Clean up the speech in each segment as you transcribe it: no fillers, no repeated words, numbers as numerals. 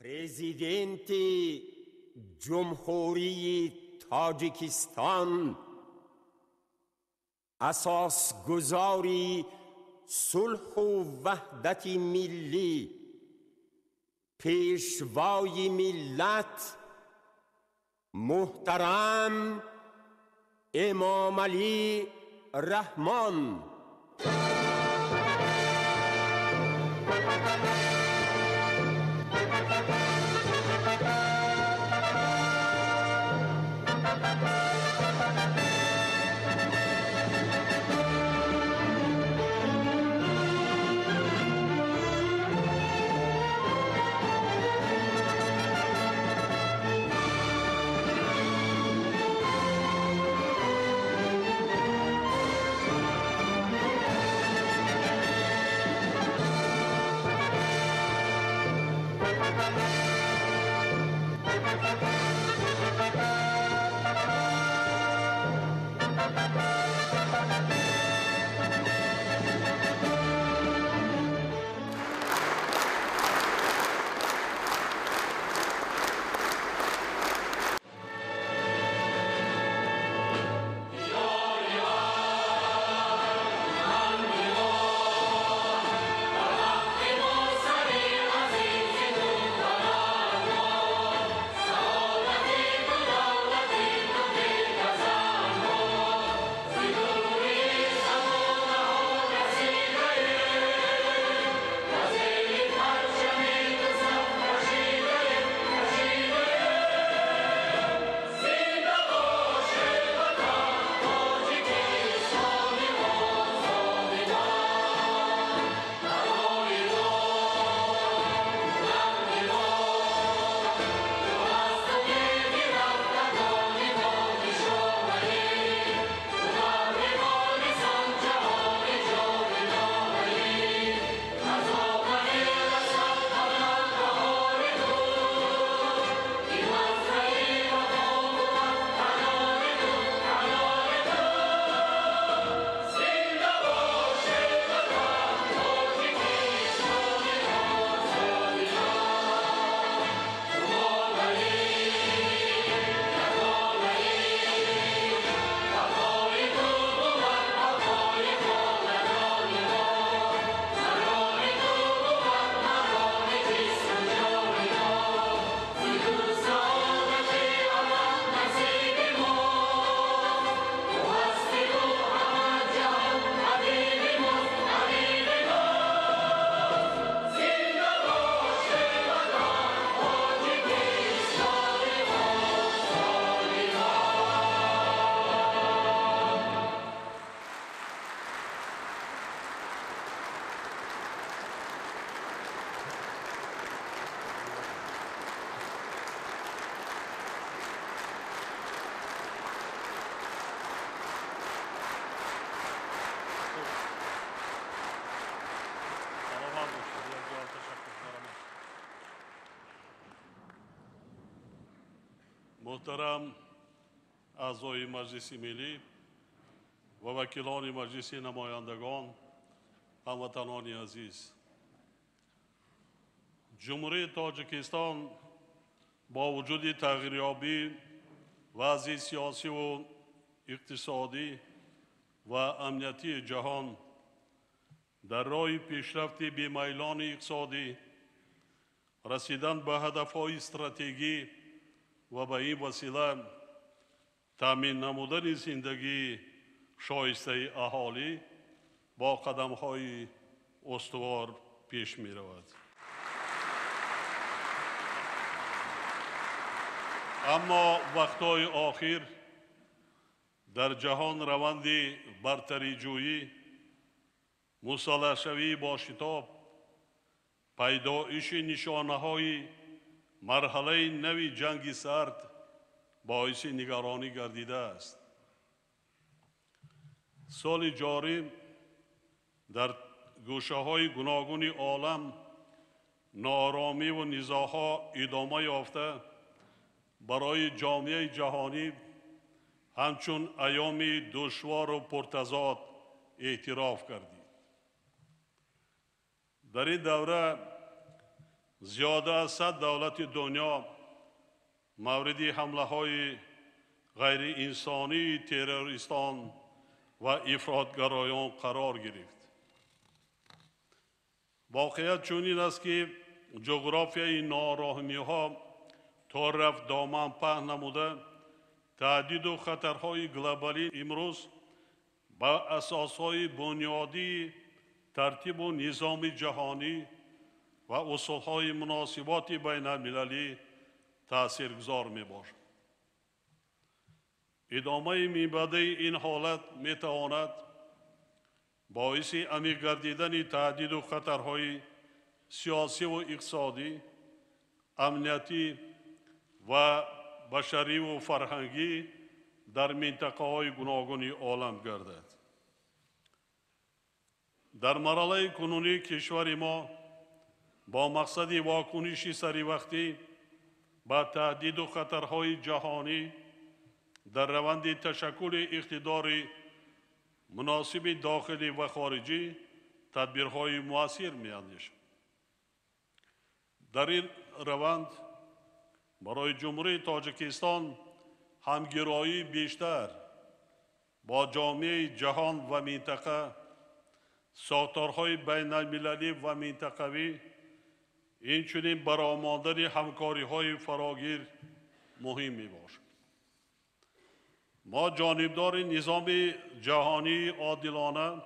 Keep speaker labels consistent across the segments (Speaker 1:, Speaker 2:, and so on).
Speaker 1: پرزیدنت جمهوری تاجیکستان، اساسگذاری صلح و وحدت ملی، پیشوای ملت محترم امام علی رحمان.
Speaker 2: محترم اعضای مجلس ملی و وکیلان مجلس نمایندگان، هموطنان عزیز، جمهوری تاجیکستان با وجود تغییریابی وضع سیاسی و اقتصادی و امنیتی جهان در راه پیشرفت بی‌میلان اقتصادی، رسیدن به هدف‌های استراتژی و به این وسیله تامین نمودن زندگی شایسته اهالی با قدم‌های استوار پیش می‌رود. اما وقت‌های آخر در جهان روند برتری جویی، مسلح شوی با شتاب، پیدایش نشانه‌های مرحله نوی جنگ سرد باعث نگرانی گردیده است. سال جاری در گوشه‌های گوناگون عالم ناآرامی و نزاع‌ها ادامه یافته برای جامعه جهانی همچون ایام دشوار و پرتضاد اعتراف کردید. در این دوره زیاده از 100 دولت دنیا مورد حمله های غیر انسانی تروریستان و افراطگرایان قرار گرفت. واقعیت چنین است که جغرافیای ناراحمی ها تا رفت دامن پهن نموده، تهدید و خطرهای گلوبالی امروز با اساسهای بنیادی ترتیب و نظام جهانی و اصولهای مناسبات بین المللی تاثیرگذار می باشد. ادامه میبده این حالت می تواند باعث عمیق گردیدن تهدید و خطرهای سیاسی و اقتصادی، امنیتی و بشری و فرهنگی در منطقه های گوناگون عالم گردد. در مرحله کنونی کشور ما با مقصد واکنش سریع با تهدید و خطرهای جهانی در روند تشکل اقتدار مناسب داخلی و خارجی تدبیرهای مؤثر می‌اندیشد. در این روند برای جمهوری تاجیکستان همگرایی بیشتر با جامعه جهان و منطقه، ساختارهای بین المللی و منطقوی، اینچنین برآمدن همکاری‌های فراگیر مهم می‌باشد. ما جانبدار نظام جهانی عادلانه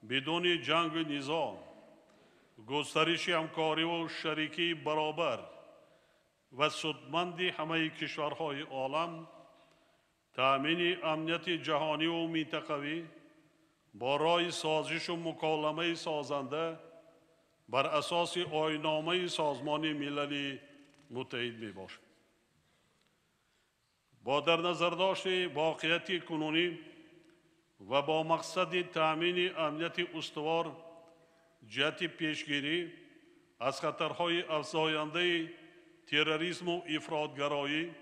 Speaker 2: بدون جنگ و نظام، گسترش همکاری و شریکی برابر و سودمند همه کشورهای عالم، تأمین امنیت جهانی و منطقوی با راه سازش و مکالمه سازنده بر اساس آیین‌نامه سازمان ملل متحد می باشد. با در نظر داشت واقعیت کنونی و با مقصد تأمین امنیت استوار جهت پیشگیری از خطرهای افزاینده تروریسم و افراطگرایی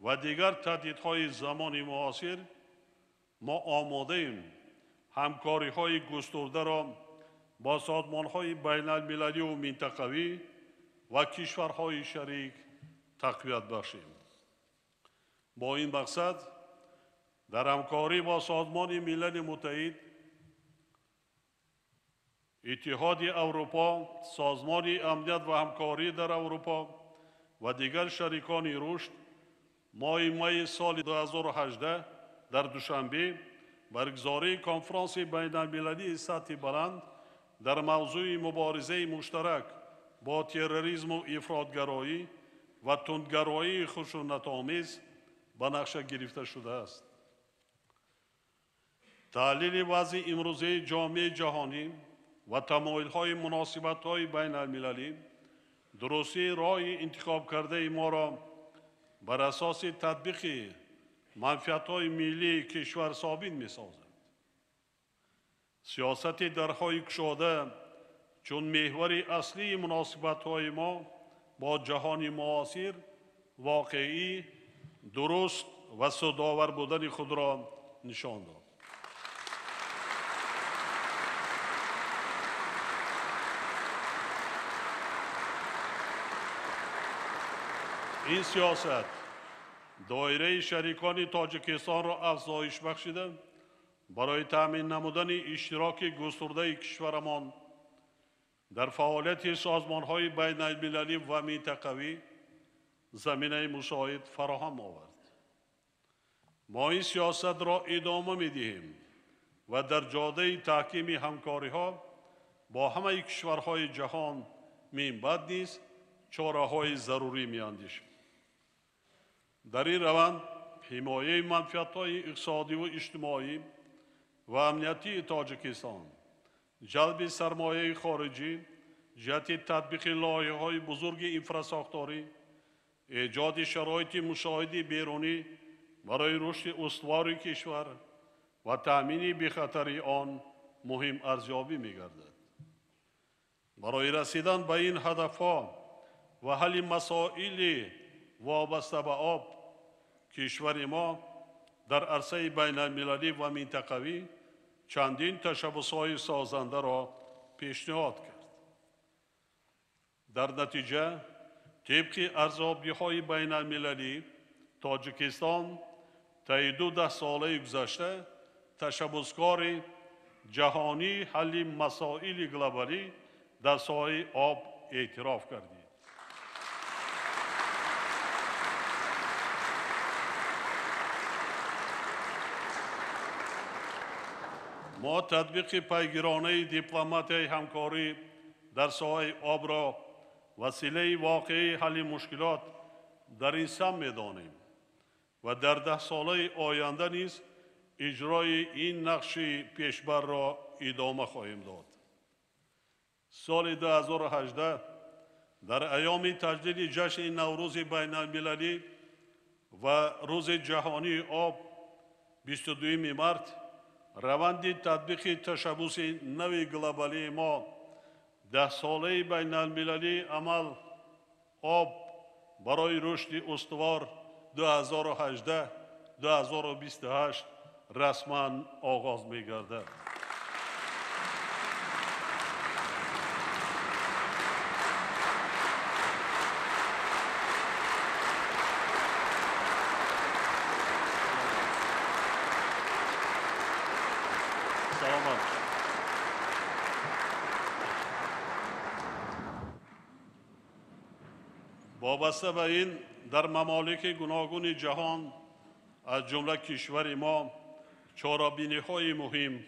Speaker 2: و دیگر تهدیدهای زمان معاصر، ما آماده ایم همکاری‌های گسترده را با سازمان‌های بین المللی و منطقوی و کشورهای شریک تقویت بخشیم. با این مقصد در همکاری با سازمان ملل متحد، اتحاد اروپا، سازمان امنیت و همکاری در اروپا و دیگر شریکان رشد، ماه می سال 2018 در دوشنبه برگزاری کنفرانس بین المللی سطح بلند در موضوع مبارزه مشترک با تروریسم و افراطگرایی و تندگرایی خشونت‌آمیز به نقشه گرفته شده است. تحلیل وضع امروزه جامعه جهانی و تمایل‌های مناسبت‌های بین المللی درستی راه انتخاب کرده ما را بر اساس تطبیق منفعت‌های ملی کشور ثابت می‌سازد. سیاست درهای گشاده چون محور اصلی مناسبت‌های ما با جهان معاصر واقعی، درست و سودآور بودن خود را نشان داد. این سیاست دایره شریکان تاجیکستان را افزایش بخشیده برای تأمین نمودن اشتراک گسترده کشورمان در فعالیت سازمان‌های بین المللی و منطقوی زمینه مساعد فراهم آورد. ما این سیاست را ادامه می‌دهیم و در جاده تحکیم همکاری‌ها با همه کشورهای جهان من بعد نیز چاره‌های ضروری می‌اندیشیم. در این روند حمایه منفعت‌های اقتصادی و اجتماعی و امنیتی تاجیکستان، جلب سرمایه خارجی جهت تطبیق لایحه‌های بزرگ انفراساختاری، ایجاد شرایط مشاهده بیرونی برای رشد استوار کشور و تأمین بی‌خطری آن مهم ارزیابی می‌گردد. برای رسیدن به این هدف‌ها و حل مسائل وابسته به آب، کشور ما در عرصه بین المللی و منطقوی چندین تشبس‌های سازنده را پیشنهاد کرد. در نتیجه طبق ارزیابی‌های بین المللی تاجیکستان طی 12 ساله گذشته تشبسکار جهانی حل مسائل گلوبالی در ساحه آب اعتراف کردید. ما تطبیق پیگیرانه دیپلماتی همکاری در ساحه آب را وسیله واقعی حل مشکلات در این سمت می‌دانیم و در 10 ساله آینده نیز اجرای این نقش پیشبر را ادامه خواهیم داد. سال 2018 در ایام تجدید جشن نوروز بین المللی و روز جهانی آب 22 مارت روند تطبیق تشبوس نوی گلوبالی ما 10 ساله بین المللی عمل آب برای رشد استوار 2018-2028 رسما آغاز می گردد. وابسته به این در ممالک گوناگون جهان از جمله کشور ما چاره‌بینی‌های مهم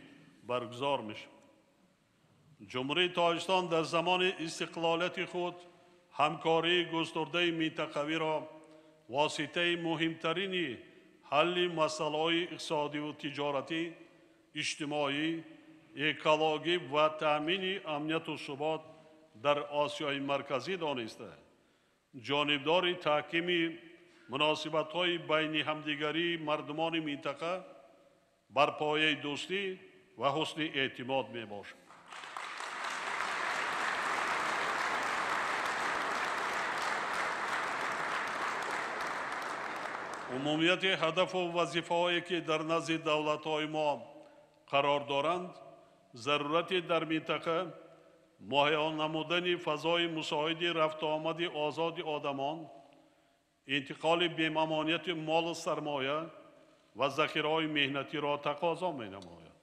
Speaker 2: برگزار می‌شود. جمهوری تاجیکستان در زمان استقلالیت خود همکاری گسترده منطقوی را واسطه مهمترین حل مسائل اقتصادی و تجارتی، اجتماعی، اکولوژی و تامین امنیت و ثبات در آسیای مرکزی دانسته، جانبدار تحکیم مناسبت‌های بین همدیگری مردمان منطقه بر پایه دوستی و حسن اعتماد میباشد. عمومیت هدف و وظیفه‌هایی که در نزد دولت‌های ما قرار دارند، ضرورت در منطقه مهیا نمودن فضای مساعد رفت و آمد آزاد آدمان، انتقال بی‌ممانعت مال و سرمایه و ذخیره‌های مهنتی را تقاضا می‌نماید.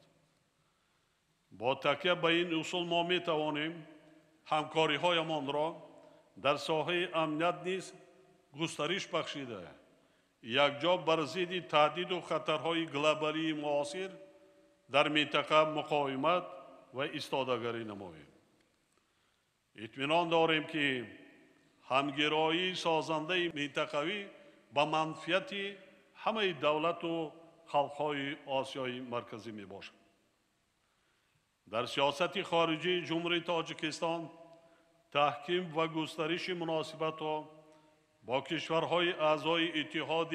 Speaker 2: با تکیه به این اصول ما می‌توانیم همکاری‌هایمان را در ساحه امنیت نیز گسترش بخشیده، یکجا بر ضد تهدید و خطرهای گلوبالی معاصر در منطقه مقاومت و ایستادگی نماییم. اطمینان داریم که همگرایی سازنده منطقوی به منفعت همه دولت و خلق‌های آسیای مرکزی می باشد. در سیاست خارجی جمهوری تاجیکستان تحکیم و گسترش مناسبت‌ها با کشورهای اعضای اتحاد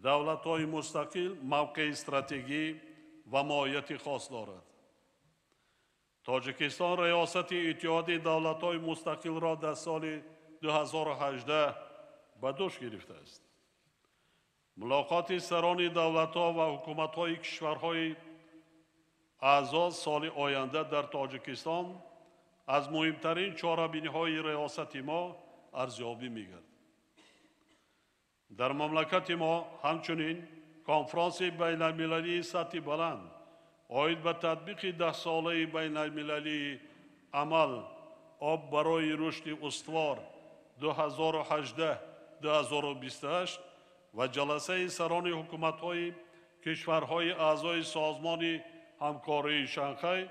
Speaker 2: دولت‌های مستقل موقع استراتژی و ماهیت خاص دارد. تاجیکستان ریاست اتحاد دولت‌های مستقل را در سال 2018 به دوش گرفته است. ملاقات سران دولت‌ها و حکومت‌های کشورهای اعضا سال آینده در تاجیکستان از مهمترین چاره‌بینی‌های ریاست ما ارزیابی می‌گردد. در مملکت ما همچنین کنفرانس بین المللی سطح بلند آید به تطبیق 10 ساله بین المللی عمل آب برای رشد استوار 2018-2028 و جلسه سران حکومت‌های کشورهای اعضای سازمان همکاری شانگهای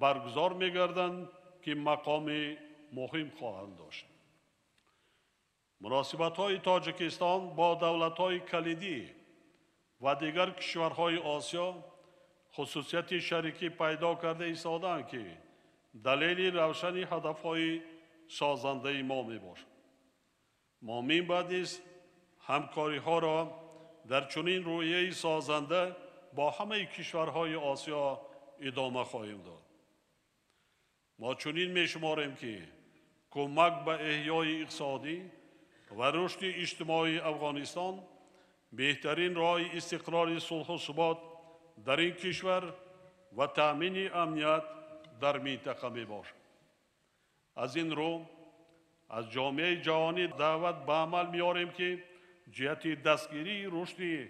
Speaker 2: برگزار می‌گردند که مقام مهم خواهند داشت. مناسبت‌های تاجیکستان با دولت‌های کلیدی و دیگر کشورهای آسیا خصوصیت شریکی پیدا کرده ایستادند که دلیل روشن هدف‌های سازنده ما میباشد. ما می‌باید نیز همکاری‌ها را در چنین رویه سازنده با همه کشورهای آسیا ادامه خواهیم داد. ما چنین می‌شماریم که کمک به احیای اقتصادی و رشد اجتماعی افغانستان بهترین راه استقرار صلح و ثبات در این کشور و تامین امنیت در منطقه می باشد. از این رو از جامعه جهانی دعوت به عمل می‌آوریم که جهت دستگیری رشد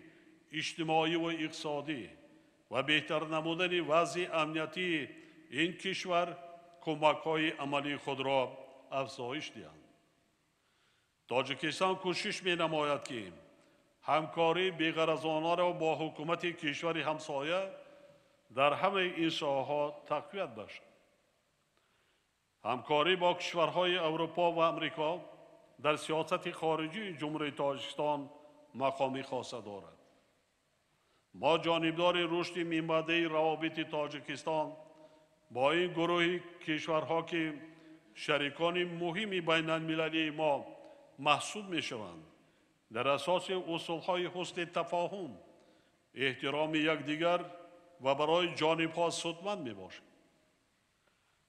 Speaker 2: اجتماعی و اقتصادی و بهتر نمودن وضع امنیتی این کشور کمک‌های عملی خود را افزایش دهند. تاجیکستان کوشش می‌نماید که همکاری بی‌غرضانه را با حکومت کشور همسایه در همه این ساحه‌ها تقویت باشد. همکاری با کشورهای اروپا و امریکا در سیاست خارجی جمهوری تاجیکستان مقامی خاصه دارد. ما جانبدار رشد منبعی روابط تاجیکستان با این گروه کشورها که شریکان مهم بین المللی ما محسوب می شوند در اساس اصولهای حسن تفاهم، احترام یکدیگر و برای جانبها سودمند می باشد.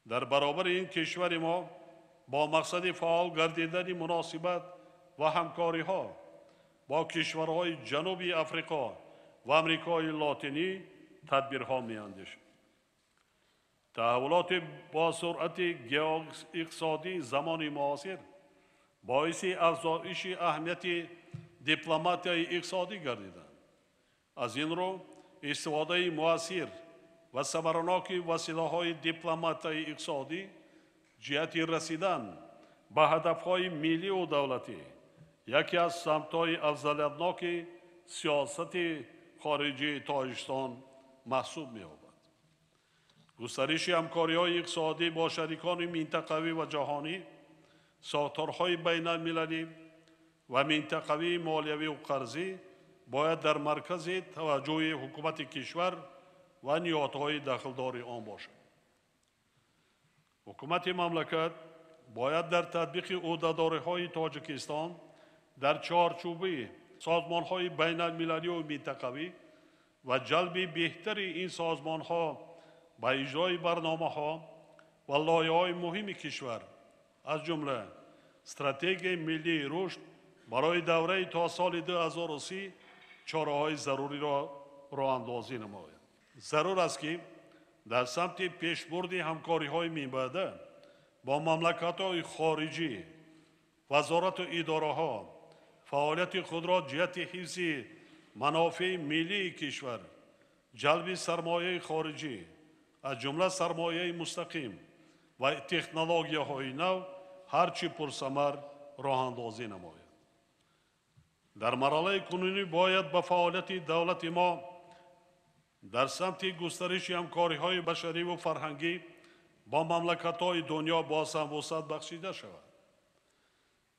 Speaker 2: در برابر این کشور ما با مقصد فعال گردیدن مناسبت و همکاری ها با کشورهای جنوبی افریقا و امریکای لاتینی تدبیرها می اندیشیم. تحولات با سرعت اقتصادی زمان معاصر باعث افزایش اهمیت دیپلماتیای اقتصادی گردیدند. از این رو استفاده مؤثر و ثمرناک وسیله‌های دیپلماتیای اقتصادی جهت رسیدن به هدف‌های ملی و دولتی یکی از سمت‌های افضلیت‌ناک سیاست خارجی تاجیکستان محسوب می‌یابد. گسترش همکاری‌های اقتصادی با شریکان منطقوی و جهانی، ساختارهای بین المللی و منطقوی مالیوی و قرضی باید در مرکز توجه حکومت کشور و نهادهای دخلدار آن باشد. حکومت مملکت باید در تطبیق عهدهداری‌های تاجیکستان در چارچوب سازمان‌های بین المللی و منطقوی و جلب بهتر این سازمان‌ها به اجرای برنامه‌ها و لایحه‌های مهم کشور از جمله استراتژی ملی رشد برای دوره تا سال 2030 چاره‌های ضروری را راه‌اندازی نماید. ضرور است که در سمت پیشبرد همکاری‌های منبعی با مملکت‌های خارجی وزارت و اداره‌ها فعالیت خود را جهت حفظ منافع ملی کشور، جلب سرمایه خارجی از جمله سرمایه مستقیم و تکنولوژی‌های نو هرچی پرثمر راه‌اندازی نماید. در مرحله کنونی باید به فعالیت دولت ما در سمت گسترش همکاری‌های بشری و فرهنگی با مملکت‌های دنیا بازهم وسعت بخشیده شود.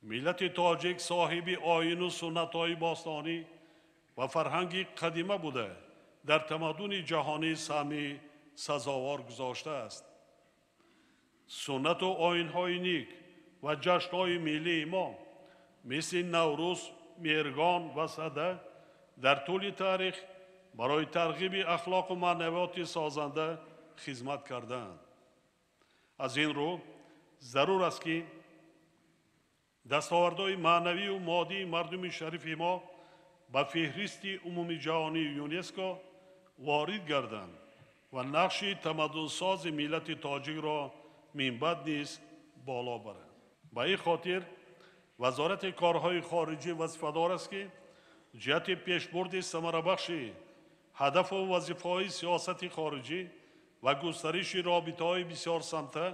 Speaker 2: ملت تاجیک صاحب آیین و سنت‌های باستانی و فرهنگی قدیمه بوده در تمدن جهانی سهمی سزاوار گذاشته است. سنت و آیین‌های نیک و جشن‌های ملی ما مثل نوروز، مهرگان و سده در طول تاریخ برای ترغیب اخلاق و معنویات سازنده خدمت کردند. از این رو ضرور است که دستاوردهای معنوی و مادی مردم شریف ما به فهرست عمومی جهانی یونسکو وارد گردند و نقش تمدن‌ساز ملت تاجیک را منبعد نیز بالا برند. به این خاطر وزارت کارهای خارجی وظیفه‌دار است که جهت پیشبرد ثمربخش هدف و وظیفه‌های سیاست خارجی و گسترش رابطه‌های بسیار سمته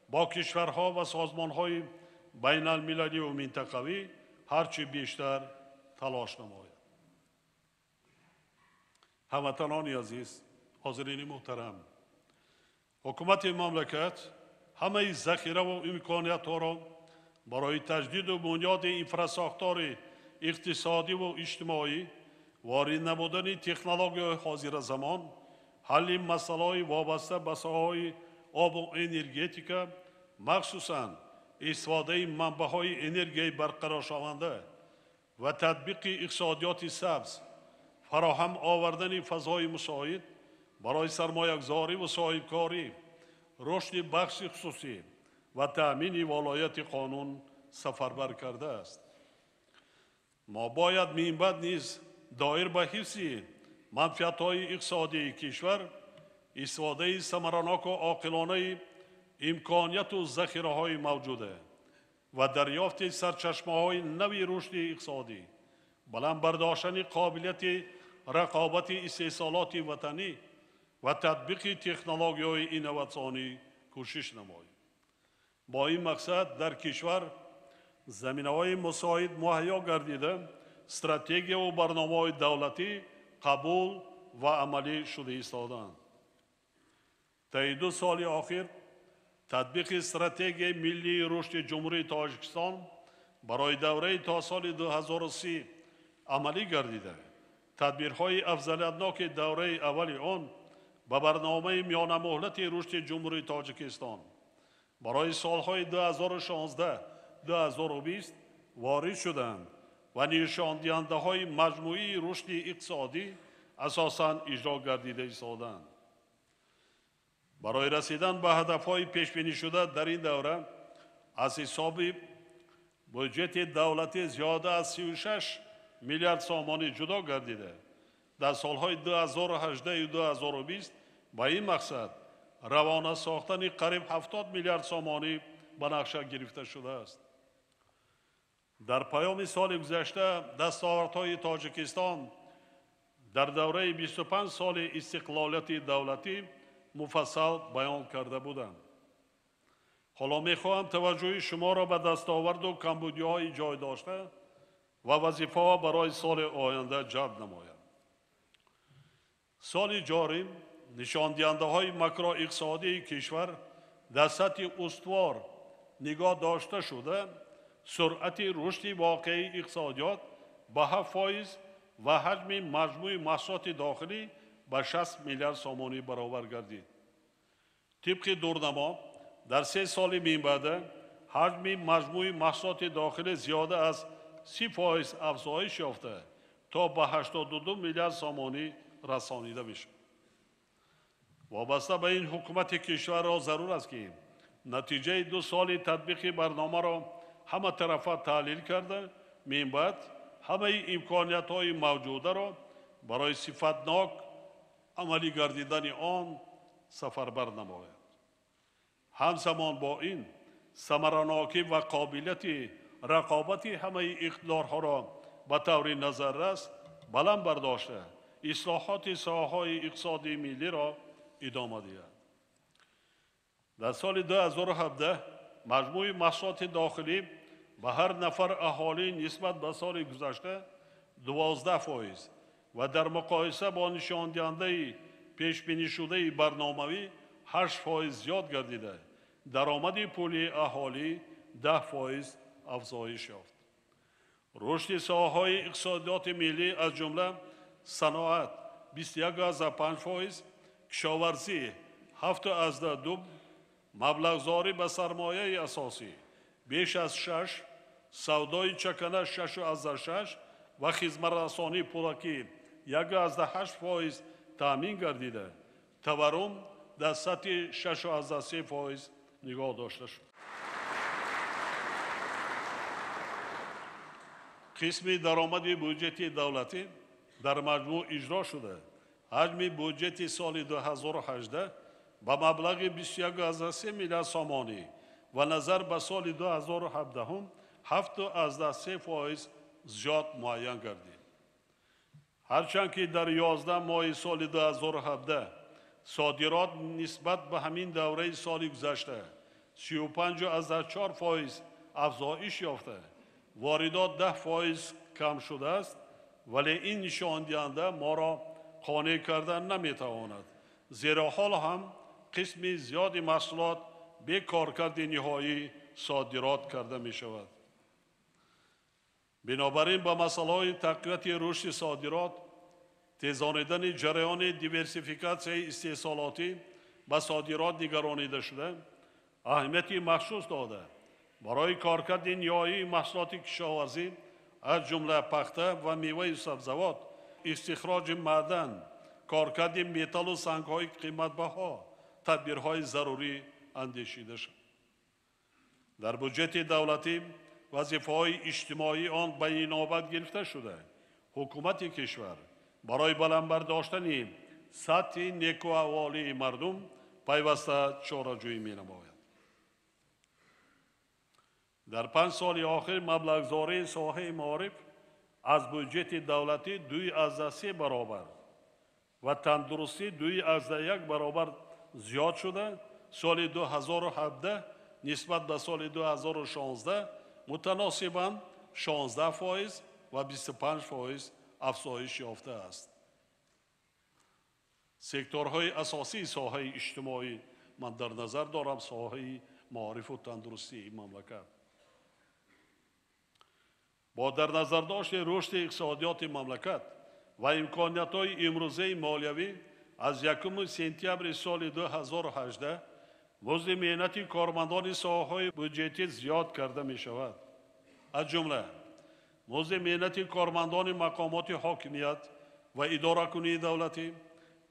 Speaker 2: با کشورها و سازمان‌های بین المللی و منطقوی هرچی بیشتر تلاش نماید. هموطنان عزیز، حاضرین محترم، حکومت مملکت همه ذخیره و امکانیت‌ها را برای تجدید و بنیاد انفراساختار اقتصادی و اجتماعی، وارد نمودن تکنولوژی حاضر زمان، حل مسائل وابسته به ساحه‌های آب و انرژتیک، مخصوصاً استفاده منبع‌های انرژی برقرار شونده و تطبیق اقتصادیات سبز، فراهم آوردن فضای مساعد برای سرمایه‌گذاری و صاحبکاری، رشد بخش خصوصی و تأمین ولایت قانون سفربر کرده است. ما باید منبعد نیز دایر به حفظ منفعت‌های اقتصادی کشور استفاده ثمرناک و عاقلانه امکانیت و ذخیره‌های موجوده و دریافت سرچشمه‌های نوی رشد اقتصادی، بلند برداشتن قابلیت رقابت استحصالات وطنی و تطبیق تکنولوژی‌های اینواتسیونی کوشش نماییم. با این مقصد در کشور زمینه‌های مساعد مهیا گردیده، استراتژی و برنامه‌های دولتی قبول و عملی شده ایستادند. طی 2 سال اخیر تطبیق استراتژی ملی رشد جمهوری تاجیکستان برای دوره تا سال 2030 عملی گردیده. تدبیرهای افضلیتناک دوره اولی آن به برنامه میانه مهلت رشد جمهوری تاجیکستان برای سالهای 2016-2020 وارد شدند و نشان دهنده‌های مجموعی رشد اقتصادی اساساً اجرا گردیده ایستادند. برای رسیدن به هدف‌های پیش بینی شده در این دوره از حساب بودجت دولتی زیاده از 36 میلیارد سامانی جدا گردیده. در سالهای 2018 و 2020 با این مقصد روانه ساختن قریب 70 میلیارد سامانی به نقشه گرفته شده است. در پایان سال گذشته دستاوردهای تاجیکستان در دوره 25 سال استقلالیت دولتی مفصل بیان کرده بودم. حالا میخواهم توجه شما را به دستاورد و کمبودی‌های جای داشته و وظیفه‌ها برای سال آینده جلب نمایم. سال جاری نشان دهنده‌های ماکرو اقتصادی کشور در سطح استوار نگاه داشته شده، سرعت رشد واقعی اقتصادیات به 7% و حجم مجموع محصولات داخلی به 60 میلیارد سامانی برابر گردید. طبق دورنما در 3 سال میانبرده حجم مجموع محصولات داخلی زیاده از 30% افزایش یافته تا به 82 میلیارد سامانی رسانیده میشد. وابسته به این حکومت کشور را ضرور است که نتیجه 2 سال تطبیق برنامه را همه طرفه تحلیل کرده، میانبرد همه امکانیت‌های موجوده را برای صفتناک عملی گردیدن آن سفربر نماید. همزمان با این ثمراناکی و قابلیت رقابت همه اقتدارها را به طور نظررس بلند برداشته اصلاحات ساحه‌های اقتصادی ملی را ادامه دهد. در سال 2017 مجموع محصولات داخلی به هر نفر اهالی نسبت به سال گذشته 12% و در مقایسه با نشان دهنده پیش بینی شده برنامه‌ای 8% زیاد گردیده. درآمد پولی اهالی 10% افزایش یافت. رشد ساحه‌های اقتصادیات ملی از جمله صنعت 21.5%، کشاورزی 7.2%، مبلغ‌زاری به سرمایه اساسی بیش از 6%، سودای چکانه 6.6% و خدمت‌رسانی پولکی 1.8% تامین گردیده. تورم در سطح 6.3% نگاه داشته شد. قسم درآمد بودجت دولتی در مجموع اجرا شده. حجم بودجت سال 2018 به مبلغ 21.3 میلیارد سامانی و نظر به سال 2017 هم 7.3% زیاد معین گردید. هرچند که در 11 ماه سال 2017 صادرات نسبت به همین دوره سال گذشته 35.4% افزایش یافته، واردات 10% کم شده است، ولی این نشان دهنده ما را قانع کردن نمیتواند، زیرا حال هم قسم زیادی محصولات به کارکرد نهایی صادرات کرده می شود. بنابراین با مسئله تقویت رشد صادرات، تیزانیدن جریان دیورسیفیکاسیون استحصالاتی به صادرات نگرانیده شده، اهمیت مخصوص داده برای کارکرد نهایی محصولات کشاورزی از جمله پخته و میوه سبزیجات، استخراج معدن، کارکرد متال و سنگ‌های قیمت‌بها، تدبیرهای ضروری اندیشیده شد. در بودجت دولتی وظیفه‌های اجتماعی آن به این نوبت گرفته شده. حکومت کشور برای بلند برداشتن سطح نیکو احوالی مردم پیوسته چاره‌جویی می‌نماید. در 5 سال آخر مبلغ‌زایی ساحه معارف از بودجت دولتی 2.3 برابر و تندرستی 2.1 برابر زیاد شده. سال 2017 نسبت به سال 2016 متناسباً 16% و 25% افزایش یافته است. سکتورهای اساسی ساحه اجتماعی من در نظر دارم ساحه معارف و تندرستی مملکت. با در نظر داشت رشد اقتصادیات مملکت و امکانیت‌های امروزه مالیوی از 1 سپتامبر سال 2018 مزد مهنتی کارمندان ساحه‌های بودجتی زیاد کرده می شود. از جمله مزد مهنتی کارمندان مقامات حاکمیت و اداره‌کنی دولتی،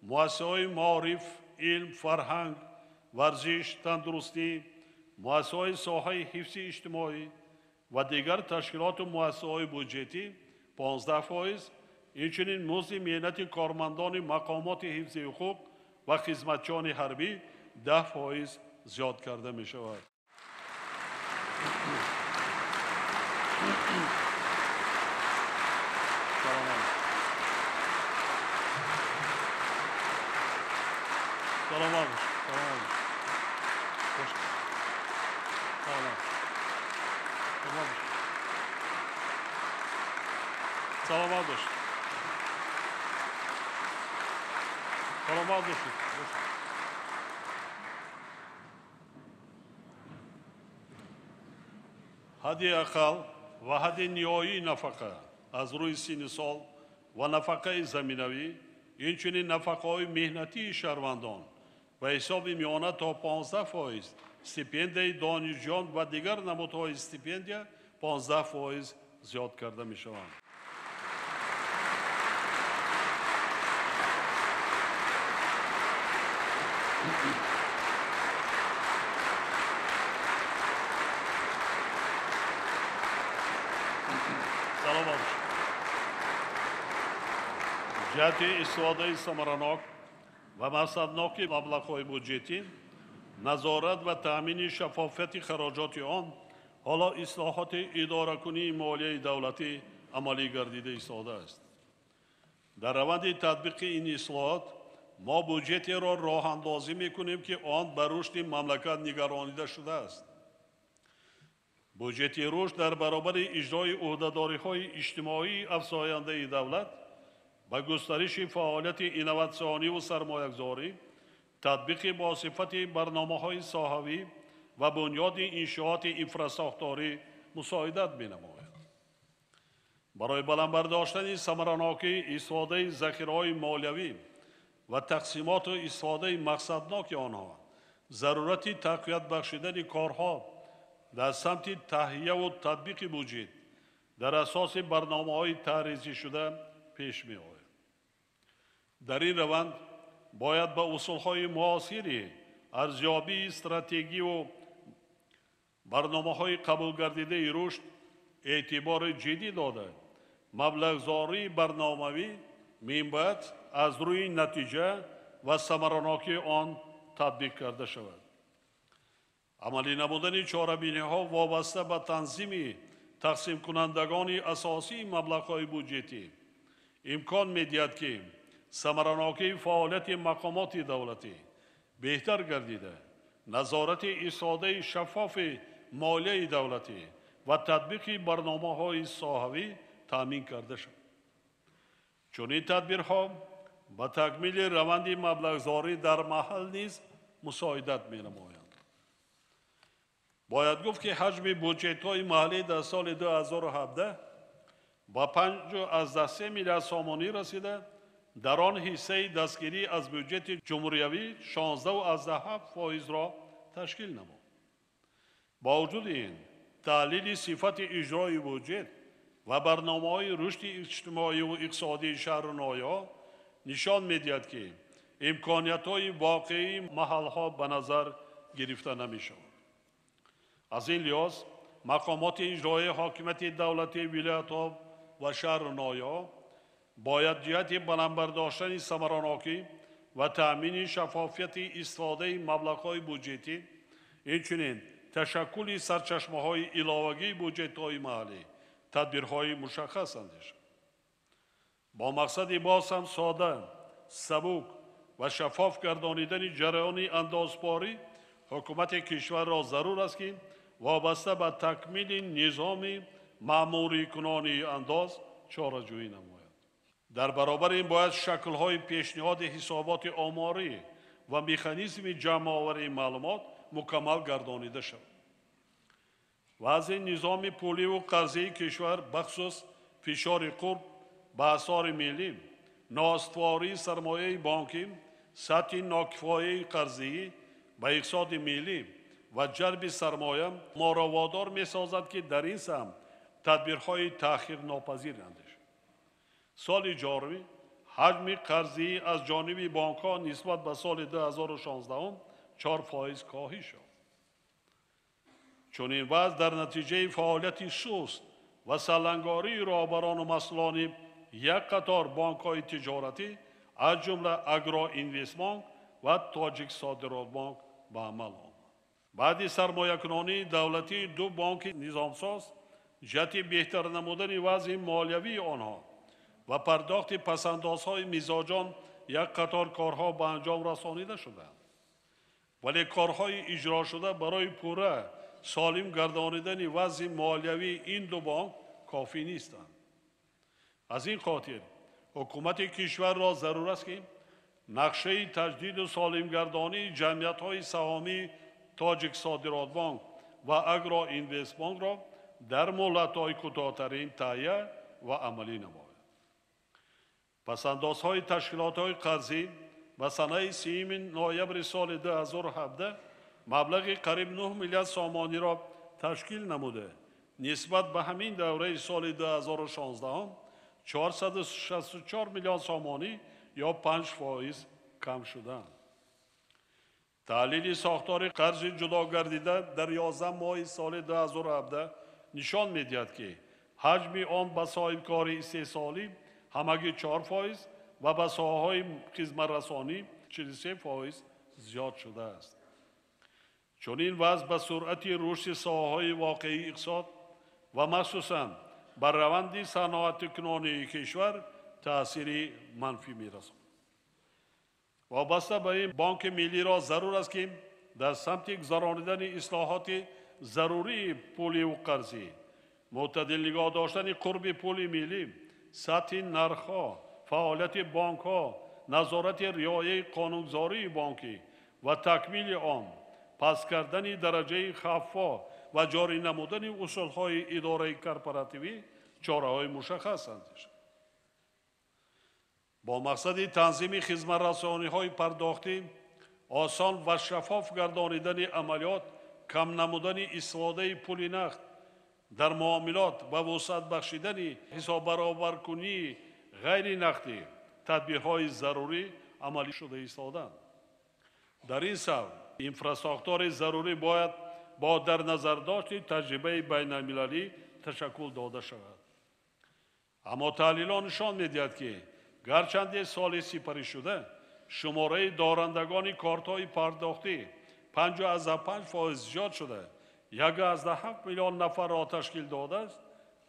Speaker 2: مؤسسه‌های معارف، علم، فرهنگ، ورزش، تندرستی، مؤسسه‌های ساحه حفظ اجتماعی و دیگر تشکیلات و مؤسسه‌های بودجتی 15%، اینچنین مزد مهنتی کارمندان مقامات حفظ حقوق و خدمتچیان حربی 10% زیاد کرده می شود. سلامت باشید. حد اقل و حد نیایی نفقه از روی سن سال و نفقه زمینوی، اینچنین نفقه های مهنتی شهروندان و حساب میانه تا 15%، استیپندیای دانشجویان و دیگر نمودهای استیپندیا 15% زیاد کرده می شوند. جهت استفاده ثمرناک و مقصدناک مبلغ‌های بودجتی، نظارت و تأمین شفافیت خراجات آن حالا اصلاحات اداره‌کنی مالیه دولتی عملی گردیده ایستاده است. در روند تطبیق این اصلاحات ما بودجتی را راه اندازی می‌کنیم که آن بر رشد مملکت نگرانیده شده است. بودجت رشد در برابر اجرای عهده‌داری‌های اجتماعی افزاینده دولت با گسترش فعالیت اینواتسیونی و سرمایه‌گذاری، تطبیق با صفت برنامه‌های ساحوی و بنیاد انشاءات انفراستراکچوری مساعدت می‌نماید. برای بلند برداشتن ثمرناکی استفاده ذخیره‌های مالیوی و تقسیمات و استفاده مقصدناک آنها، ضرورت تقویت بخشیدن کارها در سمت تهیه و تطبیق بودجت در اساس برنامه‌های طرحریزی شده پیش می‌آید. در این روند باید به اصول‌های معاصر ارزیابی استراتژی و برنامه‌های قبول گردیده رشد اعتبار جدی داده، مبلغ‌زایی برنامه‌ای می‌باید از روی نتیجه و ثمرناکی آن تطبیق کرده شود. عملی نمودن چاره‌بینی‌ها وابسته به تنظیم تقسیم کنندگان اساسی مبلغ‌های بودجتی امکان می‌دهد که ثمرناکی فعالیت مقامات دولتی بهتر گردیده، نظارت استفاده شفاف مالیه دولتی و تطبیق برنامه‌های ساحوی تامین کرده شود. چنین تدبیرها به تکمیل روند مبلغ‌زایی در محل نیز مساعدت می‌نمایند. باید گفت که حجم بودجت‌های محلی در سال 2017 با 5.3 میلیارد سامانی رسیده. در آن حصه دستگیری از بودجت جمهوری 16.7% را تشکیل نمود. با وجود این تحلیل صفت اجرای بودجت و برنامه‌های رشد اجتماعی و اقتصادی شهر و ناحیه‌ها نشان می‌دهد که امکانیت‌های واقعی محل‌ها به نظر گرفته نمی‌شود. از این لحاظ مقامات اجرایی حاکمیت دولتی ولایت‌ها و شهر و ناحیه‌ها باید جهت بلند برداشتن ثمرناکی و تأمین شفافیت استفاده مبلغ‌های بودجتی، اینچنین تشکل سرچشمه‌های ایلاوگی بودجه‌های محلی تدبیرهای مشخص اندیش با مقصد باز هم ساده سبک و شفاف گردانیدن جریان اندازباری حکومت کشور را ضرور است که وابسته به تکمیل نظام مأموری کنانی انداز چاره‌جویی نماید. در برابر این باید شکل‌های پیشنهاد حسابات آماری و مکانیزم جمع‌آوری معلومات مکمل گردانیده شود. وضع نظام پولی و قرضه‌ای کشور بخصوص فشار قرب به اسعار ملی، نااستواری سرمایه بانکی، سطح ناکفایی قرضه‌ای به اقتصاد ملی و جلب سرمایه ما را وادار می‌سازد که در این سمت تدبیرهای تأخیر ناپذیر اندیشیم. سال جاری حجم قرضه‌ای از جانب بانک‌ها نسبت به سال 2016 4% کاهش یافت. چون این وضع در نتیجه فعالیت سست و سلنگاری رهبران و مسئولان یک قطار بانک‌های تجارتی از جمله اگرا اینوستمنت و تاجیک صادرات بانک به عمل آمد. بعد سرمایه‌گذاری دولتی دو بانک نظامساز جهت بهتر نمودن وضع مالیوی آنها و پرداخت پس‌اندازهای میزاجان یک قطار کارها به انجام رسانیده شدند. ولی کارهای اجرا شده برای پوره سالم گردانیدن وضع مالیوی این دو بانک کافی نیستند. از این خاطر حکومت کشور را ضرور است که نقشه تجدید و سالم گردانی جمعیت‌های سهامی تاجیک صادرات بانک و اگرا اینوست بانک را در مهلت‌های کوتاه‌ترین تهیه و عملی نماید. پس‌اندازهای تشکیلات‌های قرضی و سنه 3 نوامبر سال 2017 مبلغ قریب 9 میلیارد سامانی را تشکیل نموده نسبت به همین دوره سال 2016 464 میلیون سامانی یا 5% کم شدند. تحلیل ساختار قرض جدا گردیده در 11 ماه سال 2017 نشان می‌دهد که حجم آن به صاحبکار استحصالی همگی 4% و به ساحه‌های خدمت رسانی 43% زیاد شده است. چون این وضع به سرعت رشد ساحه‌های واقعی اقتصاد و مخصوصاً بر روند صنعت کنونی کشور تأثیر منفی می‌رساند. وابسته به این بانک ملی را ضرور است که در سمت گذرانیدن اصلاحات ضروری پولی و قرضی، معتدل نگاه داشتن قرب پول ملی، سطح نرخ‌ها، فعالیت بانک‌ها، نظارت رعایت قانونگذاری بانکی و تکمیل آن، پس کردن درجه خفا و جاری نمودن اصول‌های اداره کارپوراتیوی چاره‌های مشخص اندیشید. با مقصد تنظیم خدمت رسانی‌های پرداختی، آسان و شفاف گردانیدن عملیات، کم نمودن استفاده پول نقد در معاملات و وسعت بخشیدن حساب برابرکنی غیر نقدی، تدبیرهای ضروری عملی شده ایستادند. در این سمت اینفراستراکچور ضروری باید با در نظر داشت تجربه بین المللی تشکل داده شود. اما تحلیلان نشان می‌دهد که گرچند سال سپری شده شماره دارندگان کارت‌های پرداختی 55% زیاد شده 1.7 میلیون نفر را تشکیل داده است،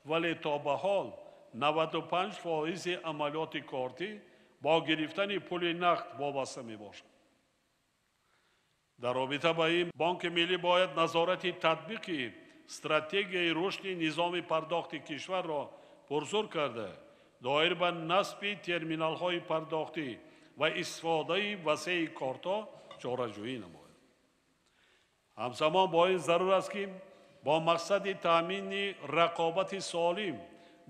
Speaker 2: ولی تا به حال 95% عملیات کارتی با گرفتن پول نقد وابسته میباشد. در رابطه با این بانک ملی باید نظارت تطبیق استراتژی رشد نظام پرداخت کشور را پرزور کرده دایر به نصب ترمینال های پرداختی و استفاده وسیع کارتا چاره‌جویی نماید. همزمان با این ضرور است که با مقصد تامین رقابت سالم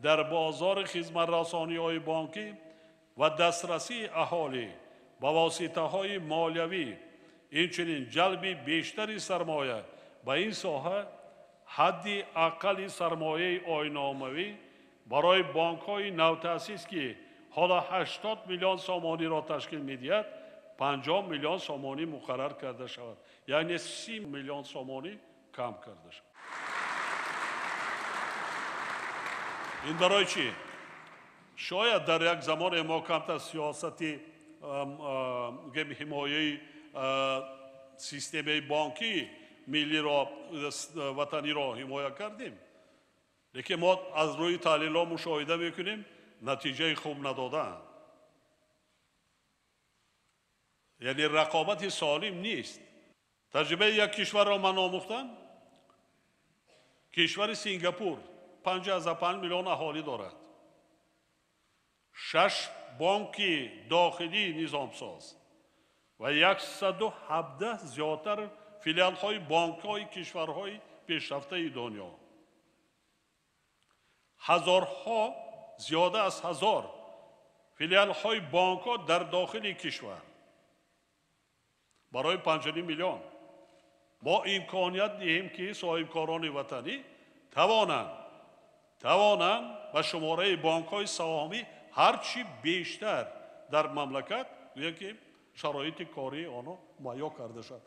Speaker 2: در بازار خدمت رسانی‌های بانکی و دسترسی اهالی به واسطه‌های مالیوی، اینچنین جلب بیشتر سرمایه به این ساحه، حد اقل سرمایه آیناموی برای بانک‌های نوتأسیس که حالا 80 میلیون سامانی را تشکیل می‌دهد 50 میلیون سامانی مقرر کرده شود، یعنی 30 میلیون سامانی کم کرده شود. این برای چی؟ شاید در یک زمان ما کمتر سیاستی حمایه سیستم بانکی ملی را وطنی را حمایت کردیم، لیکن ما از روی تحلیل ها مشاهده میکنیم نتیجه خوب ندادن. یعنی رقابت سالم نیست. تجربه یک کشور را من آموختم. کشور سینگاپور 55 میلیون اهالی دارد. 6 بانک داخلی نظامساز و 117 زیادتر فیلیال های بانک های کشورهای پیشرفته دنیا. هزارها، زیاده از 1000 فیلیال های بانک ها در داخل کشور برای 5 میلیون. ما امکانیت دهیم که صاحبکاران وطنی توانند و شماره بانک های سهامی هرچی بیشتر در مملکت که شرایط کاری آنها مهیا کرده شد.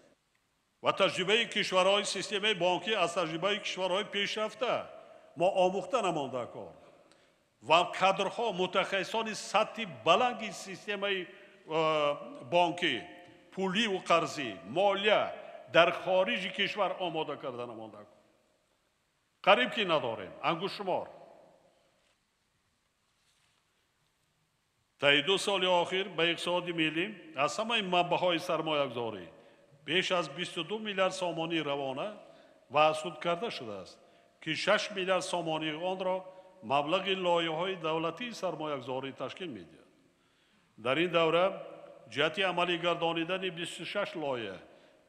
Speaker 2: و تجربه کشورهای سیستم بانکی از تجربه کشورهای پیشرفته ما آموخته نمانده کار و کادرها متخصصان سطح بلند سیستم بانکی، پولی و قرضی، مالیه در خارج کشور آماده کرده نمانده کار. قریب که نداریم. انگشت شمار. طی 2 سال اخیر به اقتصاد ملی از همه منبع‌های سرمایه‌گذاری بیش از 22 میلیارد سامانی روانه و حصول کرده شده است که 6 میلیارد سامانی آن را مبلغ لایحه‌های دولتی سرمایه‌گذاری تشکیل می‌دهد. در این دوره جهت عملی گردانیدن 26 لایحه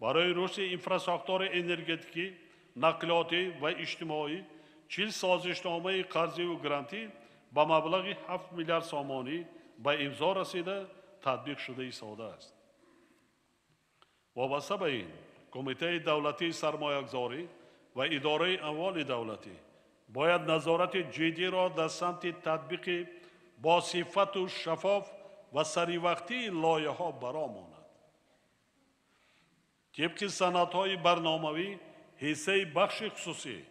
Speaker 2: برای رشد اینفراستراکچور انرژتیکی، نقلیاتی و اجتماعی 40 سازشنامه قرضی و گرانتی با مبلغ 7 میلیارد سامانی به امضا رسیده تطبیق شده ایستاده است. وابسته به این کمیته دولتی سرمایه‌گذاری و اداره اموال دولتی باید نظارت جدی را در سمت تطبیق با صفت و شفاف و سریع لایحه‌ها برآورد. طبق سندهای برنامه‌ای حصه بخش خصوصی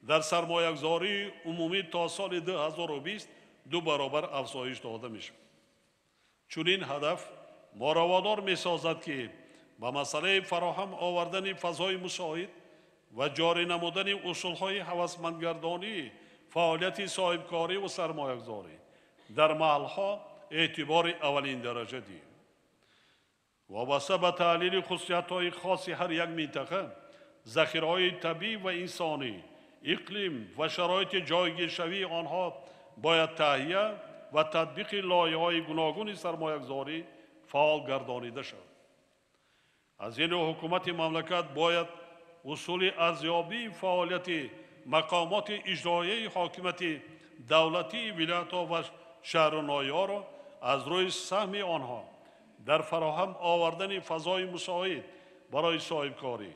Speaker 2: در سرمایه‌گذاری عمومی تا سال 2020 2 برابر افزایش داده می‌شود. چون این هدف ما را وادار می‌سازد که با مسئله فراهم آوردن فضای مساعد و جاری نمودن اصولهای هوسمندگردانی فعالیت صاحبکاری و سرمایه‌گذاری در محل‌ها اعتبار اولین درجه دهیم. وابسته به تحلیل خصوصیت‌های خاص هر یک منطقه، ذخیره‌های طبیعی و انسانی، اقلیم و شرایط جایگیرشوی آنها باید تهیه و تطبیق لایحه‌های گوناگون سرمایه‌گذاری فعال گردانیده شود. از این رو حکومت مملکت باید اصول ارزیابی فعالیت مقامات اجرایی حاکمیت دولتی ولایت‌ها و شهر و ناحیه‌ها را از روی سهم آنها در فراهم آوردن فضای مساعد برای صاحبکاری،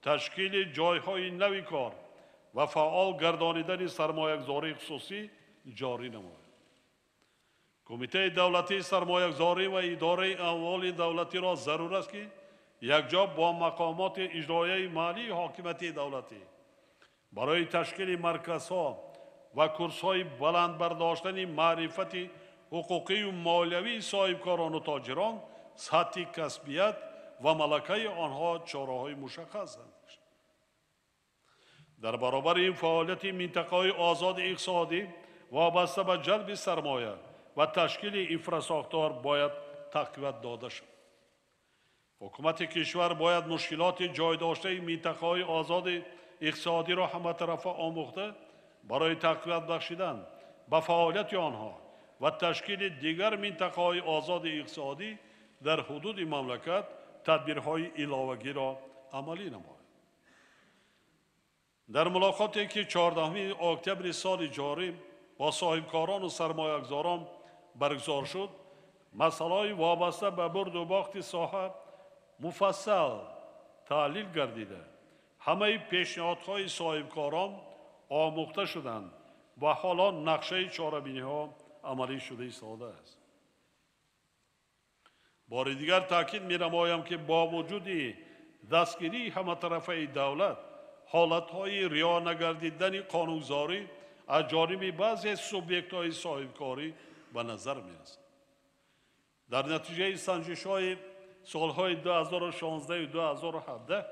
Speaker 2: تشکیل جایهای نوی کار و فعال گردانیدن سرمایه‌گذاری خصوصی جاری نماید. کمیته دولتی سرمایه‌گذاری و اداره اموال دولتی را ضرور است که یکجا با مقامات اجرایی محلی حاکمیت دولتی برای تشکیل مرکزها و کورس‌های بلند برداشتن معرفت حقوقی و مالیوی صاحبکاران و تاجران، سطح کسبیت و ملکه آنها چاره‌های مشخص است. در برابر این فعالیت منطقه‌های آزاد اقتصادی وابسته به جلب سرمایه و تشکیل اینفراستراکچور باید تقویت داده شود. حکومت کشور باید مشکلات جای داشته منطقه‌های آزاد اقتصادی را همطرفه آموخته برای تقویت بخشیدن به فعالیت آنها و تشکیل دیگر منطقه‌های آزاد اقتصادی در حدود مملکت تدبیرهای علاوه‌ای را عملی نماید. در ملاقاتی که 14 اکتبر سال جاری با صاحبکاران و سرمایه‌گذاران برگزار شد، مسائل وابسته به برد و باخت ساحه مفصل تحلیل گردیده همه پیشنهادهای صاحبکاران آموخته شدند و حالا نقشه چاره‌بینی‌ها عملی شده ایستاده است. بار دیگر تاکید می‌نمایم که با وجود دستگیری همه‌طرفه دولت، حالت‌های رعا نگردیدن قانونگذاری از جانب بعضی سوبیکت‌های صاحبکاری به نظر می‌رسد. در نتیجه سنجش‌های سالهای 2016 و 2017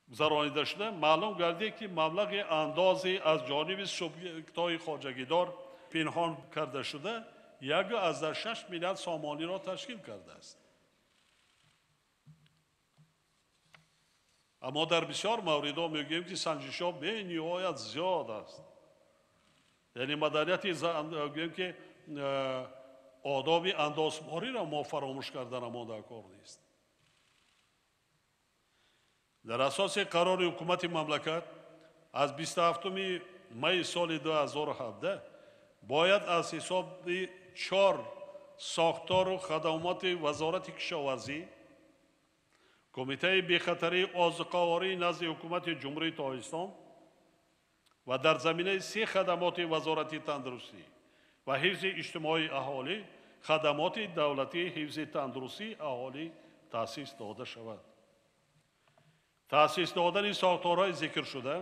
Speaker 2: заронида шуда, маълум гардид ки маблағи андози аз ҷониби субъектҳои хоҷагидор пинҳон карда шуда 1.6 миллиард сомониро ташкил кардааст. аммо дар бисёр мавридҳо мегӯем ки санҷишҳо бениҳоят зиёд аст. яъне маданияти гӯем ки одоби андозбориро мо фаромӯш карда намонда кор нест. дар асоси қарори ҳукумати мамлакат аз 27 майи соли 2017 бояд аз ҳисоби 4 сохтору хадамоти вазорати кишоварзӣ, кумитаи бехатарии озиқавории назди ҳукумати ҷумҳурии Тоҷикистон ва дар заминаи 3 хадамоти вазорати тандурустӣ ва ҳифзи иҷтимоии аҳолӣ хадамоти давлатии ҳифзи тандурустии аҳолӣ таъсис дода шавад. таъсис додани сохторҳои зикршуда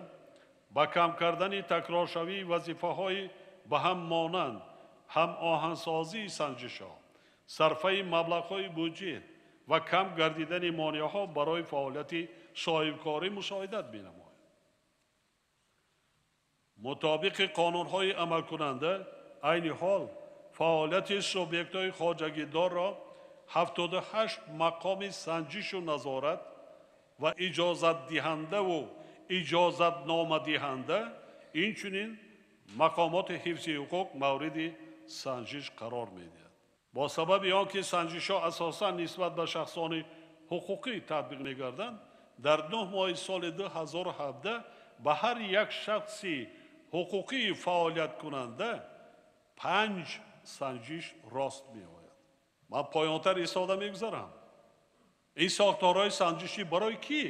Speaker 2: ба кам кардани такроршавии вазифаҳои ба ҳам монанд ҳамоҳангсозии санҷишҳо, сарфаи маблағҳои бюджет ва кам гардидани монеаҳо барои фаъолияти соҳибкорӣ мушоҳидат менамояд. мутобиқи қонунҳои амалкунанда айни ҳол фаъолияти субъектҳои хоҷагидорро 78 мақоми санҷишу назорат ва иҷозатдиҳандаву иҷозатномадиҳанда инчунин мақомоти ҳифзи ҳуқуқ мавриди санҷиш қарор медиҳад. бо сабаби он ки санҷишҳо асосан нисбат ба шахсони ҳуқуқӣ татбиқ мегарданд, дар 9 моҳи соли 2017 ба ҳар як шахси ҳуқуқии фаъолияткунанда 5 санҷиш рост меояд. ман поёнтар истода мегузарам. ин сохторҳои санҷишӣ барои кӣ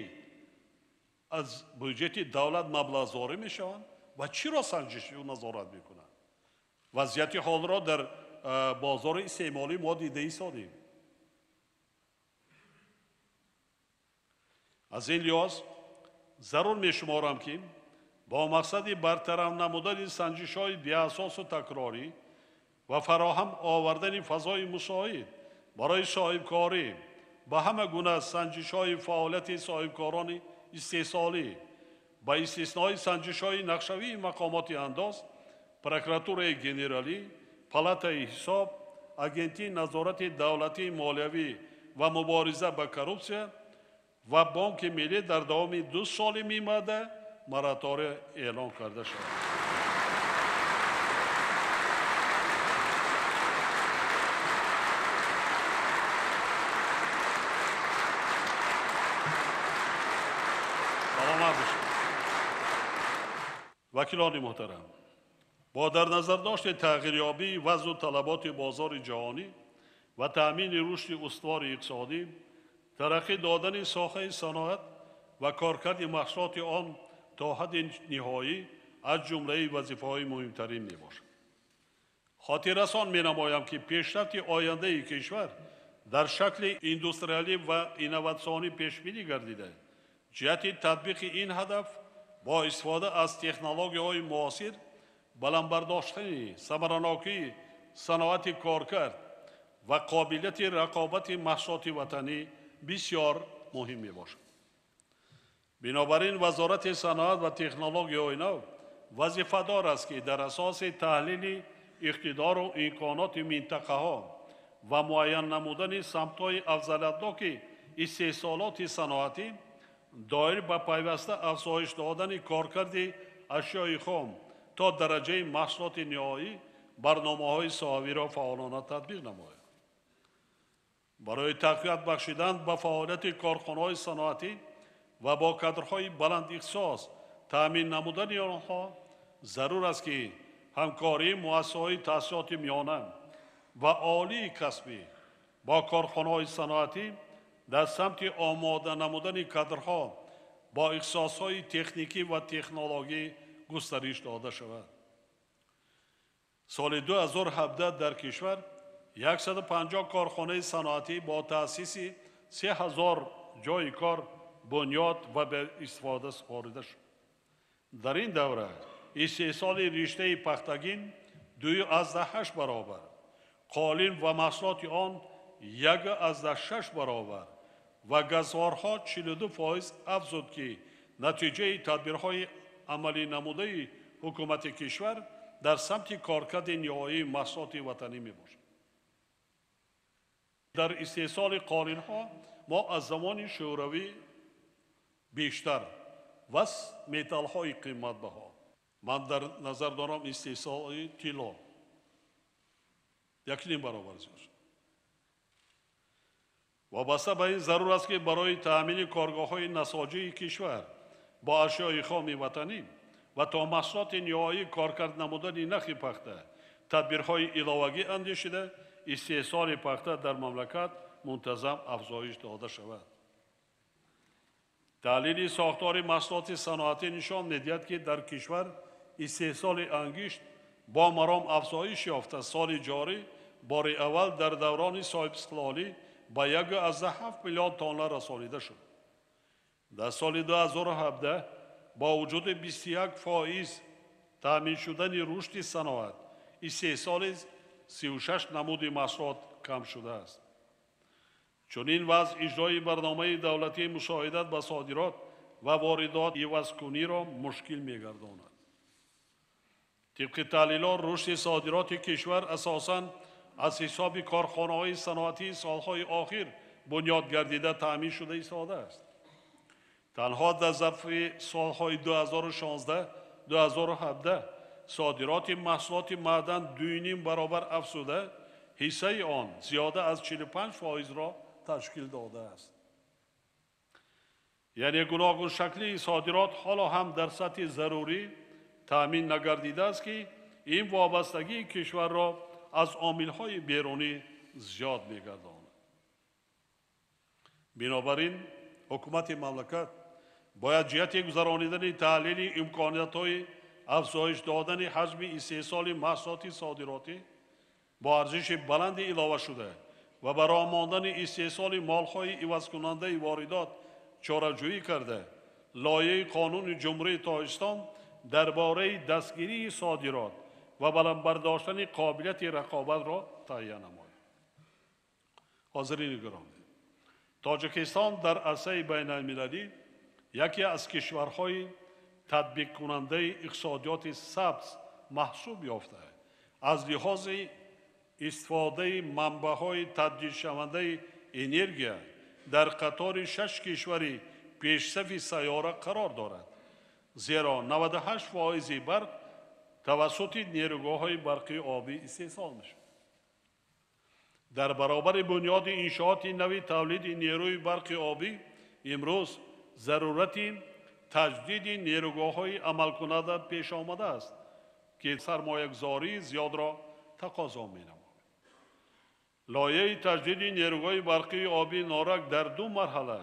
Speaker 2: аз бюджети давлат маблағзорӣ мешаванд ва чиро санҷишро назорат мекунанд? вазъияти ҳолро дар бозори истеъмолӣ мо дида истодем. аз ин лиҳоз зарур мешуморам ки бо мақсади бартараф намудани санҷишҳои беасосу такрорӣ ва фароҳам овардани фазои мусоид барои соҳибкорӣ ба ҳама гуна санҷишҳои фаъолияти соҳибкорони истеҳсолӣ ба истиснои санҷишҳои нақшавии мақомоти андоз, прокуратураи генералӣ, палатаи ҳисоб, агентии назорати давлатии молиявӣ ва мубориза ба коррупсия ва бонки миллӣ дар давоми 2 соли миъмада моратория эълон карда шуд. вакилони муҳтарам, бо дар назар дошти тағйирёбии вазъу талаботи бозори ҷаҳонӣ ва таъмини рушди устувори иқтисодӣ, тараққӣ додани соҳаи саноат ва коркарди маҳсулоти он то ҳадди ниҳоӣ аз ҷумлаи вазифаҳои муҳимтарин мебошад. хотиррасон менамоям ки пешрафти ояндаи кишвар дар шакли индустриалӣ ва инноватсионӣ пешбинӣ гардида ҷиҳати татбиқи ин ҳадаф бо истифода аз технологияҳои муосир баландбардоштани самаранокии саноати коркард ва қобилияти рақобати маҳсулоти ватанӣ бисёр муҳим мебошад. бинобар ин вазорати саноат ва технологияҳои нав вазифадор аст ки дар асоси таҳлили иқтидору имконоти минтақаҳо ва муайян намудани самтҳои афзалиятноки истеҳсолоти саноатӣ доир ба пайваста афзоиш додани коркарди ашёи хом то дараҷаи маҳсулоти ниҳоӣ барномаҳои соҳавиро фаъолона татбиқ намояд. барои тақвият бахшидан ба фаъолияти корхонаҳои саноатӣ ва бо кадрҳои баландихтисос таъмин намудани онҳо зарур аст ки ҳамкории муассисаҳои таҳсилоти миёна ва олии касбӣ бо корхонаҳои саноатӣ дар самти омода намудани кадрҳо бо ихтисосҳои техникӣ ва технологӣ густариш дода шавад. соли 2017 дар кишвар 150 корхонаи саноатӣ бо таъсиси 3000 ҷойи кор бунёд ва ба истифода супорида шуд. дар ин давра истеҳсоли риштаи пахтагин 2,8 баробар, қолин ва маҳсулоти он 1,6 баробар ва газворҳо 42% афзуд ки نتیجه تدبیرهای عملی نموده حکومت کشور در سمت کارکرد نهایی محصولات وطنی می باشد. در استحصال قالین ها ما از زمان شوروی بیشتر و متال های قیمت بها، من در نظر دارم استحصال طلا یکی برابر است. وابسته به این ضرور است که برای تأمین کارگاه های نساجی کشور با اشیای خام وطنی و تا محصولات نهایی کارکرد نمودن نرخ پخته تدبیرهای علاوگی اندیشیده استحصال پخته در مملکت منتظم افزایش داده شود. تحلیل ساختار محصولات صنعتی نشان می‌دهد که در کشور استحصال انگشت با مرام افزایش یافته. سال جاری بار اول در دوران صاحب استقلالی به 1.7 میلیارد تن رسانیده شد. در سال 2017 با وجود 21% تامین شدن رشد صنعت، استحصال 36 نمود محصولات کم شده است. چنین وضع اجرای برنامه دولتی مساعدت به صادرات و واردات عوض‌کنی را مشکل می‌گرداند. طبق تحلیلات رشد صادرات کشور اساساً از حساب کارخانه‌های صنعتی سالهای آخر بنیاد گردیده تأمین شده ایستاده است. تنها در ظرف سالهای 2016-2017 صادرات محصولات معدن 2.5 برابر افزوده، حصه آن زیاده از 45% را تشکیل داده است. یعنی گوناگون شکلی صادرات حالا هم در سطح ضروری تأمین نگردیده است که این وابستگی کشور را از عامل‌های بیرونی زیاد می‌گرداند. بنابراین حکومت مملکت باید جهت گذرانیدن تحلیل امکانیت‌های افزایش دادن حجم استحصال محصولات صادراتی با ارزش بلند علاوه شده و برای ماندن استحصال مال‌های عوض کننده واردات چاره‌جویی کرده، لایحه قانون جمهوری تاجیکستان درباره دستگیری صادرات و بلند برداشتن قابلیت رقابت را تهیه نماید. حاضرین گرامی، تاجیکستان در عرصه بین المللی یکی از کشورهای تطبیق کننده اقتصادیات سبز محسوب یافته از لحاظ استفاده منبع‌های تجدید شونده انرژی در قطار 6 کشور پیشرفت سیاره قرار دارد، زیرا 98% برق توسط نیروگاه‌های برقی آبی استحصال می‌شود. در برابر بنیاد انشاءات نوی تولید نیروی برق آبی امروز ضرورت تجدید نیروگاه‌های عملکننده پیش آمده است که سرمایه‌گذاری زیاد را تقاضا می‌نماید. لایحه تجدید نیروگاه برقی آبی نارک در 2 مرحله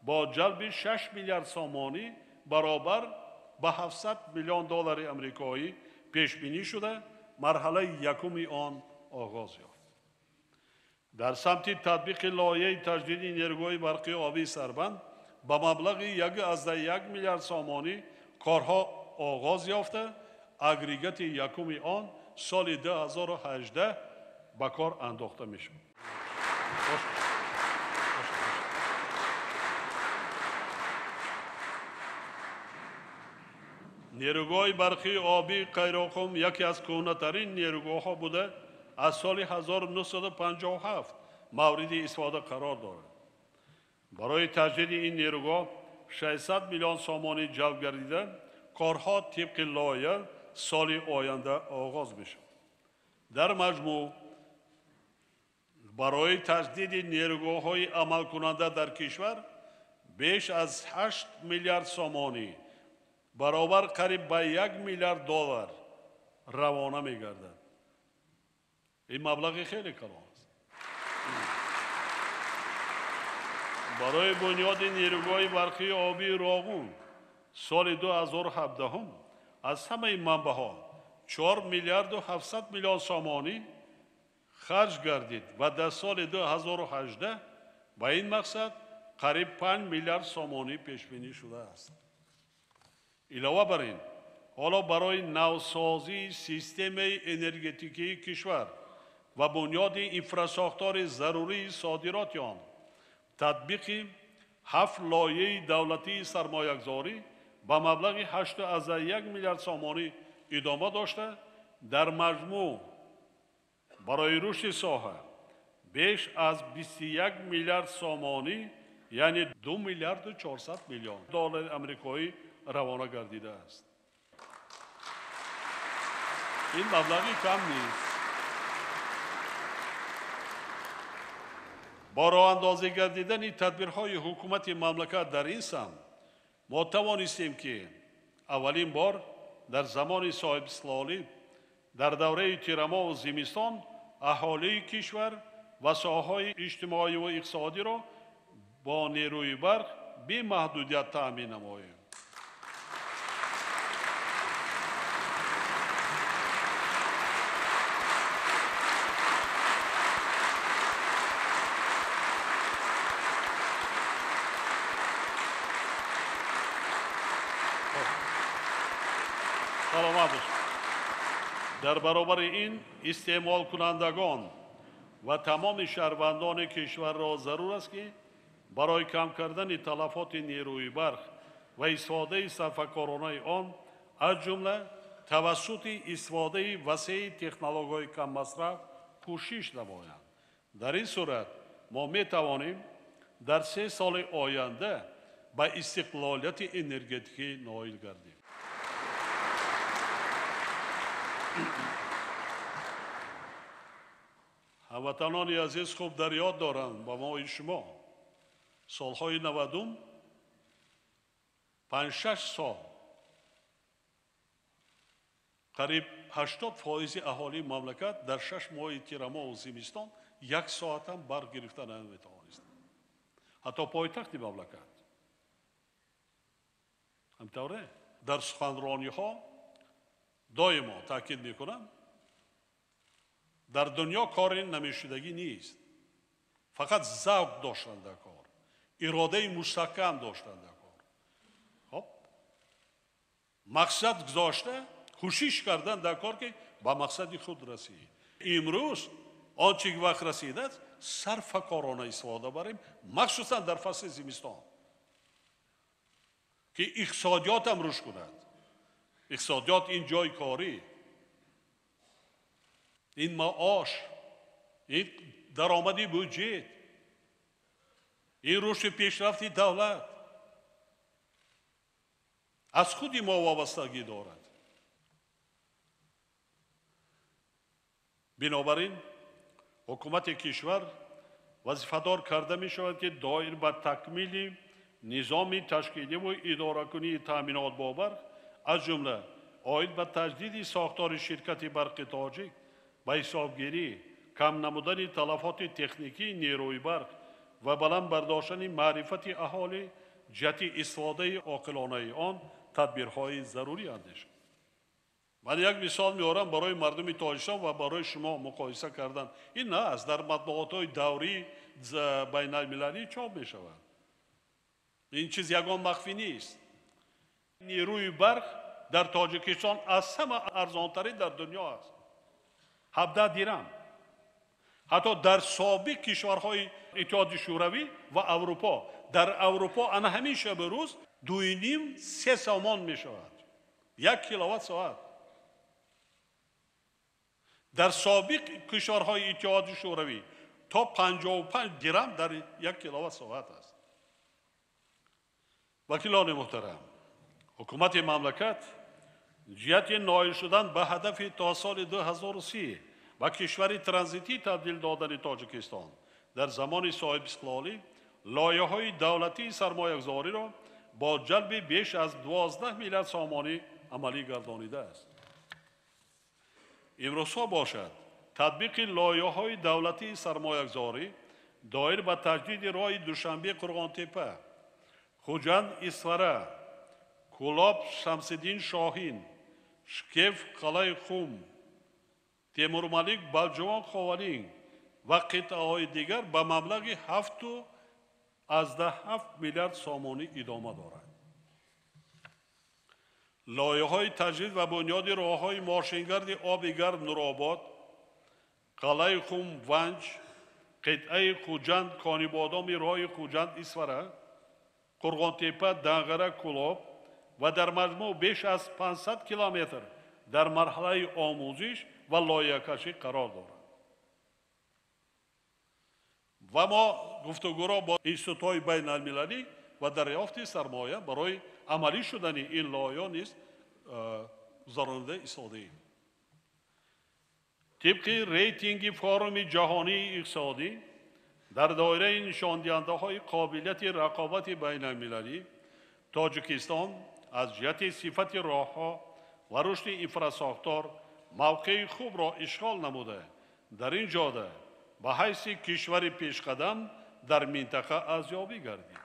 Speaker 2: با جلب 6 میلیارد سامانی برابر به 700 میلیون دلار امریکایی پیش بینی شده، مرحله یکم آن آغاز یافت. در سمت تطبیق لایحه تجدید نیروگاه برقی آبی سربند به مبلغ 1.1 میلیارد سامانی کارها آغاز یافته، اگریگت یکم آن سال 2018 به کار انداخته می شود. نیروگاه برقی آبی قیراقم یکی از کهنه‌ترین نیروگاه ها بوده، از سال 1957 مورد استفاده قرار دارد. برای تجدید این نیروگاه 600 میلیون سامانی جلب گردیده، کارها طبق لایحه سال آینده آغاز می شود. در مجموع برای تجدید نیروگاه‌های عمل کننده در کشور بیش از 8 میلیارد سامانی برابر قریب به 1 میلیارد دلار روانه می‌گردد. این مبلغ خیلی کلان است. برای بنیاد نیروگاه برقی آبی راغون سال 2017 از همه منبع‌ها 4 میلیارد و 700 میلیون سامانی خرج گردید و در سال 2018 با این مقصد قریب 5 میلیارد سامانی پیش بینی شده است. علاوه بر این، حالا برای نوسازی سیستم انرژتیکی کشور و بنیاد انفراستراکچور ضروری صادرات آن، تطبیق 7 لایحه دولتی سرمایه‌گذاری با مبلغ 8.1 میلیارد سامانی ادامه داشته در مجموع برای رشد ساحه بیش از 21 میلیارد سامانی یعنی 2 میلیارد و 400 میلیون دلار آمریکایی روانه گردیده است. این مبلغی کم نیست. با راه اندازی گردیدن تدبیرهای حکومت مملکت در این سمت ما توانستیم که اولین بار در زمان صاحب استقلالی در دوره تیرما و زمستان اهالی کشور و ساحه‌های اجتماعی و اقتصادی را با نیروی برق بی محدودیت تأمین نماییم. در برابر این استعمال کنندگان و تمام شهروندان کشور را ضرور است که برای کم کردن تلفات نیروی برق و استفاده صرفه‌کارانه آن از جمله توسط استفاده وسیع تکنولوژی کم مصرف کوشش نمایند. در این صورت ما می توانیم در 3 سال آینده به استقلالیت انرژتیکی نائل گردیم. هموطنان عزیز خوب در یاد دارند با ما و شما سالهای 90 5-6 سال قریب 80% اهالی مملکت در 6 ماه تیرما و زمستان 1 ساعت هم برق گرفتن نمیتوانست. حتی پایتخت مملکت همطوره. در سخنرانی ها دائما تاکید میکنم در دنیا کار نمیشدگی نیست، فقط ذوق داشتن در کار، اراده مستحکم داشتن در کار، خب مقصد گذاشته کوشش کردن در کار که با مقصد خود رسید. امروز آنچه که وقت رسیده است صرفه‌کارانه استفاده بریم، مخصوصا در فصل زمستان که اقتصادیات هم رشد کند. اقتصادیات این جای کاری، این معاش، این درآمدی بودجه، این رشد پیشرفتی دولت از خودی ما وابستگی دارد. بنابراین حکومت کشور وظیفه‌دار کرده می شود که دایر به تکمیل نظام تشکیلی و اداره‌کنی تأمینات با برق از جمله آید به تجدید ساختار شرکت برق تاجیک به حسابگیری، کم نمودن تلفات تکنیکی نیروی برق و بلند برداشتن معرفت اهالی جهت استفاده عاقلانه آن تدبیرهای ضروری اندیش. من یک مثال میارم برای مردم تاجیکستان و برای شما مقایسه کردن. این نه از در مطبوعات دوری بین المللی چاپ می شود. این چیز یگان مخفی نیست. نیروی برق در تاجیکستان از همه ارزانترین در دنیا است. 17 درم. حتی در سابق کشورهای اتحاد شوروی و اروپا، در اروپا انا همین شب روز 2.5-3 سامان می شود 1 کیلووات ساعت. در سابق کشورهای اتحاد شوروی تا 55 درم در 1 کیلووات ساعت است. وکیلان محترم، حکومت مملکت جهت نائل شدن به هدف تا سال 2030 و کشور ترانزیتی تبدیل دادن تاجیکستان در زمان صاحب استقلالی لایحه‌های دولتی سرمایه‌گذاری را با جلب بیش از 12 میلیارد سامانی عملی گردانیده است. امروزها باشد تطبیق لایحه‌های دولتی سرمایه‌گذاری دایر به تجدید راه دوشنبه قرغان‌تپه، خوجند اسفره، کلاب شمس‌الدین شاهین، شکیف قلعه خم، تیمورملیک بلجوان خوالین و قطعه‌های دیگر به مبلغ 7.7 میلیارد سامانی ادامه دارد. لایحه‌های تجدید و بنیاد راه‌های ماشینگرد آب گرم نورآباد، قلعه خم ونج، قطعه خوجند کانیبادام راه خوجند اسفره، قرغانتپه، دنغره، کلاب و در مجموع بیش از 500 کیلومتر در مرحله آموزش و لایحه‌کشی قرار دارد. و ما گفتگو را با اینستیتوت‌های بین المللی و دریافت سرمایه برای عملی شدن این لایحه نیز گذراننده ایستاده‌ایم. طبق ریتینگ فورум جهانی اقتصادی در دایره نشاندهنده‌های قابلیت رقابت بین المللی، تاجیکستان از جهت صفت راه‌ها و رشد انفراساختار موقع خوب را اشغال نموده در این جاده به حیث کشور پیشقدم در منطقه ارزیابی گردید.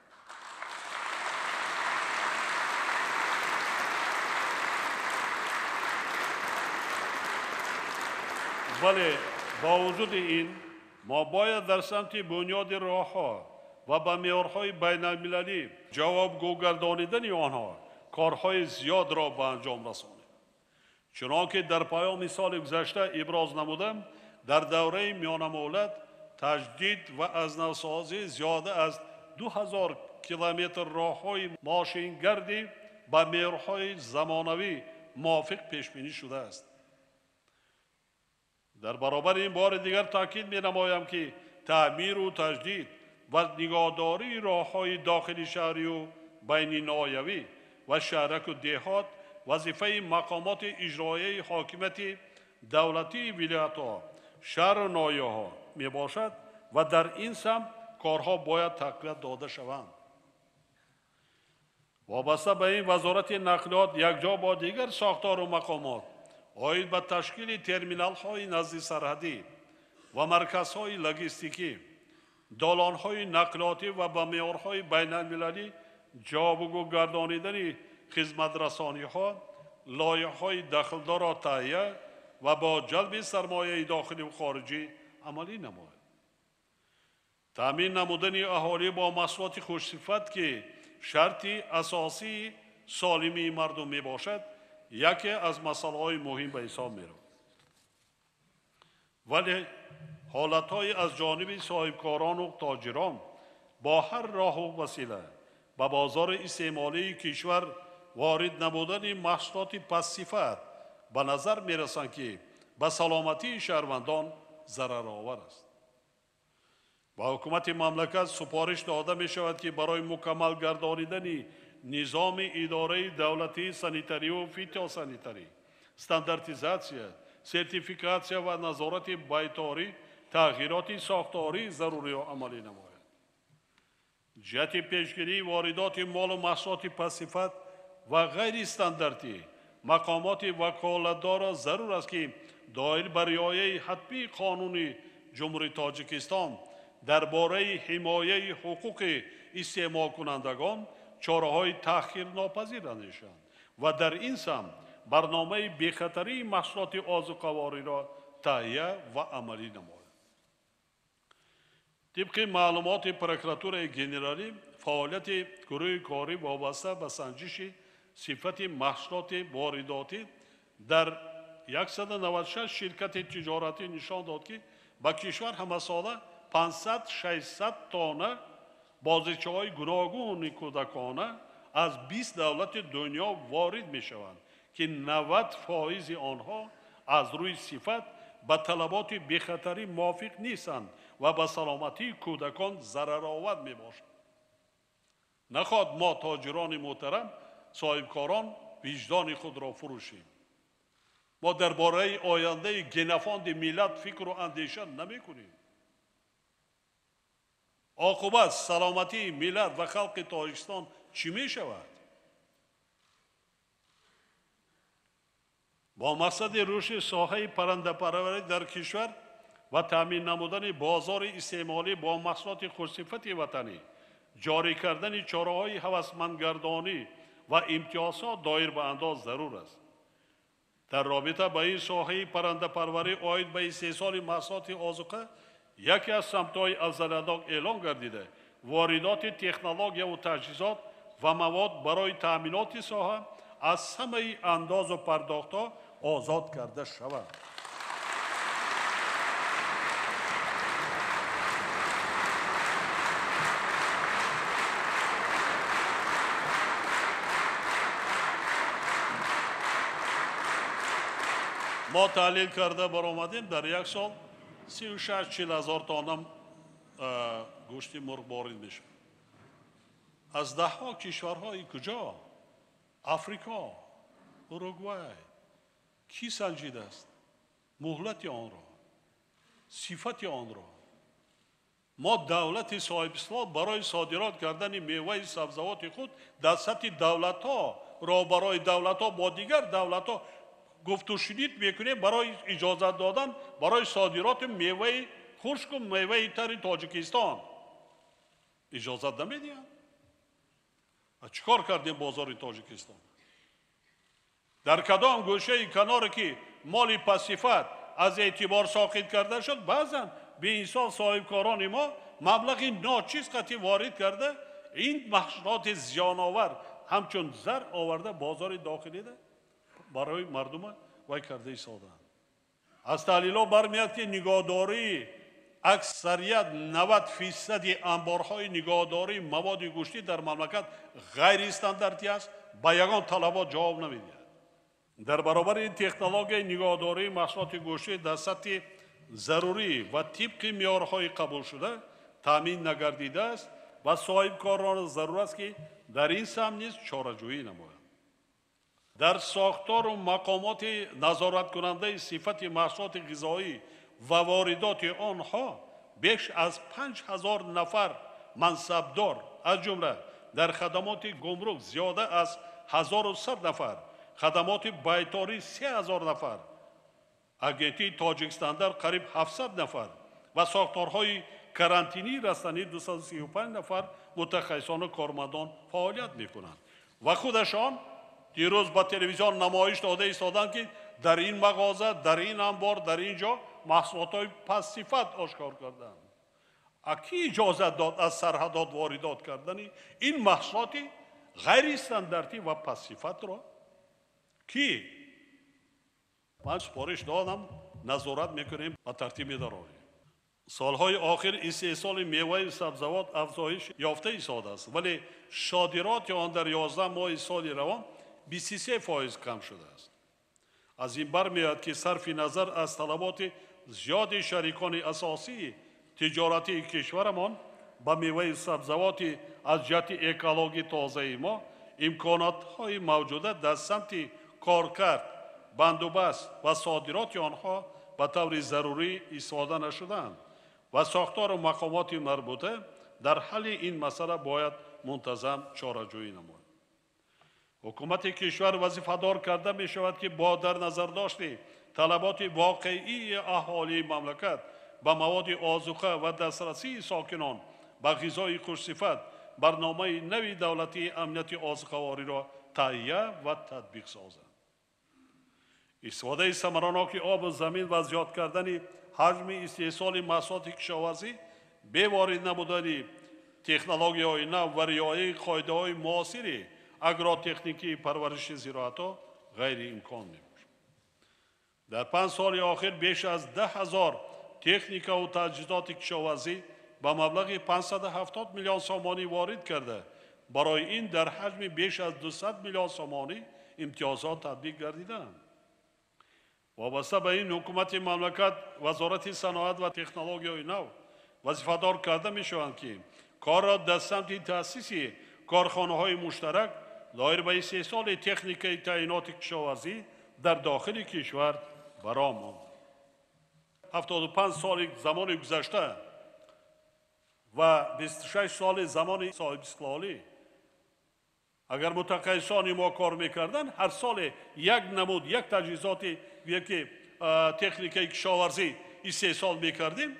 Speaker 2: ولی با وجود این ما باید در سمت بنیاد راه‌ها و به معیارهای بین المللی جوابگو گردانیدن آنها کارهای زیاد را به انجام رسانیم. چنانکه در پیام سال گذشته ابراز نمودم، در دوره میان مولد تجدید و از نوسازی زیاده از 2000 کیلومتر راه‌های ماشینگردی به معیارهای زمانوی موافق پیش بینی شده است. در برابر این بار دیگر تاکید می نمایم که تعمیر و تجدید و نگهداری راه‌های داخلی شهری و بین ناحیوی و شهرک و دهات وظیفه مقامات اجرایی حاکمیت دولتی ولایت‌ها، شهر و ناحیه‌ها می باشد و در این سمت کارها باید تقویت داده شوند. وابسته به این وزارت نقلیات یکجا با دیگر ساختار و مقامات آید به تشکیل ترمینال‌های نزد سرحدی و مرکزهای لوجستیکی، دالان‌های نقلیاتی و به معیارهای بین المللی جوابگو گردانیدن خدمت رسانی‌ها، لایحه‌های دخلدار را تهیه و با جلب سرمایه داخلی و خارجی عملی نماید. تامین نمودن اهالی با محصولات خوشصفت که شرطی اساسی سالمی مردم می باشد، یکی از مسائل مهم به حساب می رود. ولی حالت‌های از جانب صاحبکاران و تاجران با هر راه و وسیله به بازار استعمالی کشور وارد نبودن محصولات پس‌صفت به نظر می رسند که به سلامتی شهروندان ضررآور است. با حکومت مملکت سپارش داده می شود که برای مکمل گردانیدن نظام اداره دولتی سانیتری و فیتوسانیتری، استانداردیزاسیا، سرتیفیکاسیا و نظارت بیطاری تغییرات ساختاری ضروری و عملی نماید. جهت پیشگیری واردات مال و محصولات پس‌صفت و غیر استانداردی مقامات وکالتدار ضرور است که دایر بر رعایت حتمی قانون جمهوری تاجیکستان درباره حمایت حقوق استعمال کنندگان چاره‌های تأخیر ناپذیر اندیشند و در این سمت برنامه بی‌خطری محصولات آذوقه‌واری را تهیه و عملی نماید. طبق معلومات پروکراتور گنرالی، فعالیت گروه کاری وابسته به سنجش صفت محصولات وارداتی در 196 شرکت تجارتی نشان داد که به کشور همه ساله 500-600 تانه بازیچه‌های گوناگون کودکانه از 20 دولت دنیا وارد می شوند که 90% آنها از روی صفت به طلبات بی‌خطری موافق نیستند و به سلامتی کودکان ضررآور می باشند. نخواد ما تاجران محترم صاحبکاران وجدان خود را فروشیم. ما درباره آینده گنفاند ملت فکر و اندیشه نمی کنیم. عاقبت سلامتی ملت و خلق تاجیکستان چی می شود؟ با مقصد رشد ساحه پرنده پروری در کشور و تامین نمودن بازار استعمالی با محصولات خوشصفت وطنی، جاری کردن چاره‌های هوسمندگردانی و امتیازات دایر به انداز ضرور است. در رابطه با این ساحه پرنده پروری آید به استحصال محصولات آذوقه یکی از سمت‌های افزایش‌یافته اعلام گردیده واردات تکنولوژی و تجهیزات و مواد برای تأمینات ساحه از همه انداز و پرداخت‌ها آزاد کرده شود. ما تحلیل کرده برآمدیم در یک سال 36,000 تن گوشت مرغ وارد میشه از ده ها کشورهای کجا؟ آفریقا، اوروگوئه. کی سنجیده است مهلت آن را، صفت آن را؟ ما دولت صاحب اصلاح برای صادرات کردن میوه سبزیجات خود در سطح دولت ها را برای دولت ها با دیگر دولت ها گفت و شنید میکنه برای اجازه دادن برای صادرات میوه خشک و میوه تر تاجیکستان اجازه نمیدین. چیکار کردیم بازار تاجیکستان؟ در کدام گوشه کنار که مالی پسیفت از اعتبار ساقط کرده شد بعضا به انسان صاحبکاران ما مبلغ ناچیز قطعی وارد کرده این محصولات زیانآور همچون زر آورده بازار داخلی ده برای مردم وای کرده ایستادن. از تحلیل‌ها برمیاد که نگهداری اکثریت 90% انبارهای نگهداری مواد گوشتی در مملکت غیر استانداردی است، با یگان طلبات جواب نمیدهد. در برابر این تکنولوژی نگهداری محصولات گوشتی در سطح ضروری و طبق معیارهای قبول شده تامین نگردیده است و صاحبکاران ضرورت است که در این سمت نیز چاره‌جویی نمایند. در ساختار و مقامات نظارت کننده صفت محصولات غذایی و واردات آنها بیش از 5,000 نفر منصبدار از جمله در خدمات گمرک زیاده از 1,100 نفر، خدمات بیطاری 3,000 نفر، اگنتی تاجیکستان در قریب 700 نفر و ساختارهای کرانتینی رسانی 235 نفر متخصصان و کارمندان فعالیت میکنند و خودشان دیروز با تلویزیون نمایش داده ایستادند که در این مغازه، در این انبار، در اینجا محصولات پس صفت آشکار کردند. کی اجازه داد از سرحدات واردات کردن این محصولات غیر استانداردی و پس صفت را؟ کی؟ من سپارش دادم نظارت میکنیم و ترتیب می‌داریم. سالهای آخر استحصال میوه سبزیجات افزایش یافته ایستاده است ولی صادرات آن در 11 ماه سال روان 23% کم شده است. از این برمیاد که صرف نظر از طلبات زیاد شریکان اساسی تجارتی کشورمان با میوه سبزیجات از جهت اکولوژی تازه ما امکانات‌های موجوده در سمت کارکرد، بندوبست و صادرات آنها به طور ضروری استفاده نشدند و ساختار و مقامات مربوطه در حل این مسئله باید منتظم چاره‌جویی نماید. حکومت کشور وظیفه‌دار کرده می شود که با در نظر داشته طلبات واقعی اهالی مملکت به مواد آذوقه و دسترسی ساکنان به غذای خوش‌صفت برنامه نوی دولتی امنیت آذوقه‌واری را تهیه و تطبیق سازد. استفاده ثمرناک آب و زمین و زیاد کردن حجم استحصال محصولات کشاورزی به وارد نبودن تکنولوژی‌های نو و رعایت قاعده‌های معاصر اگراتکنیکی پرورش زراعت غیر امکان می‌باشد. در 5 سال آخر بیش از 10,000 تکنیک و تجهیزات کشاورزی با مبلغ 570 میلیون سومانی وارد کرده برای این در حجم بیش از 200 میلیون سومانی امتیازات تطبیق گردیدند. وابسته به این حکومت مملکت وزارت صنعت و تکنولوژی نو وظیفه‌دار کرده می‌شوند که کار را در سمت تأسیس کارخانه‌های مشترک دایر به استحصال تکنیک تعیینات کشاورزی در داخل کشور برآمد. 75 سال زمان گذشته و 26 سال زمان صاحب استقلالی اگر متخصصان ما کار میکردن هر سال یک نمود یک تجهیزات یک تکنیک کشاورزی استحصال میکردیم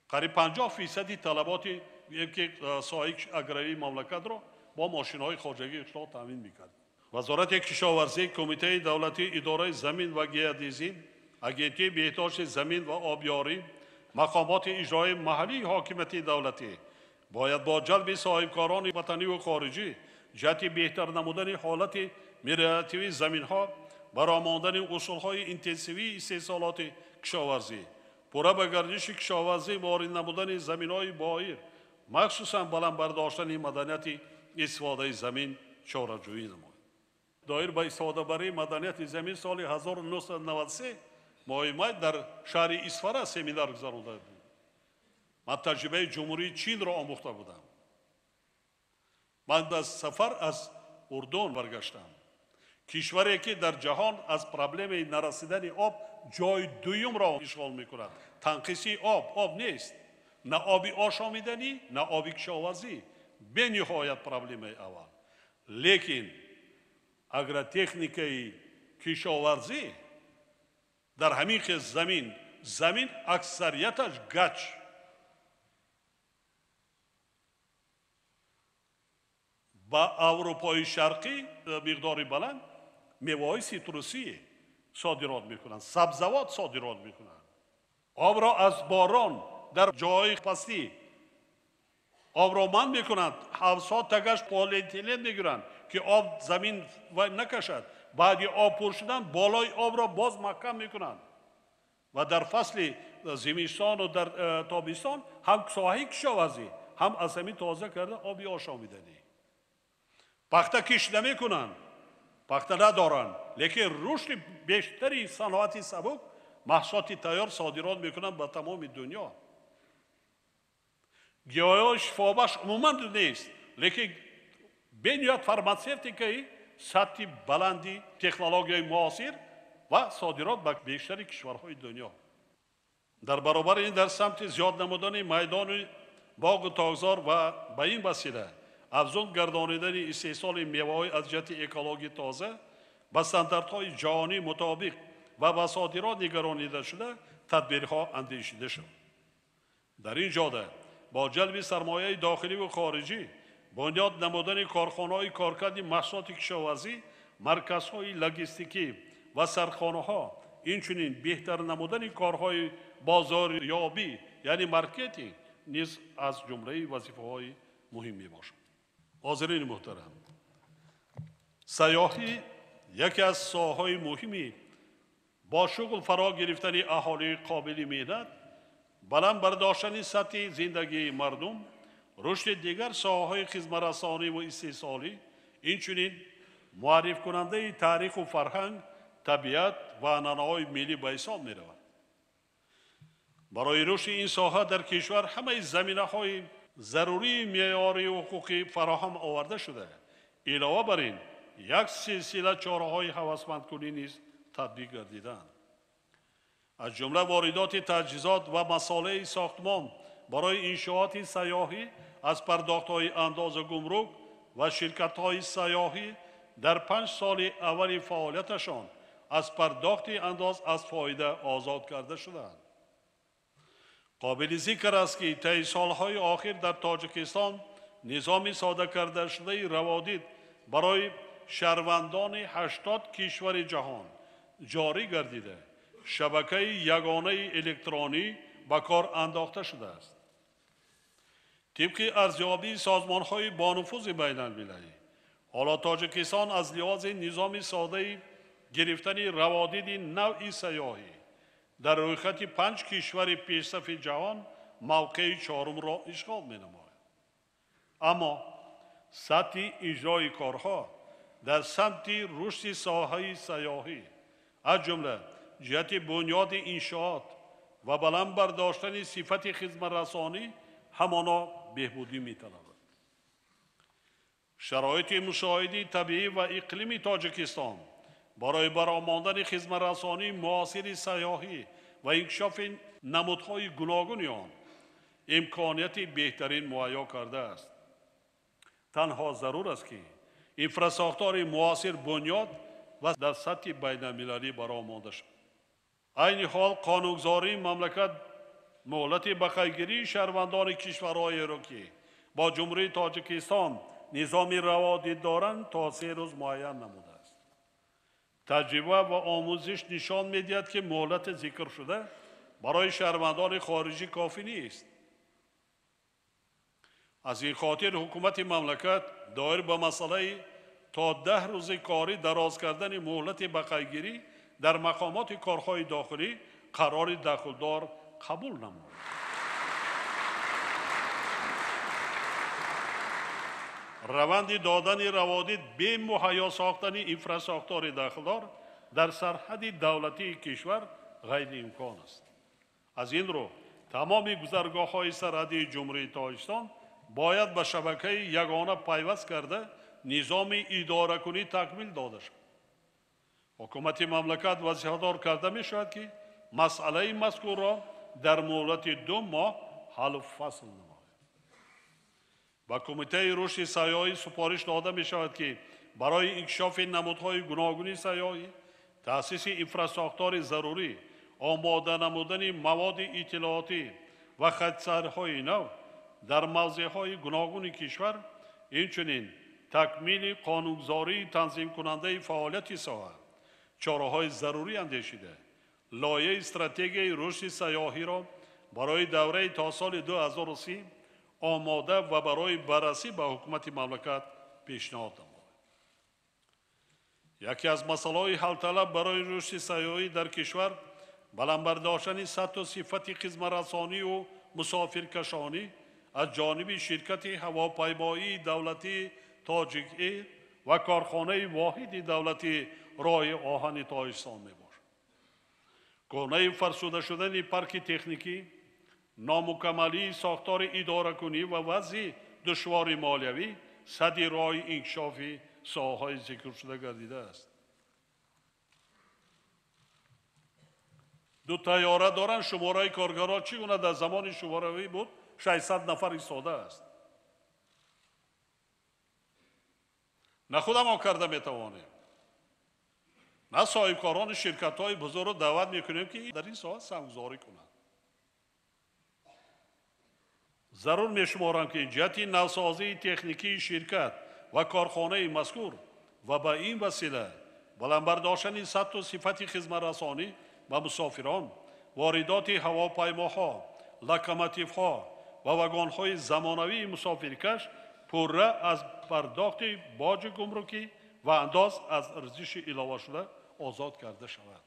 Speaker 2: قریب 50% طلبات یک ساحه اگرایی مملکت را با ماشین‌های خواجگی اشتغال تامین میکرد. وزارت کشاورزی، کمیته دولتی اداره زمین و گیاه‌زیستی، اگنتی بهداشت زمین و آبیاری، مقامات اجرایی محلی حاکمیت دولتی باید با جلب صاحبکاران وطنی و خارجی جهت بهتر نمودن حالت میراثی زمین‌ها برای ماندن اصول‌های اینتنسیوی استحصالات کشاورزی، پورا به گردش کشاورزی وارد نمودن زمین‌های بایر، مخصوصاً بلند برداشتن مدنیت استفاده زمین چاره‌جویی نماید. دایر به استفاده مدنیت زمین سال 1993 ماه مای در شهر اصفهان سمینار گذرانده بود. من تجربه جمهوری چین را آموخته بودم. من در سفر از اردن برگشتم. کشوری که در جهان از پرابلم نرسیدن آب جای دوم را اشغال میکند. تنقیصی آب نیست. نه آبی آشامیدنی، نه آبی کشاورزی. به نهایت پرابلم اول. لیکن اگر تکنیکی کشاورزی در همین زمین اکثریتش گچ با اروپای شرقی مقداری بلند میوه‌های سیتروسی صادرات میکنند، سبزیجات صادرات میکنند. آب را از باران در جای پستی آب را منع میکنند. 700 تگش پلی‌اتیلن میگیرند که آب زمین نکشد. بعد آب پر شدن بالای آب را باز محکم میکنند و در فصل زمستان و در تابستان هم ساحه کشاورزی هم از زمین تازه کرده آبی آشامیدنی. پخته کش نمیکنند، پخته ندارند، لیکن رشد بیشتری صنعت سبک محصولات تیار صادرات میکنند به تمام دنیا. گیاهان شفابخش عموما نیست، لیکن بنیاد فارماسیوتیکی سطح بلندی تکنولوژی معاصر و صادرات به بیشتر کشورهای دنیا. در برابر این در سمت زیاد نمودن میدان باغ تاغزار و به این وسیله افزون گردانیدن استحصال میوه‌های از جهت اکولوژی تازه به استانداردهای جهانی مطابق و به صادرات نگرانیده شده تدبیرها اندیشیده شد. در این جهت با جلب سرمایه داخلی و خارجی، بنیاد نمودن کارخانه‌های کارکرد محصولات کشاورزی، مرکزهای لوجستیکی و سرخانه‌ها، اینچنین بهتر نمودن کارهای بازاریابی یعنی مارکتینگ نیز از جمله وظیفه‌های مهم میباشد. حاضرین محترم، سیاحی یکی از ساحه‌های مهمی با شغل فرا گرفتن اهالی قابل مهنت، بلند برداشتن سطح زندگی مردم، رشد دیگر ساحه‌های خدمت‌رسانی و استحصالی، اینچنین معرف کننده تاریخ و فرهنگ، طبیعت و عنعنه‌های ملی به حساب می‌رود. برای رشد این ساحه در کشور همه زمینه‌های ضروری معیاری و حقوقی فراهم آورده شده. علاوه بر این یک سلسله چاره‌های هوسمندکنی نیز تطبیق گردیدند. از جمله واردات تجهیزات و مصالح ساختمان برای انشاءات سیاحی از پرداخت‌های انداز گمرک و شرکت‌های سیاحی در 5 سال اول فعالیتشان از پرداخت انداز از فایده آزاد کرده شدند. قابل ذکر است که طی سالهای آخر در تاجیکستان نظام ساده کرده شده روادید برای شهروندان 80 کشور جهان جاری گردیده شبکه یگانه الکترونی به کار انداخته شده است. طبق ارزیابی سازمان‌های با نفوذ بین‌المللی، حالا تاجیکستان از لحاظ نظام ساده گرفتن روادید نوع سیاحی در رویخط 5 کشور پیشرفت جهان موقع 4 را اشغال می‌نماید. اما سطح اجرای کارها در سمت رشد ساحه سیاحی از جمله جهت بنیاد انشاءات و بلند برداشتن صفت خدمت رسانی همانا بهبودی می‌طلبد. شرایط مشاهده طبیعی و اقلیمی تاجیکستان برای برآمدن خدمت رسانی معاصر سیاحی و انکشاف نمودهای گوناگون آن امکانیت بهترین مهیا کرده است. تنها ضرور است که انفراساختار معاصر بنیاد و در سطح بین‌المللی برآمده شود. عین حال قانونگذاری مملکت مهلت به خیرگیری شهروندان کشورهای را که با جمهوری تاجیکستان نظام روادید دارند تا 3 روز معین نموده است. تجربه و آموزش نشان می‌دهد که مهلت ذکر شده برای شهروندان خارجی کافی نیست. از این خاطر حکومت مملکت دایر به مسئله تا 10 روز کاری دراز کردن مهلت بقایگیری در مقامات کارهای داخلی قرار دخلدار قبول نمود. روند دادن روادید به مهیا ساختن اینفراساختار داخلدار در سرحد دولتی کشور غیر امکان است. از این رو تمام گذرگاه های سرحدی جمهوری تاجیکستان باید به شبکه یگانه پیوست کرده نظام اداره کنی تکمیل داده شد. حکومت مملکت وظیفه‌دار کرده می شود که مسئله مذکور را در مدت 2 ماه حل و فصل نماید. با کمیته رشد سیاحی سپارش داده می شود که برای انکشاف نمودهای گوناگون سیاحی، تأسیس اینفراساختار ضروری، آماده نمودن مواد اطلاعاتی و خط‌سرهای نو در موضع‌های گوناگون کشور، اینچنین تکمیل قانونگذاری تنظیم کننده فعالیت ساحه، چاره‌های ضروری اندیشیده لایحه استراتژی رشد سیاحی را برای دوره تا سال 2030 آماده و برای بررسی به حکومت مملکت پیشنهاد نماید. یکی از مسائل حل طلب برای رشد سیاحی در کشور بلندبرداشتن سطح و صفت خدمت رسانی و مسافرکشانی از جانب شرکت هواپیمایی دولتی تاجیک ایر و کارخانه واحد دولتی راه آهن تاجیکستان می باشد. گونه فرسوده شدن پارک تکنیکی، نامکملی ساختار اداره کنی و وضع دشوار مالیوی سد راه انکشاف ساحه‌های ذکر شده گردیده است. 2 طیاره دارند. شماره کارگرها چگونه در زمان شماره‌ای بود 600 نفر ایستاده است. نه خودم ما کرده میتوانیم، نه صاحبکاران شرکت‌های بزرگ رو دعوت میکنیم که در این ساحه سرمایه‌گذاری کنند. ضرور میشمارم که جهت نوسازی تکنیکی شرکت و کارخانه مذکور و به این وسیله بلندبرداشتن سطح و صفت خدمت رسانی و مسافران، واردات هواپیماها، لوکوموتیوها و واگن‌های زمانوی مسافرکش پره از پرداخت باج گمرکی و انداز از ارزش علاوه شده آزاد کرده شود.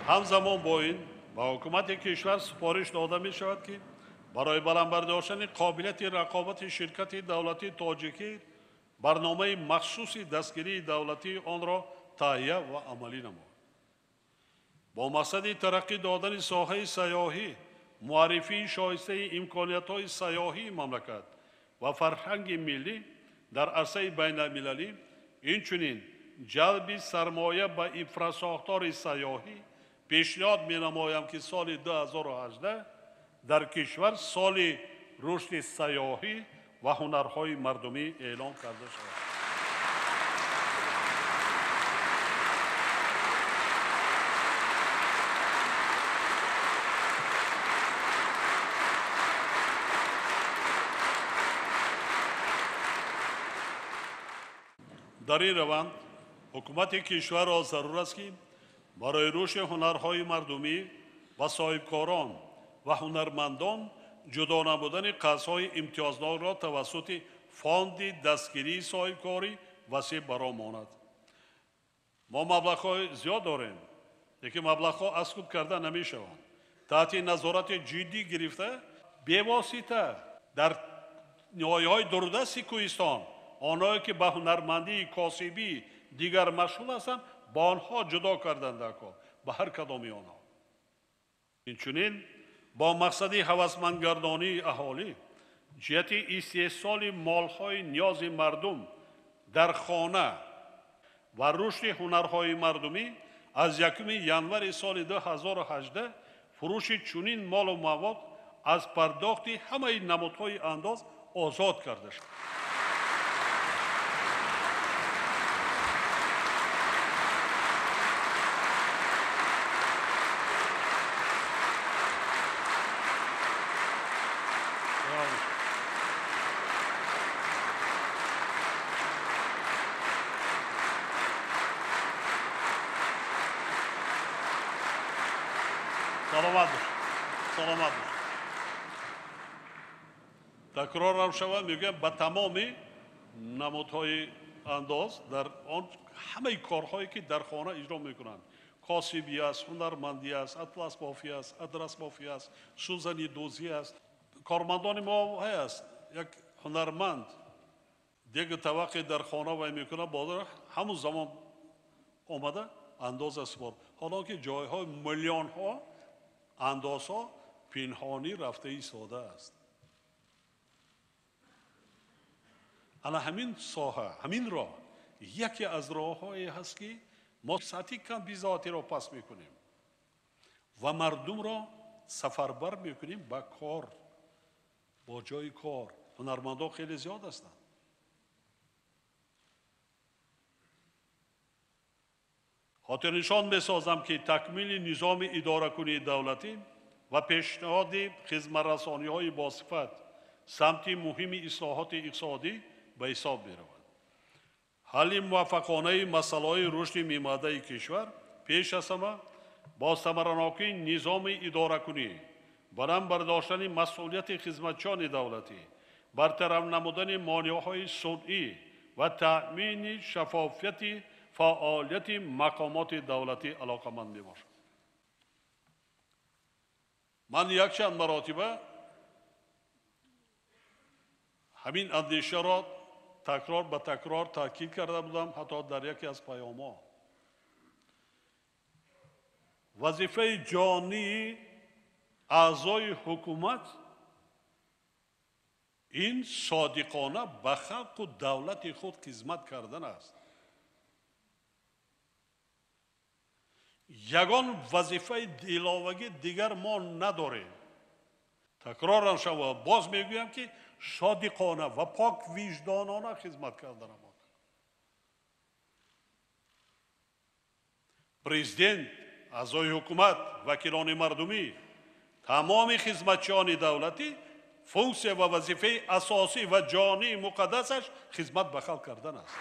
Speaker 2: همزمان با این با حکومت کشور سپارش داده می شود که برای بلندبرداشتن قابلیت رقابت شرکت دولتی تاجیکی برنامه مخصوص دستگیری دولتی آن را تهیه و عملی نماید. با مقصد ترقی دادن ساحه سیاحی، معرفی شایسته امکانیت‌های سیاحی مملکت و فرهنگ ملی در عرصه بین المللی، اینچنین جلب سرمایه به اینفراساختار سیاحی پیشنهاد می‌نمایم که سال 2018 در کشور سال رشد سیاحی و هنرهای مردمی اعلام کرده شود. در این روند حکومت کشور را ضرور است که برای رشد هنرهای مردمی و صاحبکاران و هنرمندان جدا نمودن قرض‌های امتیازناک را توسط فاند دستگیری صاحبکاری وسیع برآماند. ما مبلغ‌های زیاد داریم، لیکن مبلغ‌ها اسکوب کرده نمی‌شوند. تحت نظارت جدی گرفته بی‌واسطه در نواحی‌های دوردست کوهستان آنهایی که به هنرمندی، کاسبی دیگر مشغول هستند با آنها جدا کردن در کار به هر کدامی آنها. اینچنین با مقصد هوسمند گردانی اهالی جهت استحصال مالهای نیاز مردم در خانه و رشد هنرهای مردمی از 1 ینور سال 2018 فروش چنین مال و مواد از پرداخت همه نمودهای انداز آزاد کرده شد. سلامت تکرارم شود میگم به تمام نمودهای انداز در آن همه کارهایی که در خانه اجرا میکنند. کاسبی است، هنرمندی است، اطلس بافی است، ادرس بافی است، سوزنی دوزی است. کارمندان ما هست یک هنرمند دیگه توقع در خانه وای میکنه بازار همون زمان آمده انداز اسپار. حالا که جایهای میلیون ها انداز ها پنهانی رفته ایستاده است. انا همین ساحه، همین راه یکی از راههایی هست که ما سطحی کم بیزاتی را پس میکنیم و مردم را سفربر میکنیم با کار، با جای کار. هنرمندان خیلی زیاد هستند. خاطر نشان میسازم که تکمیل نظام اداره کنی دولتی و پیشنهاد خدمت رسانی های باصفت سمت مهم اصلاحات اقتصادی به حساب می رود. حل موفقانه مسائل رشد میماده کشور پیش از همه با ثمرناکی نظام اداره کنی، برام برداشتن مسئولیت خدمتچیان دولتی، برطرف نمودن مانع‌های صنعی و تأمین شفافیت فعالیت مقامات دولتی علاقمند می باشم. من یک چند مراتبه همین اندیشه را تکرار به تکرار تاکید کرده بودم، حتی در یکی از پیام‌ها. وظیفه جانی اعضای حکومت این صادقانه به خلق و دولت خود خدمت کردن است. یگان وظیفه علاوه دیگر ما نداریم. تکرارم شود، باز میگویم که صادقانه و پاک وجدانانه خدمت کردن ما. پرزیدنت، اعضای حکومت، وکیلان مردمی، تمام خدمتچیان دولتی فونکسیه و وظیفه اساسی و جانی مقدسش خدمت به خلق کردن است.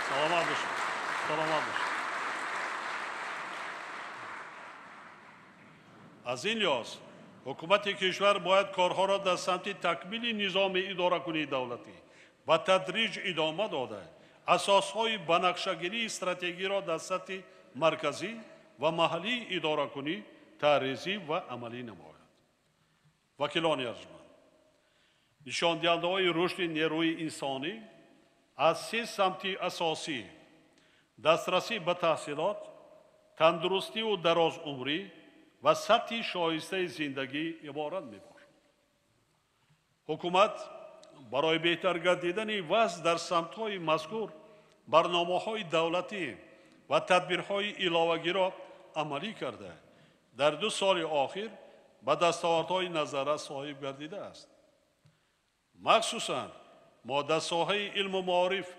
Speaker 2: سلامت باشید. سلامت باشید. از این لحاظ حکومت کشور باید کارها را در سمت تکمیل نظام اداره کنی دولتی و تدریج ادامه داده اساسهای بنقشه‌گیری استراتژی را در سطح مرکزی و محلی اداره کنی تعریضی و عملی نماید. وکیلان ارجمند، نشاندهنده‌های رشد نیروی انسانی از سه سمت اساسی دسترسی به تحصیلات، تندرستی و دراز عمری و سطح شایسته زندگی عبارت می‌باشد. حکومت برای بهتر گردیدن وضع در سمت‌های مذکور برنامه‌های دولتی و تدبیرهای علاوه‌ای را عملی کرده در 2 سال اخیر به دستاوردهای نظره صاحب گردیده است. مخصوصاً ما در ساحه علم و معارف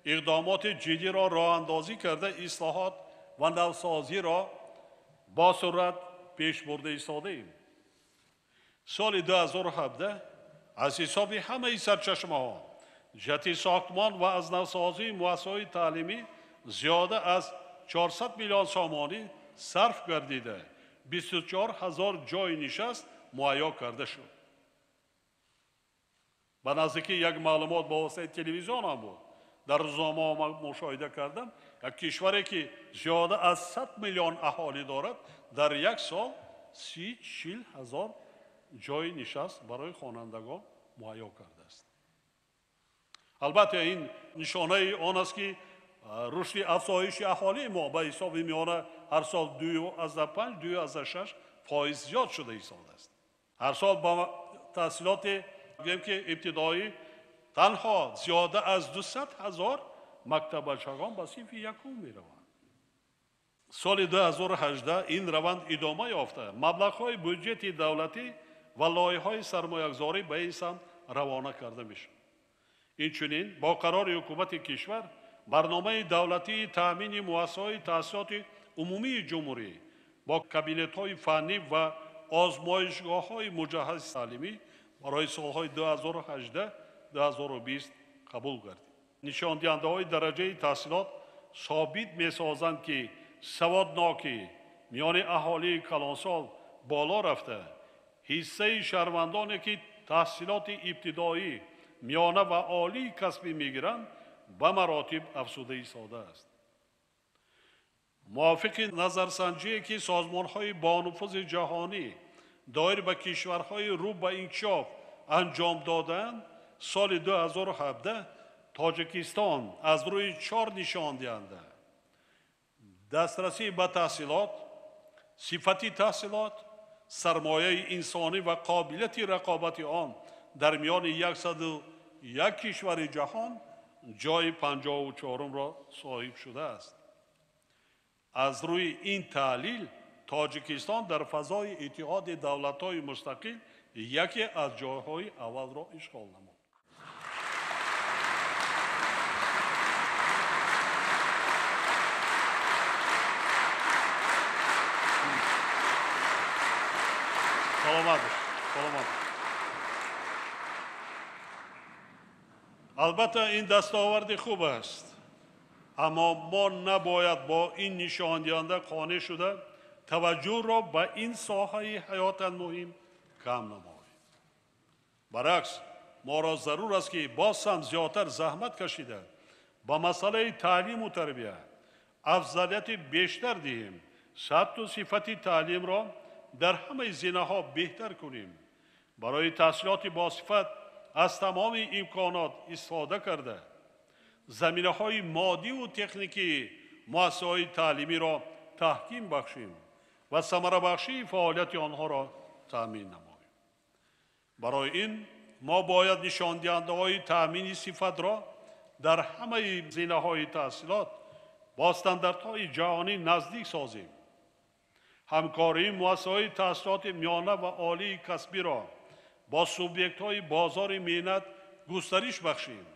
Speaker 2: اقدامات جدی را راه اندازی کرده اصلاحات و نوسازی را با سرعت پیش برده ایستاده ایم. سال 2017 از حساب همه سرچشمه ها جهت ساختمان و از نوسازی مؤسسه‌های تعلیمی زیاده از 400 میلیون سامانی صرف گردیده 24,000 جای نشست مهیا کرده شد. به نزدیکی یک معلومات با واسطه تلویزیون هم بود. در روزنامه مشاهده کردم یک کشوری که زیاده از 100 میلیون اهالی دارد در یک سال 30,000 جای نشست برای خوانندگان مهیا کرده است. البته این نشانه آن است که رشد افزایش اهالی ما به حساب میانه هر سال 2.5-2.6% زیاد شده ایستاده است. هر سال با تحصیلات بگیم که ابتدایی تنها زیاده از 200,000 مکتب بچگان به صنف یکم میروند. سال 2018 این روند ادامه یافته. مبلغ‌های بودجه دولتی و لایحه‌های سرمایه‌گذاری به این سمت روانه کرده میشد. اینچنین با قرار حکومت کشور برنامه دولتی تامین مؤسسه‌های تحصیلات عمومی جمهوری با کابینت‌های فنی و آزمایشگاه‌های مجهز تعلیمی برای سالهای 2018-2020 قبول گردید. نشان دهنده‌های درجه تحصیلات ثابت می‌سازند که سوادناکی میان اهالی کلانسال بالا رفته. حصه شهروندانی که تحصیلات ابتدایی، میانه و عالی کسبی میگیرند به مراتب افزوده ایستاده است. موافق نظرسنجی که سازمان‌های با نفوذ جهانی دایر به کشورهای رو به انکشاف انجام دادند، سال 2017 تاجیکستان از روی 4 نشان دهنده دسترسی به تحصیلات، صفتی تحصیلات، سرمایه انسانی و قابلیت رقابت آن در میان 101 کشور جهان جای 54 را صاحب شده است. از روی این تحلیل تاجیکستان در فضای اتحاد دولت‌های مستقل یکی از جایهای اول را اشغال نمود. سلامت. البته این دستاورد خوب است، اما ما نباید با این نشان دهنده قانع شده توجه را به این ساحه حیات مهم کم نماییم. برعکس، ما را ضرور است که باز هم زیادتر زحمت کشیده با مسئله تعلیم و تربیت افضلیت بیشتر دهیم، سطح و صفت تعلیم را در همه زمینه‌ها بهتر کنیم. برای تحصیلات با صفت از تمام امکانات استفاده کرده زمینه‌های مادی و تکنیکی مؤسسه‌های تعلیمی را تحکیم بخشیم و ثمره بخشی فعالیت آنها را تأمین نماییم. برای این ما باید نشان دهنده‌های تأمین صفت را در همه زمینه‌های تحصیلات با استانداردهای جهانی نزدیک سازیم. همکاری مؤسسه‌های تحصیلات میانه و عالی کسبی را با سوبیکت‌های بازار مهنت گسترش بخشیم.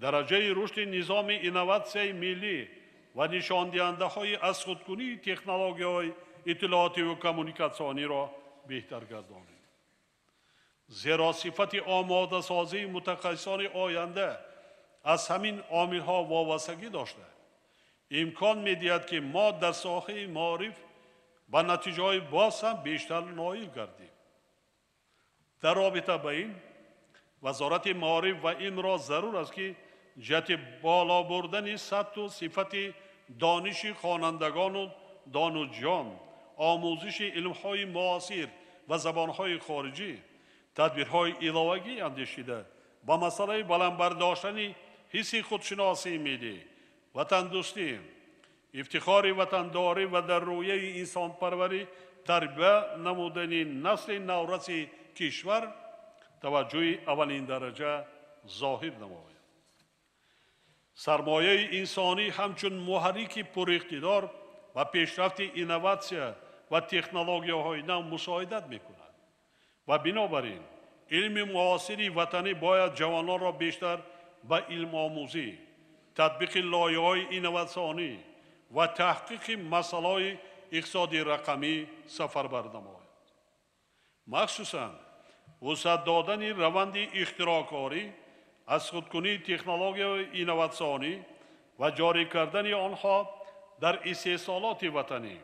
Speaker 2: درجه رشد نظام اینواسیون ملی و نشان دهنده‌های از خودکنی تکنولوژی‌های اطلاعاتی و کمونیکاسیونی را بهتر گردانیم. زیرا صفت آماده سازی متخصصان آینده از همین عامل‌ها وابستگی داشته. امکان می‌دهد که ما در ساحه معارف با نتیجه‌های باز هم بیشتر نائل گردیم. در رابطه با این وزارت معارف و این را ضرور است که جهت بالا بردن سطح و صفت دانش خوانندگان و دانشجویان، آموزش علم‌های معاصر و زبان‌های خارجی، تدبیرهای علاوه‌ای اندیشیده با مسئله بلند برداشتن حس خودشناسی ملی، وطن دوستی، افتخار وطنداری و در رویه انسان پروری تربیت نمودن نسل نورس کشور توجه اولین درجه ظاهر نماید. سرمایه انسانی همچون محرک پراقتدار و پیشرفت اینواسیون و تکنولوژی‌های نو مساعدت می‌کند و بنابراین علم معاصر وطنی باید جوانان را بیشتر به علم آموزی، تطبیق لایه‌های اینواسیونی و تحقیق مسائل اقتصاد رقمی سفربر نماید. مخصوصاً وسعت دادن روند اختراعکاری از خودکنی تکنولوژی اینواسیونی و جاری کردن آنها در استحصالات وطنی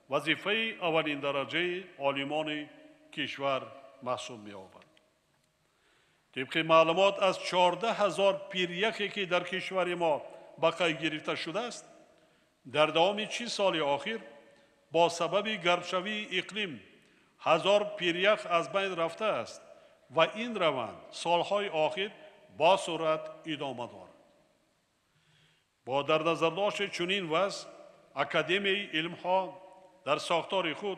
Speaker 2: وظیفه اولین درجه عالمان کشور محسوب می‌یابد. طبق معلومات از 14,000 پیریخی که در کشور ما به قید گرفته شده است، در دوام 40 سال اخیر با سبب گرمشوی اقلیم 1000 پیریخ از بین رفته است و این روند سالهای اخیر با سرعت ادامه دارد. با در نظر داشت چنین وضع، اکادمی علم‌ها در ساختار خود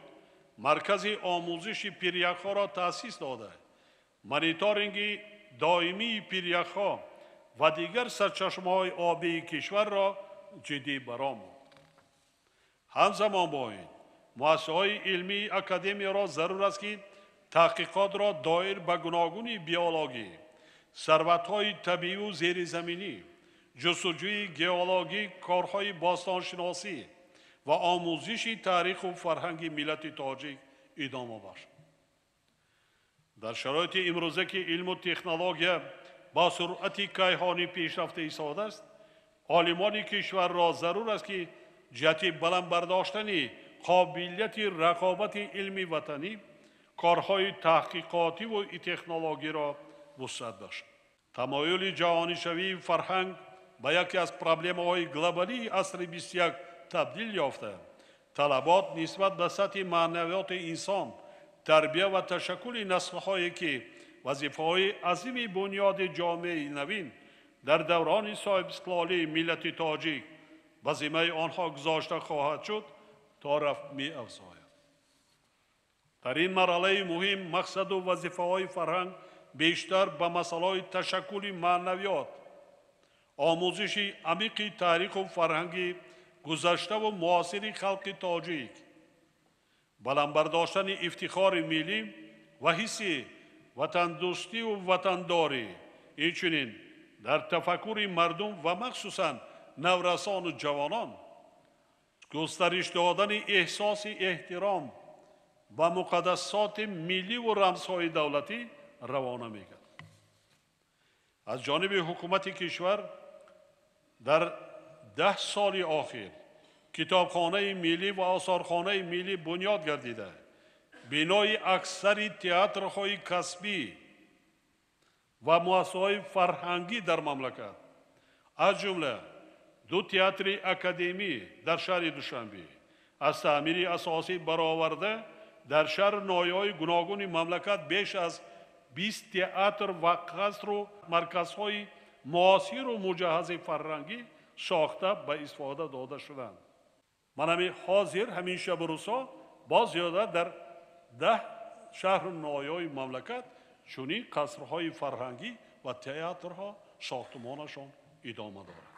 Speaker 2: مرکز آموزش پیریخ‌ها را تأسیس داده، مانیتورینگ دائمی پیریخ‌ها و دیگر سرچشمه‌های آبی کشور را جدی برآورد. همزمان با این مؤسسه‌های علمی اکادمی را ضرور است که تحقیقات را دایر به گوناگون بیولوژی، ثروت‌های طبیعی و زیرزمینی، جستجوی گئولوژی، کارهای باستانشناسی و آموزش تاریخ و فرهنگ ملت تاجیک ادامه بخشد. در شرایط امروزه که علم و تکنولوژی با سرعت کیهانی پیشرفته ایستاده است، عالمان کشور را ضرور است که جهت بلند برداشتن قابلیت رقابت علمی وطنی کارهای تحقیقاتی و تکنولوژی را وسعت بخشد. تمایل جهانی شوی فرهنگ به یکی از پروبلم‌های گلوبالی عصر 21 تبدیل یافته. طلبات نسبت به سطح معنویات انسان، تربیت و تشکل نسل‌هایی که وظیفه‌های عظیم بنیاد جامعه نوین در دوران صاحب استقلالی ملت تاجیک به ذمه آنها گذاشته خواهد شد تا رفت می‌افزاید. در این مرحله مهم مقصد و وظیفه‌های فرهنگ بیشتر به مسائل تشکل معنویات، آموزش عمیق تاریخ و فرهنگی گذشته و معاصر خلق تاجیک، بلند برداشتن افتخار ملی و حس وطن دوستی و وطنداری، اینچنین در تفکر مردم و مخصوصاً نورسان و جوانان گسترش دادن احساس احترام و مقدسات ملی و رمزهای دولتی روانه می‌گردد. از جانب حکومت کشور در 10 سال اخیر کتابخانه ملی و آثارخانه ملی بنیاد گردیده. بنای اکثر تئاترهای کسبی و مؤسسه‌های فرهنگی در مملکت، از جمله 2 تئاتر اکادمی در شهر دوشنبه از تعمیر اساسی برآورده، در شهر نایهای گوناگون مملکت بیش از 20 تئاتر و قصر و مرکزهای معاصر و مجهز فرهنگی ساخته به استفاده داده شدند. من حاضر همین شب و روزها با زیاده در 10 شهر نایهای مملکت چنین قصرهای فرهنگی و تئاترها ساختمانشان ادامه دارد.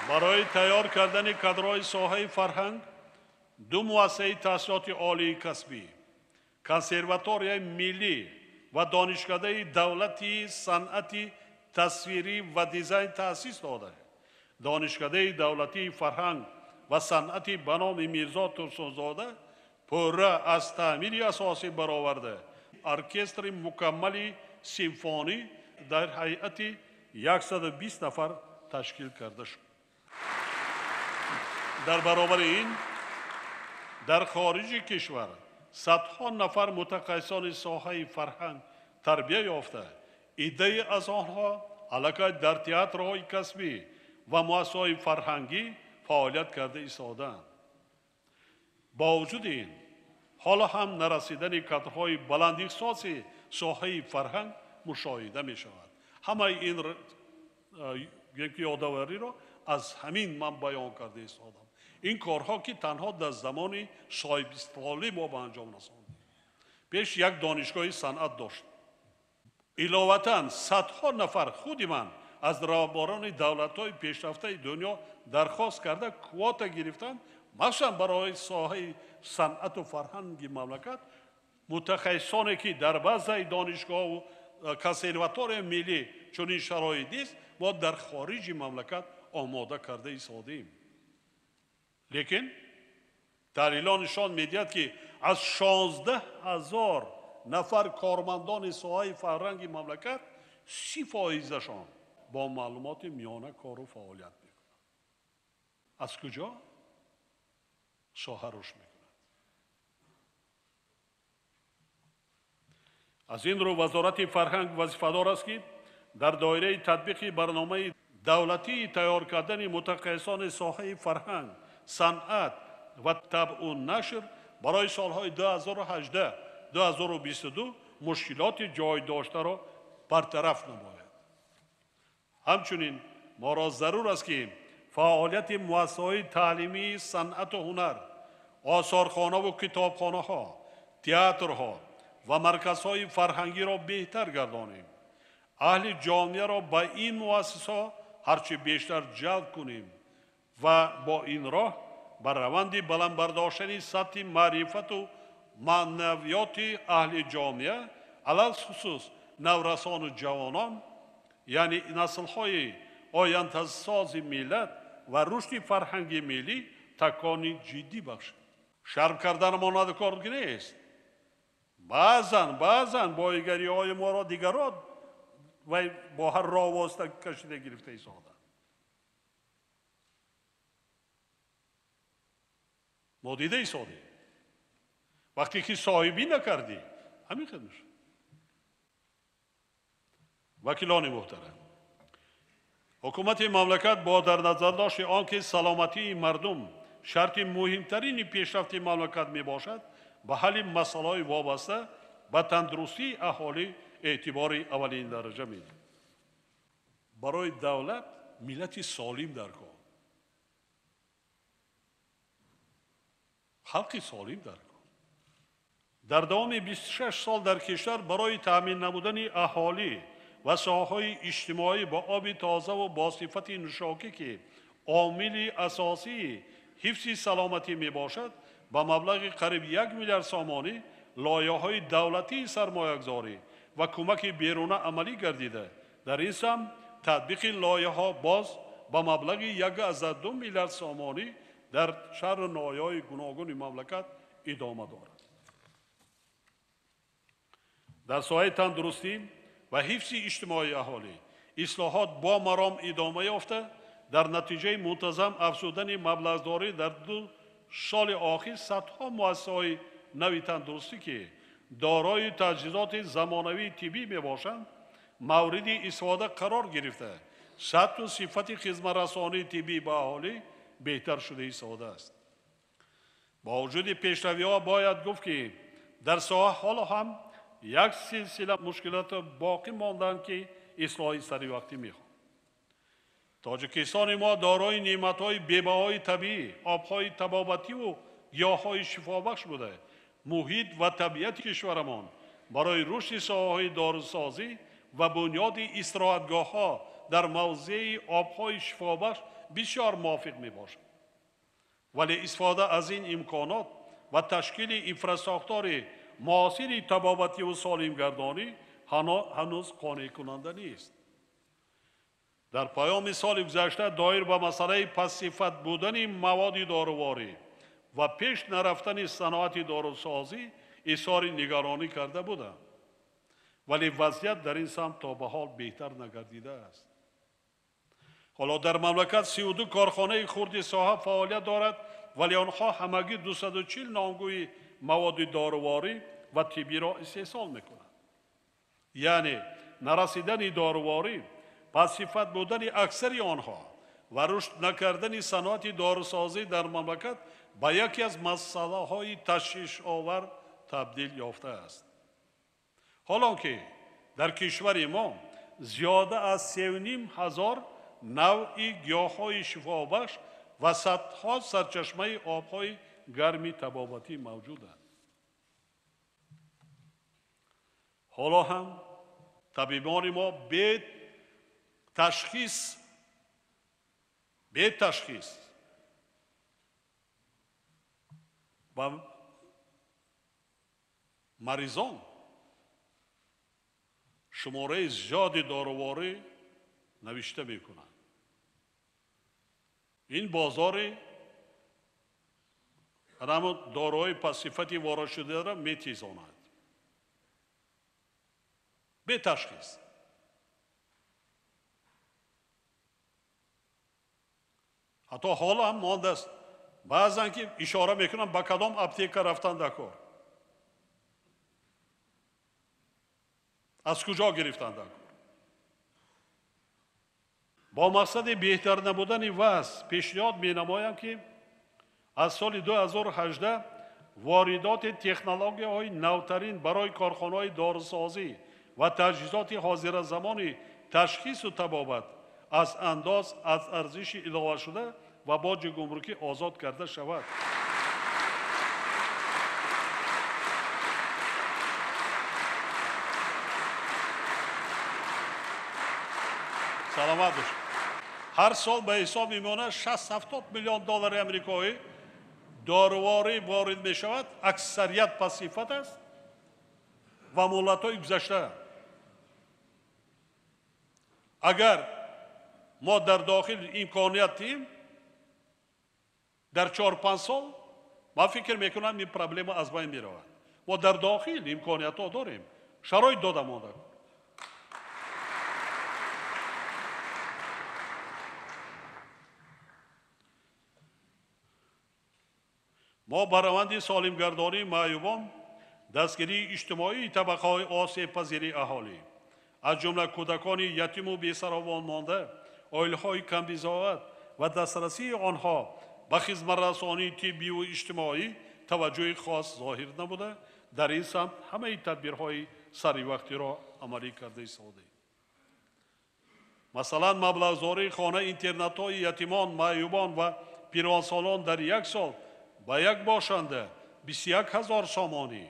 Speaker 2: برای تیار کردن کادرهای ساحه فرهنگ 2 مؤسسه تحصیلات عالی کسبی، کنسرواتوریای ملی و دانشکده دولتی صنعتی تصویری و دیزاین تأسیس داده. دانشکده دولتی فرهنگ و صنعتی به نام میرزا ترسونزاده پوره از تعمیر اساسی برآورده. ارکستر مکمل سیمفونی در هیئت 120 نفر تشکیل کرده شد. در برابر این در خارج کشور صدها نفر متخصصان ساحه فرهنگ تربیت یافته، ایده از آنها علاقه در تئاترهای کسبی و مؤسسه‌های فرهنگی فعالیت کرده ایستادند. با وجود این حالا هم نرسیدن کادرهای بلند اختصاص ساحه فرهنگ مشاهده می شود. همه این یادآوری را از همین من بیان کرده ایستادم. این کارها که تنها در زمان صاحب استقلالی ما به انجام رساندیم. پیش یک دانشگاه صنعت داشت. علاوه‌اً صدها نفر خود من از رهبران دولت‌های پیشرفته دنیا درخواست کرده کوتا گرفتند، مخصوصاً برای ساحه صنعت و فرهنگ مملکت متخصصانی که در بعضی دانشگاه و کنسرواتوری ملی چنین شرایطی است ما در خارج مملکت آماده کرده ایستادیم. لیکن تحلیلان نشان می‌دهد که از 16,000 نفر کارمندان ساحه فرهنگ مملکت 30% با معلومات میانه کار و فعالیت میکنند. از کجا؟ ساحه رشد میکند. از این رو وزارت فرهنگ وظیفه‌دار است که در دایره تطبیق برنامه دولتی تیار کردن متخصصان ساحه فرهنگ، صنعت و طبع و نشر برای سالهای 2018-2022 مشکلات جای داشته را برطرف نماید. همچنین ما را ضرور است که فعالیت مؤسسه‌های تعلیمی صنعت و هنر، آثارخانه و کتابخانه ها، تئاترها و مرکزهای فرهنگی را بهتر گردانیم. اهل جامعه را به این مؤسسات هرچه بیشتر جلب کنیم و با این راه بر روند بلند برداشتن سطح معرفت و معنویات اهل جامعه علل خصوص نورسان و جوانان، یعنی نسل‌های آینده‌ساز ملت و رشد فرهنگی ملی تکانی جدی بخشد. شرم کردن مانند کارگی نیست، بعضن بایگری های ما را دیگران و با هر راه واسطه کشیده گرفته ایستاده. ما دیده ایستادیم وقتی که صاحبی نکردی همین خدمت. وکیلان محترم، حکومت مملکت با در نظر داشت آنکه سلامتی مردم شرط مهمترین پیشرفت مملکت می باشد، به حل مسائل وابسته به تندرستی اهالی اعتبار اولین درجه می دهد. برای دولت ملت سالم در کار، خلق سالم در کار. در دوام 26 سال در کشور برای تامین نمودن اهالی و ساحه‌های اجتماعی با آب تازه و با صفت نوشاکی که عامل اساسی حفظ سلامتی می باشد، با مبلغ قریب 1 میلیارد سامانی لایحه‌های دولتی سرمایه‌گذاری و کمک بیرون عملی گردیده. در این سمت تطبیق لایحه‌ها باز با مبلغ 1.2 میلیارد سامانی در شهر و ناحیه‌های گوناگون مملکت ادامه دارد. در ساحه تندرستی و حفظ اجتماعی اهالی اصلاحات با مرام ادامه یافته. در نتیجه منتظم افزودن مبلغداری در 2 سال آخر صدها مؤسسه‌های نوی تندرستی که دارای تجهیزات زمانوی طبی می باشند مورد استفاده قرار گرفته. سطح و صفت خدمت رسانی طبی به اهالی بهتر شده ایستاده است. با وجود پیشروی‌ها باید گفت که در ساحه حالا هم یک سلسله مشکلات باقی ماندند که اصلاح سری وقتی میخواد. تاجیکستان ما دارای نعمت‌های بی‌بهای طبیعی، آب‌های طبابتی و گیاه‌های شفابخش بوده. محیط و طبیعت کشورمان برای رشد ساحه‌های داروسازی و بنیاد استراحتگاه‌ها در موضع آب‌های شفابخش بسیار موافق میباشد. ولی استفاده از این امکانات و تشکیل انفراستراکچور معاصر طبابتی و سالمگردانی هنوز قانع کننده نیست. در پایان سال گذشته دایر به مسئله پس‌صفت بودن مواد داروواری و پیش نرفتن صنعت داروسازی اظهار نگرانی کرده بودم، ولی وضعیت در این سمت تا به حال بهتر نگردیده است. حالا در مملکت 32 کارخانه خرد ساحه فعالیت دارد، ولی آنها همگی 240 نامگوی مواد داروواری و طبی را استحصال میکنند. یعنی نرسیدن داروواری، پس‌صفت بودن اکثری آنها و رشد نکردن صنعت داروسازی در مملکت به یکی از مسئله‌های تشویش آور تبدیل یافته است. حالا که در کشور ما زیاده از 3,500 نوع گیاه‌های شفابخش و صدها سرچشمه آب‌های گرمی طبابتی موجودند. حالا هم طبیبان ما به تشخیص و مریضان شماره زیادی داروواری نوشته میکنند. این بازار داروهای پس‌صفتی وارد شده را میتیزاند به تشخیص. حتی حالا هم مانده است. بعضن که اشاره میکنن با کدام اپتیک رفتن در کار، از کجا گرفتن در کار. با مقصد بهتر نبودن وضع پیشنهاد می نمایم که از سال 2018 واردات تکنولوژی های نوترین برای کارخانه های داروسازی و تجهیزات حاضر زمان تشخیص و طبابت از انداز از ارزش علاوه شده و باج گمرکی آزاد کرده شود. سلامت باشید. هر سال به حساب میمانه 60-70 میلیون دلار امریکایی داروواری وارد می شود. اکثریت پس‌صفت است و مهلت‌های گذشته. اگر ما در داخل امکانیتیم در 4-5 سال ما فکر میکنم این پرابلم از بین می رود. ما در داخل امکانیت ها داریم، شرایط داده مانده. ما بر روند سالمگردانی معیوبان، دستگیری اجتماعی طبقه های آسیب پذیر اهالی از جمله کودکان یتیم و بی‌سروان مانده، عائله‌های کم بضاعت و دسترسی آنها به خدمت رسانی طبی و اجتماعی توجه خاص ظاهر نموده. در این سمت همه تدبیرهای سری وقتی را عملی کرده ایستاده. مثلا مبلغ‌زاری خانه اینترنت‌های یتیمان، معیوبان و پیرانسالان در یک سال به یک باشنده 21,000 سامانی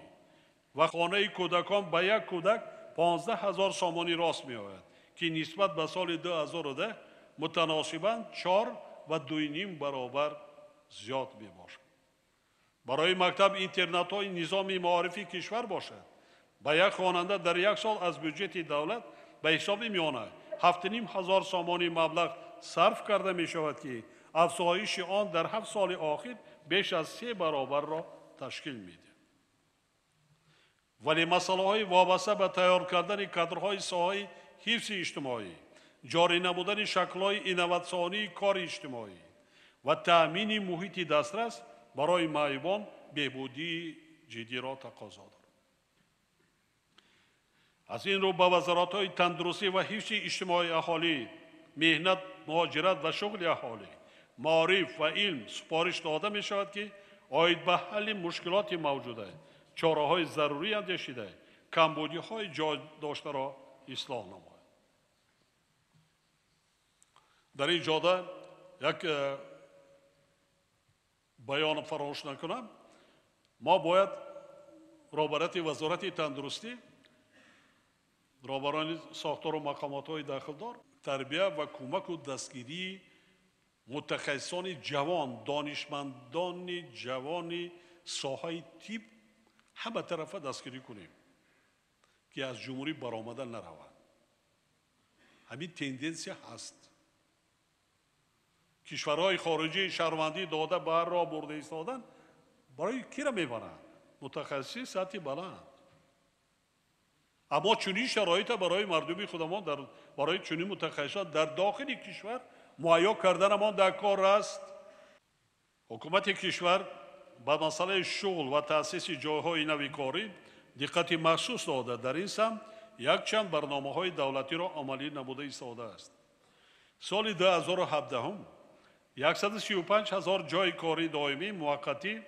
Speaker 2: و خانه کودکان به یک کودک 15,000 سامانی راست می آید که نسبت به سال 2010 متناسباً 4.5 برابر زیاد می باشد. برای مکتب اینترنت های نظام معارفی کشور باشد به یک خواننده در یک سال از بودجت دولت به حساب میانه 7,500 سامانی مبلغ صرف کرده می شود که افزایش آن در 7 سال آخر بیش از 3 برابر را تشکیل میده. ولی مسئله های وابسته به تیار کردن کادرهای ساحه حفظ اجتماعی، جاری نمودن شکل‌های اینواتسیونی کار اجتماعی و تأمین محیط دسترس برای معیوبان بهبودی جدی را تقاضا دارد. از این رو به وزارت‌های تندرستی و حفظ اجتماعی اهالی، مهنت، مهاجرت و شغل اهالی، معارف و علم سپارش داده می شود که آید به حل مشکلات موجوده چاره‌های ضروری اندیشیده کمبودی‌های جای داشته را اصلاح نماید. در این جاده یک بیان فراموش نکنم. ما باید رابطه وزارت تندرستی، رابطه ساختار و مقامات‌های داخلدار، تربیت و کمک و دستگیری متخصصان جوان، دانشمندان جوان ساحه طب همه طرفه دستگیری کنیم که از جمهوری برآمده نروند. همین تندنسی هست. کشورهای خارجی شهروندی داده بر را برده ایستادن برای کی را میبرند؟ متخصصی سطح بلند. اما چنین شرایط برای مردمی خودمان برای چنین متخصصان در داخل کشور مهیا کردن ما در کار است. حکومت کشور به مسئله شغل و تأسیس جایهای نوی کاری دقت مخصوص داده. در این سمت یک چند برنامه‌های دولتی را عملی نموده ایستاده است. سال 2017 135,000 جای کاری دائمی، موقتی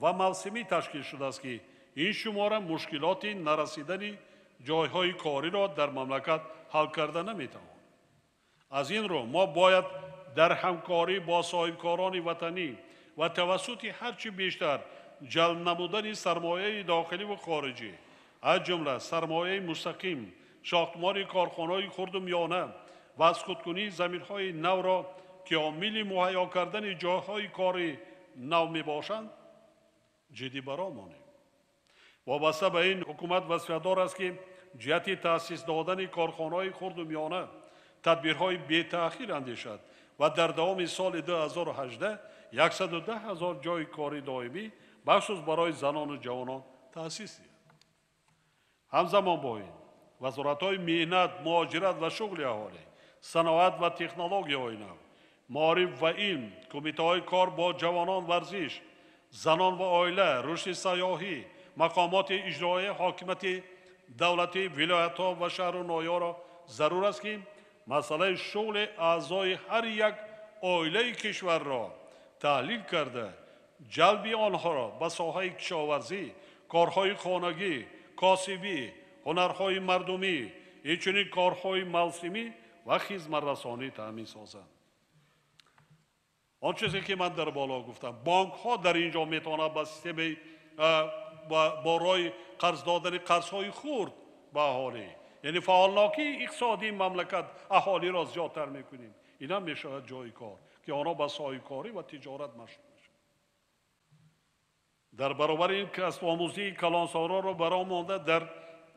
Speaker 2: و موسمی تشکیل شده است که این شماره مشکلات نرسیدن جایهای کاری را در مملکت حل کرده نمی‌تواند. از این رو ما باید در همکاری با صاحبکاران وطنی و توسط هرچی بیشتر جلب نمودن سرمایه داخلی و خارجی از جمله سرمایه مستقیم، ساختمان کارخانه‌های خرد و میانه و از خودکنی زمین‌های نو را که عامل مهیا کردن جاهای کاری نو میباشند جدی برآمانیم. وابسته به این حکومت وظیفه‌دار است که جهت تأسیس دادن کارخانه‌های خرد و میانه تدبیرهای بی تأخیر اندیشد و در دوام سال 2018 110,000 جای کاری دائمی بخصوص برای زنان و جوانان تأسیس دهد. همزمان با این وزارت‌های مهنت، مهاجرت و شغل اهالی، صنعت و تکنولوژی‌های نو، معارف و علم، کمیته‌های کار با جوانان، ورزش، زنان و عائله، رشد سیاحی، مقامات اجرایی حاکمیت دولتی، ولایت‌ها و شهر و ناحیه‌ها را ضرور است که مسئله شغل اعضای هر یک عائله کشور را تحلیل کرده جلب آنها را به ساحه کشاورزی، کارهای خانگی، کاسبی، هنرهای مردمی، همچنین کارهای موسمی و خدمت رسانی تامین سازند. آن چیزی که من در بالا گفتم، بانک ها در اینجا میتوانند با سیستم برای قرض دادن قرضهای خرد به اهالی، یعنی فعالناکی اقتصادی مملکت اهالی را زیادتر میکنیم. اینا میشود جای کار که آنها به صاحبکاری و تجارت مشغول شد. در برابر این کسب آموزی کلانسارا را برآمانده در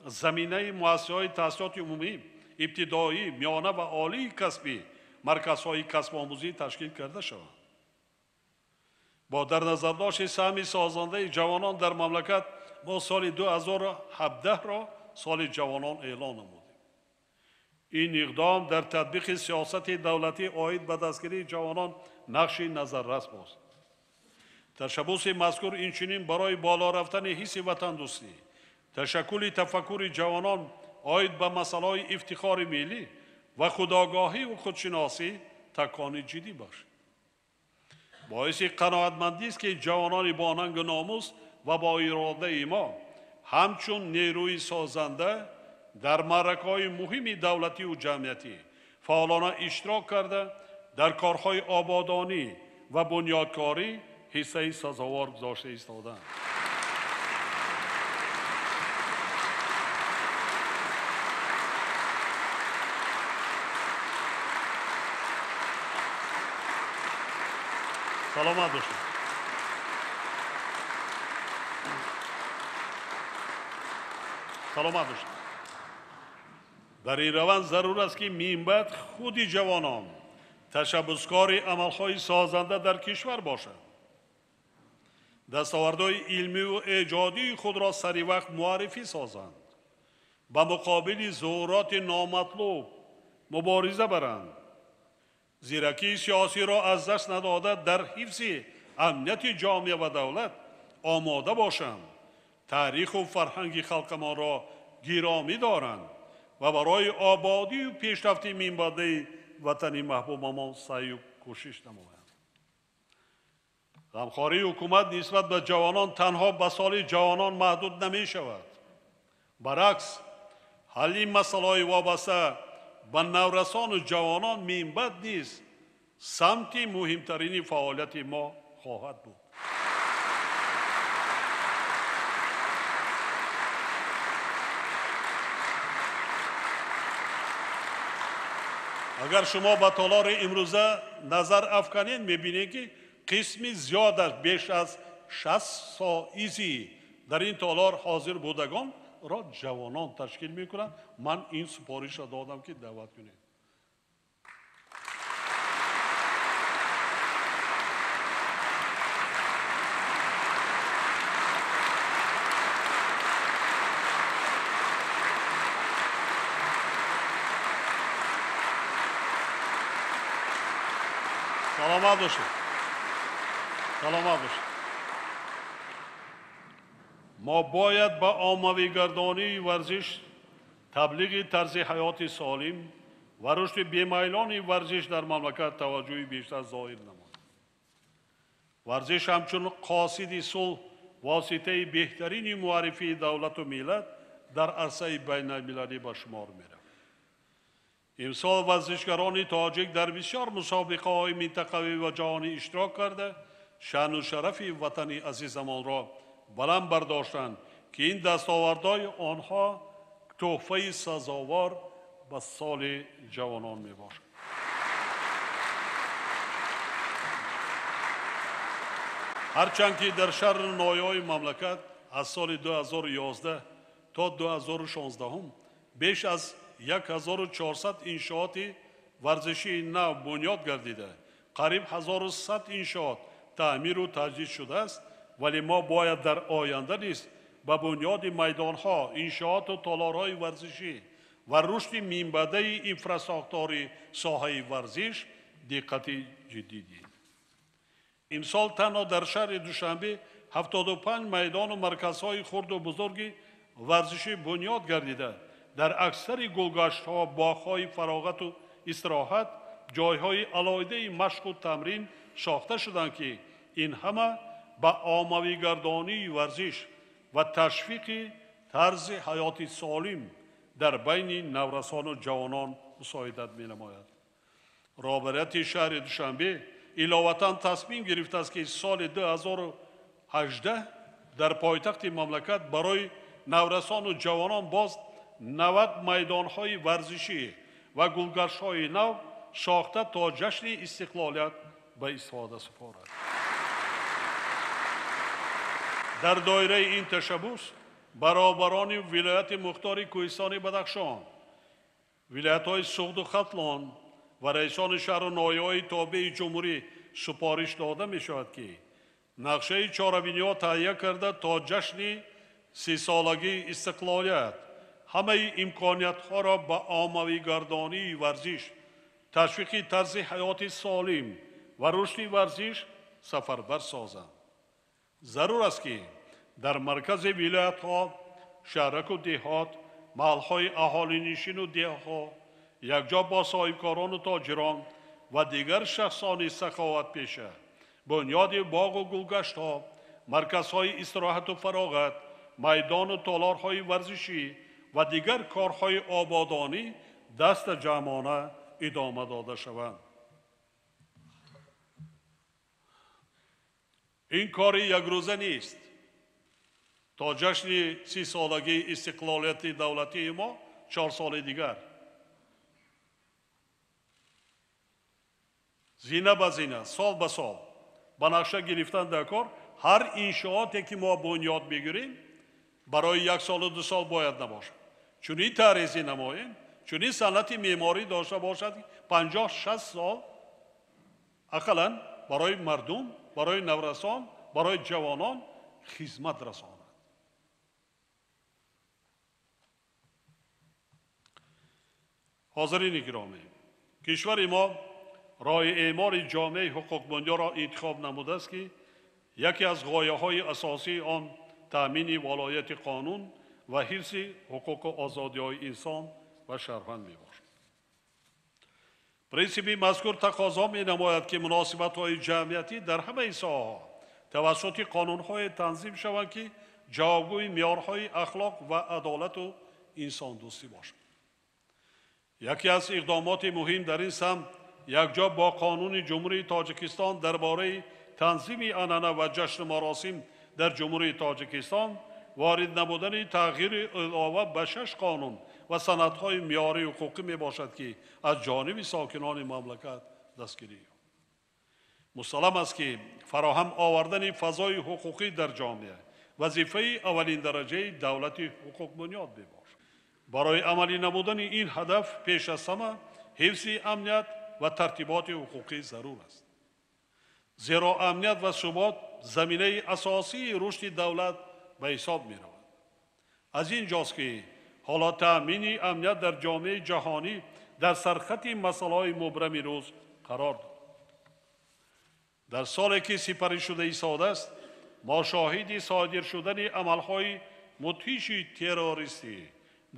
Speaker 2: زمینه مؤسسه‌های تحصیلات عمومی، ابتدایی، میانه و عالی کسبی مرکزهای کسب آموزی تشکیل کرده شود. با در نظر داشت سهم سازنده جوانان در مملکت ما سال 2017 را سال جوانان اعلان نمودیم. این اقدام در تطبیق سیاست دولتی عاید به دستگیری جوانان نقش نظررس بود. تشبوس مذکور اینچنین برای بالا رفتن حس وطن دوستی، تشکل تفکر جوانان عاید به مسائل افتخار ملی و خودآگاهی و خودشناسی تکانی جدی باشد. باعث قناعتمندی است که جوانان با ننگ و ناموس و با اراده ما همچون نیروی سازنده در معرکه‌های مهم دولتی و جمعیتی فعالانه اشتراک کرده در کارهای آبادانی و بنیادکاری حصه سزاوار گذاشته ایستادند. سلامت باشید. سلامت باشید. در این روند ضرور است که منبع خود جوانان تشبسکار عملهای سازنده در کشور باشد. دستاوردهای علمی و ایجادی خود را سری وقت معرفی سازند. به مقابل ظهورات نامطلوب مبارزه برند. زیرکی سیاسی را از دست نداده در حفظ امنیت جامعه و دولت آماده باشند. تاریخ و فرهنگ خلقمان را گرامی دارند و برای آبادی و پیشرفت منبع وطن محبوبمان سعی و کوشش نمایند. غمخواری حکومت نسبت به جوانان تنها به سال جوانان محدود نمی شود. برعکس، حل مسائل وابسته به نورسان و جوانان منبع نیز سمت مهمترین فعالیت ما خواهد بود. اگر شما به تالار امروزه نظر افکنید میبینید که قسمی زیاد بیش از 60% در این تالار حاضر بودگان را جوانان تشکیل میکنند. من این سپارش را دادم که دعوت کنید. سلامت باشید. سلامت باشید. ما باید به عاموی گردانی ورزش، تبلیغ طرز حیات سالم و رشد بیمیلان ورزش در مملکت توجه بیشتر ظاهر نماید. ورزش همچون قاصد صلح واسطه بهترین معرفی دولت و ملت در عرصه بین المللی به شمار می‌رود. امسال ورزشکاران تاجیک در بسیار مسابقه‌های منطقوی و جهانی اشتراک کرده شأن و شرف وطن عزیزمان را بلند برداشتند که این دستاوردهای آنها تحفه سزاوار به سال جوانان می باشد. هرچند که در شهر نایای مملکت از سال 2011 تا 2016 بیش از 1400 انشاءات ورزشی نو بنیاد گردیده، قریب 1100 انشاءات تعمیر و تجدید شده است. ولی ما باید در آینده نیز به بنیاد میدانها، انشاءات و تالارهای ورزشی و رشد منبع انفراساختاری ساحه ورزش دقت جدی دهیم. امسال تنها در شهر دوشنبه 75 میدان و مرکزهای خرد و بزرگ ورزشی بنیاد گردیده. در اکثر گلگشت‌ها، باغ‌های فراغت و استراحت جایهای علاوه مشق و تمرین ساخته شدند که این همه به عاموی گردانی ورزش و تشویق طرز حیات سالم در بین نورسان و جوانان مساعدت می نماید. رهبریت شهر دوشنبه علاوةً تصمیم گرفته است که سال 2018 در پایتخت مملکت برای نورسان و جوانان باز 90 میدانهای ورزشی و گلگشت‌های نو ساخته تا جشن استقلالیت به استفاده سپارد. در دایره این تشبوس برابران ولایت مختار کوهستان بدخشان، ولایت‌های سغد و ختلان و رئیسان شهر و نایه‌های تابع جمهوری سپارش داده می‌شود که нақшаи чорабиниҳо таҳия карда то ҷашни 30-солагии истиқлолият ҳамаи имкониятҳоро ба оммавигардонии варзиш, ташвиқи тарзи ҳаёти солим ва рушди варзиш сафарбар созанд. зарур аст ки дар маркази вилоятҳо, шаҳраку деҳот, маҳалҳои аҳолинишину деҳҳо якҷо бо соҳибкорону тоҷирон ва дигар шахсони саховатпеша бунёди боғу гулгаштҳо, марказҳои истироҳату фароғат, майдону толорҳои варзишӣ ва дигар корҳои ободонӣ даста ҷамъона идома дода шаванд. ин кори якрӯза нест. то ҷашни 30-солагии истиқлолияти давлатии мо 4 соли дигар зина ба зина, сол ба сол ба нақша гирифтан дар кор ҳар иншооте ки мо бунёд мегирем барои 1 солу 2 сол бояд набошад. чунин тарҳизи намоем, чунин санъати меъморӣ дошта бошад 50-60 сол ақаллан барои мардум, барои наврасон, барои ҷавонон хизмат расонад. ҳозирини гиромӣ, кишвари мо роҳи эъмори ҷомеаи ҳуқуқбунёро интихоб намудааст ки яке аз ғояҳои асосии он таъмини волояти қонун ва ҳифзи ҳуқуқу озодиҳои инсон ва шаҳрванд мебошад. принсипи мазкур тақозо менамояд ки муносибатҳои ҷамъиятӣ дар ҳамаи соҳаҳо тавассути қонунҳое танзим шаванд ки ҷавобгӯи меъёрҳои ахлоқ ва адолату инсондӯстӣ бошад. яке аз иқдомоти муҳим дар ин самт якҷо бо қонуни ҷумҳурии тоҷикистон дар бораи танзими анъана ва ҷашну маросим дар ҷумҳурии тоҷикистон ворид намудани тағйири илова ба 6 қонун ва санадҳои меъёрии ҳуқуқӣ мебошад ки аз ҷониби сокинони мамлакат дастгирӣ ёфт. мусаллам аст ки фароҳам овардани фазои ҳуқуқӣ дар ҷомеа вазифаи аввалиндараҷаи давлати ҳуқуқбунёд мебошад. барои амалӣ намудани ин ҳадаф пеш аз ҳама ҳифзи амният ва тартиботи ҳуқуқӣ зарур аст. зеро амният ва субот заминаи асосии рушди давлат ба ҳисоб меравад. аз ин ҷост ки ҳоло таъмини амният дар ҷомеаи ҷаҳонӣ дар сархати масъалаҳои мубрами рӯз қарор дорад. дар соле ки сипаришудаи сода аст, мо шоҳиди содир шудани амалҳои мудҳиши террористӣ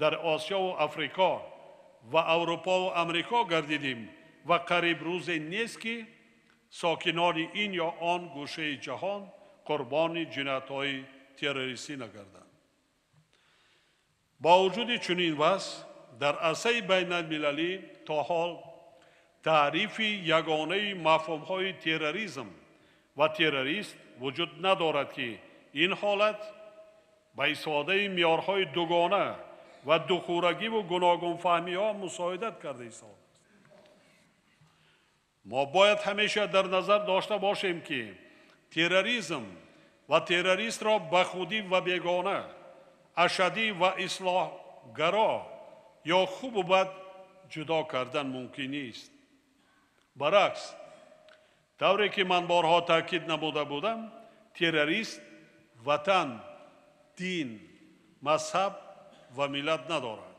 Speaker 2: дар осиёву африко ва аврупову амрико гардидем ва қариб рӯзе нест ки сокинони ин ё он гӯшаи ҷаҳон қурбони ҷиноятҳои террористӣ нагарданд. бо вуҷуди чунин вазъ дар арсаи байналмилалӣ то ҳол таърифи ягонаи мафҳумҳои терроризм ва террорист вуҷуд надорад ки ин ҳолат ба истифодаи меъёрҳои дугона ва духурагиву гуногунфаҳмиҳо мусоидат карда истод аст. мо бояд ҳамеша дар назар дошта бошем ки терроризм ва террористро ба худӣ ва бегона, ашадӣ ва ислоҳгаро ё хубу бад ҷудо кардан мумкин нест. баръакс, тавре ки ман борҳо таъкид намуда будам, террорист ватан, дин, мазҳаб ва миллат надорад.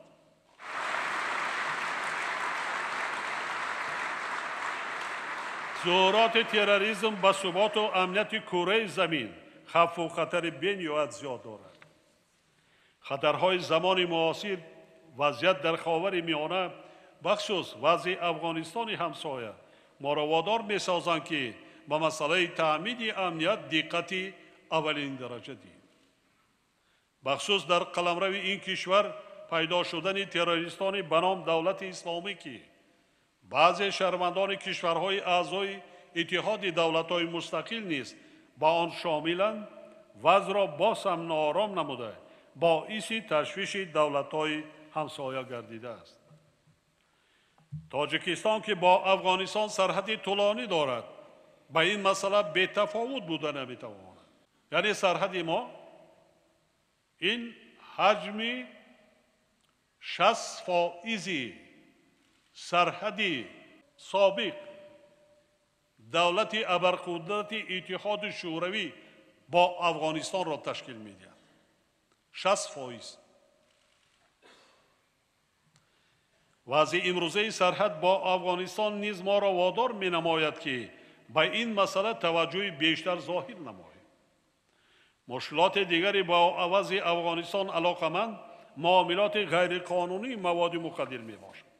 Speaker 2: зуҳуроти терроризм ба суботу амнияти кураи замин хавфу хатари бениҳоят зиёд дорад. хатарҳои замони муосир, вазъият дар ховари миёна, бахшус вазъи афғонистони ҳамсоя моро водор месозанд ки ба масъалаи таъмини амният диққати аввалиндараҷа диҳем. бахшус дар қаламрави ин кишвар пайдо шудани террористони ба ном давлати исломӣ ки баъзе шаҳрвандони кишварҳои аъзои иттиҳоди давлатҳои мустақил низ ба он шомиланд, вазъро боз ҳам ноором намуда боиси ташвиши давлатҳои ҳамсоя гардидааст. тоҷикистон ки бо афғонистон сарҳади тӯлонӣ дорад, ба ин масъала бетафовут буда наметавонад. яъне сарҳади мо ин ҳаҷми 60% сарҳади собиқ دولت ابرقدرت اتحاد شوروی با افغانستان را تشکیل می‌دهد. 60%. وضع امروزه سرحد با افغانستان نیز ما را وادار می‌نماید که به این مسئله توجه بیشتر ظاهر نماییم. مشکلات دیگری با عوض افغانستان علاقمند معاملات غیرقانونی مواد مخدر میباشد.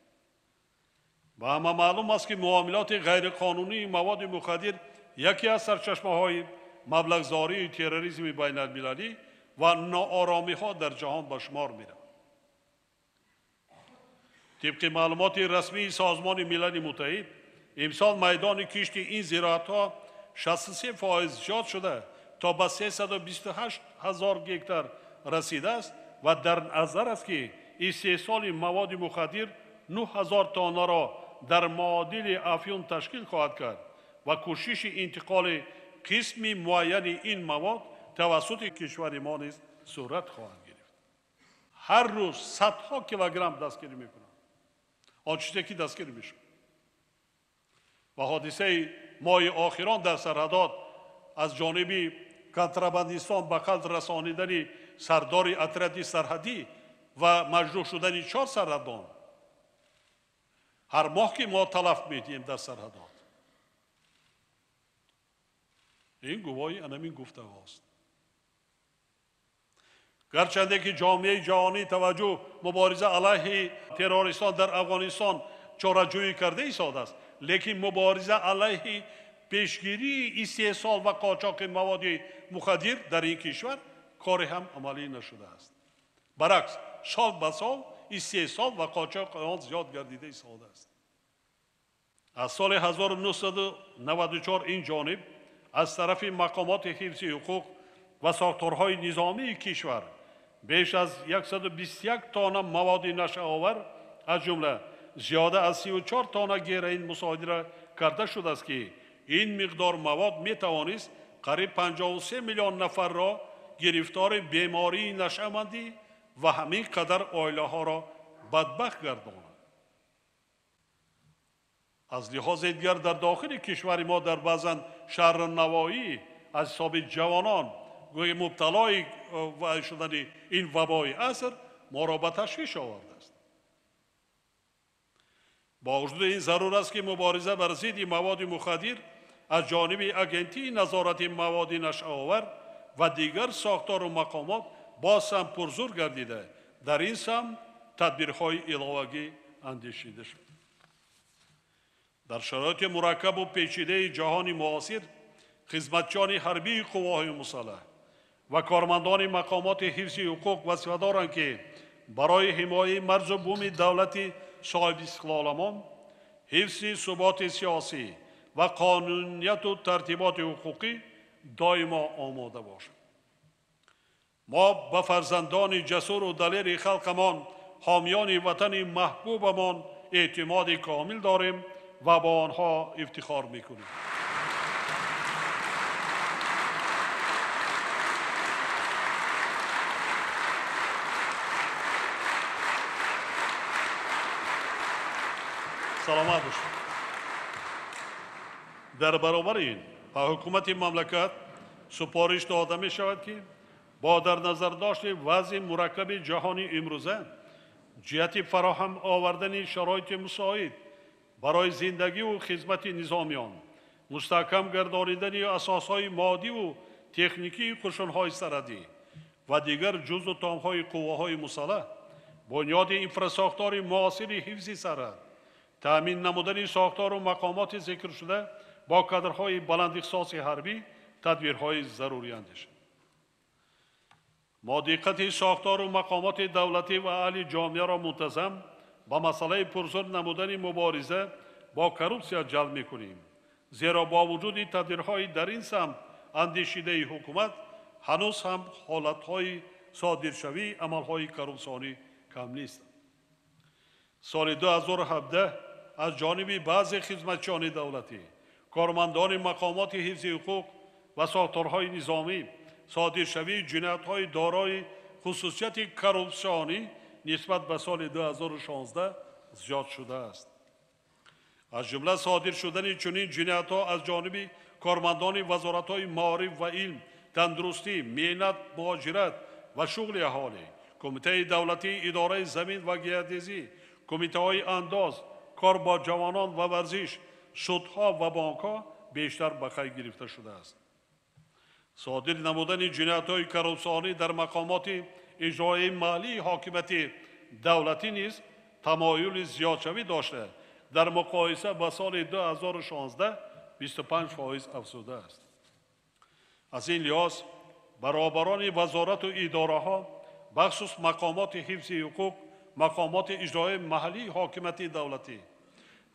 Speaker 2: و همه معلوم است که معاملات غیرقانونی مواد مخدر یکی از سرچشمه‌های مبلغ‌زایی تروریسم بین المللی و ناآرامی‌ها در جهان به شمار می‌رود. طبق معلومات رسمی سازمان ملل متحد، امسال میدان کشت این زراعت‌ها 63% زیاد شده تا به 328,000 گکتار رسیده است و در نظر است که استحصال مواد مخدر 9,000 تن را در معادل افیون تشکیل خواهد کرد و کوشش انتقال قسم معین این مواد توسط کشور ما نیز صورت خواهد گرفت. هر روز صدها کیلوگرم دستگیری میکنند. آن چیزی که دستگیری میشه و حادثه ماه آخران در سرحدات از جانب کنترابندیستان به قتل رسانیدن سردار اتریت سرحدی و مجروح شدن 4 سرحدان هر ماه که ما تلف میدیم در سرحدات. این گواهی همین گفته هاست. گرچنده که جامعه جهانی توجه مبارزه علیه تروریستان در افغانستان چاره‌جویی کرده ایستاده است، لیکن مبارزه علیه پیشگیری استحصال و قاچاق مواد مخدر در این کشور کاری هم عملی نشده است. برعکس سال به سال استحصال و قاچاق آن زیاد گردیده ایستاده است. از سال 1994 این جانب از طرف مقامات حفظ حقوق و ساختارهای نظامی کشور بیش از 121 تن مواد نشه‌آور از جمله زیاده از 34 تن گیرین مصادره کرده شده است که این مقدار مواد می توانست قریب 53 میلیون نفر را گرفتار بیماری نشه‌مندی و همین قدر عائله ها را بدبخت گرداند. از لحاظ دیگر در داخل کشور ما در بعض شهرنوایی از حساب جوانان گویا مبتلای شدن این وبای عصر ما را به تشویش آورده است. با وجود این ضرور است که مبارزه بر ضد مواد مخدر از جانب اگنتی نظارت مواد نشه‌آور و دیگر ساختار و مقامات باز هم پرزور گردیده در این سمت تدبیرهای علاوه‌ای اندیشیده شد. در شرایط مرکب و پیچیده جهان معاصر خدمتچیان حربی قواهای مسلح و کارمندان مقامات حفظ حقوق وظیفه‌دارند که برای حمایت مرز و بوم دولت صاحب استقلالمان، حفظ ثبات سیاسی و قانونیت و ترتیبات حقوقی دائما آماده باشند. ما به فرزندان جسور و دلیر خلقمان، حامیان وطن محبوبمان اعتماد کامل داریم و با آنها افتخار میکنیم. سلامت باشید. در برابر این به حکومت مملکت سپارش داده می شود که با در نظر داشت وضع مرکب جهانی امروزه جهت فراهم آوردن شرایط مساعد برای زندگی و خدمت نظامیان، مستحکم گردانیدن اساسهای مادی و تکنیکی قشون‌های سرحدی و دیگر جزء و تام‌های قواهای مسلح، بنیاد انفراساختار معاصر حفظ سرحد، تأمین نمودن ساختار و مقامات ذکر شده با کادرهای بلند اختصاص حربی تدبیرهای ضروری اندیشید. ما دقت ساختار و مقامات دولتی و اهل جامعه را منتظم با مسئله پرزور نمودن مبارزه با کروپسیا جلب می‌کنیم، زیرا با وجود تدبیرهای در این سمت اندیشیده حکومت هنوز هم حالتهای صادرشوی عملهای کروپسیونی کم نیست. سال 2017 از جانب بعضی خدمتچیان دولتی، کارمندان مقامات حفظ حقوق و ساختارهای نظامی صادرشوی جنایت‌های دارای خصوصیت کروپسیونی نسبت به سال 2016 زیاد شده است. از جمله صادر شدن چنین جنایت‌ها از جانب کارمندان وزارت‌های معارف و علم، تندرستی، مهنت، مهاجرت و شغل اهالی، کمیته دولتی اداره زمین و گردیزی، کمیته‌های انداز، کار با جوانان و ورزش، سودها و بانک‌ها بیشتر به خیر گرفته شده است. صادر نمودن جنایت‌های کرپسیونی در مقامات اجرایی محلی حاکمیت دولتی نیز تمایل زیادشوی داشته در مقایسه با سال 2016 25% افزوده است. از این لحاظ برابران وزارت و اداره ها بخصوص مقامات حفظ حقوق، مقامات اجرایی محلی حاکمیت دولتی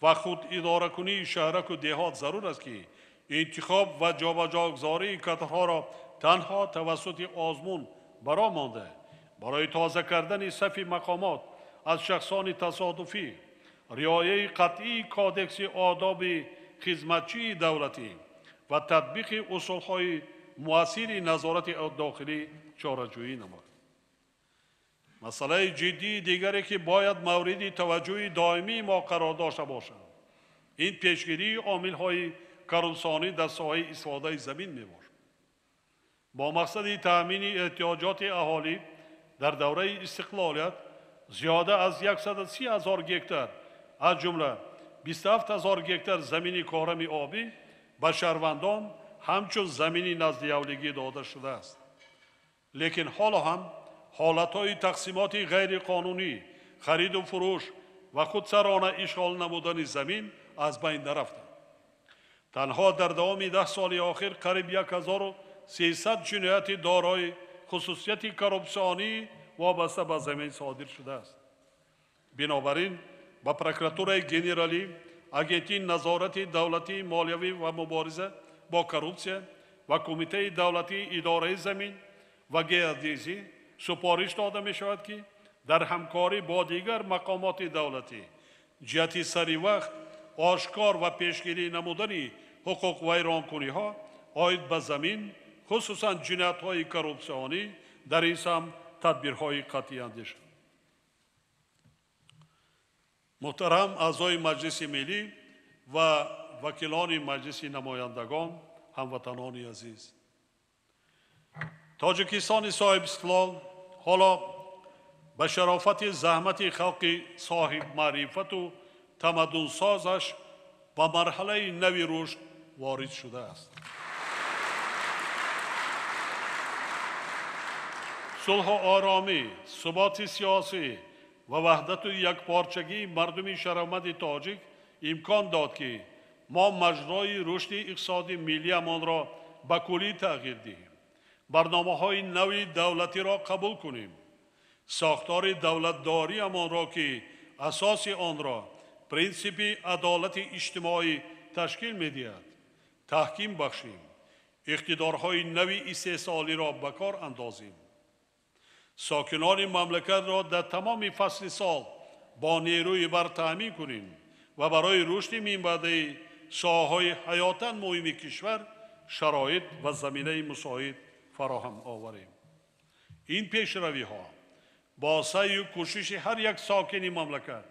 Speaker 2: و خود اداره کنی شهرک و دهات ضرور است که انتخاب و جابجاگذاری کادرها را تنها توسط آزمون برا مانده برای تازه کردن صف مقامات از شخصان تصادفی، رعایت قطعی کادکس آداب خدمتچی دولتی و تطبیق اصولهای مؤثر نظارت داخلی چاره‌جویی نمود. مسئله جدی دیگری که باید مورد توجه دائمی ما قرار داشته باشد، این پیشگیری عامل‌های کرپسیونی در ساحه استفاده زمین می‌باشد. با مقصد تأمین احتیاجات اهالی در دوره استقلالیت زیاده از 130,000 گکتار از جمله 27,000 گکتار زمین کارم آبی به شهروندان همچون زمین نزد یاولیگی داده شده است. لیکن حالا هم حالتهای تقسیمات غیر قانونی، خرید و فروش و خودسرانه اشغال نمودن زمین از بین نرفته. تنها در دوام 10 سال آخر قریب 1300 جنایت دارای خصوصیت کرپسیونی وابسته به زمین صادر شده است. بنابراین با پروکراتور گنرالی، اگنتی نظارت دولتی مالیوی و مبارزه با کرپسیون و کمیته دولتی اداره زمین و گردیزی سپارش داده می شود که در همکاری با دیگر مقامات دولتی جهت سری وقت آشکار و پیشگیری نمودن حقوق ویرانکنی ها آید به زمین، خصوصا جنایت های کرپسیونی در این سمت تدبیرهای قطعی اندیشه. محترم اعضای مجلس ملی و وکیلان مجلس نمایندگان، هموطنان عزیز، تاجیکستان صاحب استقلال حالا به شرافت زحمت خلق صاحب معرفت و تمدن سازش به مرحله نوی رشد وارد شده است. صلح و آرامی، ثبات سیاسی و وحدت و یکپارچگی مردم شهروند تاجیک امکان داد که ما مجرای رشد اقتصادی ملیمان را به کلی تغییر دهیم. برنامه‌های نوی دولتی را قبول کنیم. ساختار دولتداری امان را که اساس آن را پرینسیپ عدالت اجتماعی تشکیل می‌دهد تحکیم بخشیم. اقتدارهای نوی استحصالی را به کار اندازیم. ساکنان مملکت را در تمام فصل سال با نیروی بر تامین کنیم و برای رشد منبعی ساحه‌های حیاتاً مهم کشور شرایط و زمینه مساعد فراهم آوریم. این پیشروی‌ها با سعی و کوشش هر یک ساکن مملکت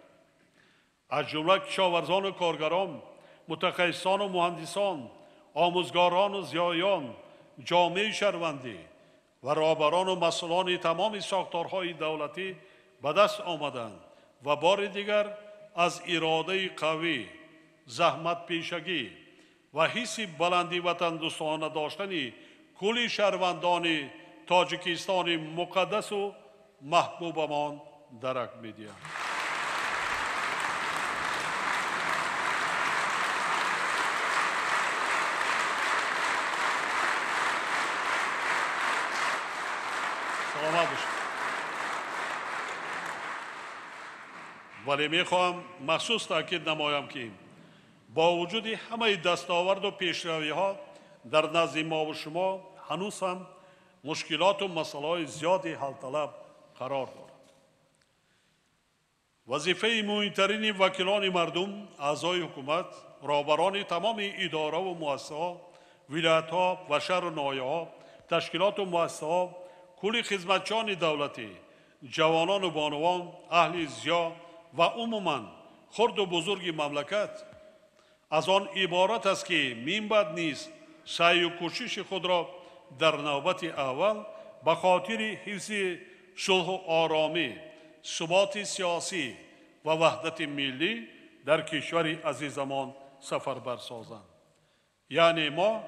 Speaker 2: از جمله کشاورزان و کارگران، متخصصان و مهندسان، آموزگاران و زیایان، جامعه شهروندی و رهبران و مسئولان تمام ساختارهای دولتی به دست آمدند و بار دیگر از اراده قوی، زحمت پیشگی و حس بلندی وطن دوستانه داشتن کل شهروندان تاجیکستان مقدس و محبوبمان درک می‌دهند. سلامت باشید. ولی میخواهم مخصوص تاکید نمایم که با وجود همه دستاورد و پیشروی‌ها در نزد ما و شما هنوز هم مشکلات و مسائل زیادی حل طلب قرار دارد. وظیفه مهمترین وکیلان مردم، اعضای حکومت، رهبران تمام اداره و مؤسسه‌ها، ولایت‌ها و شهر و ناحیه‌ها، تشکیلات و مؤسسه‌ها، کل خدمتچیان دولتی، جوانان و بانوان، اهل ضیا و عموماً خرد و بزرگ مملکت از آن عبارت است که می‌باید نیز سعی و کوشش خود را در نوبت اول به خاطر حفظ صلح و آرامی، ثبات سیاسی و وحدت ملی در کشور عزیزمان سفربر سازند. یعنی ما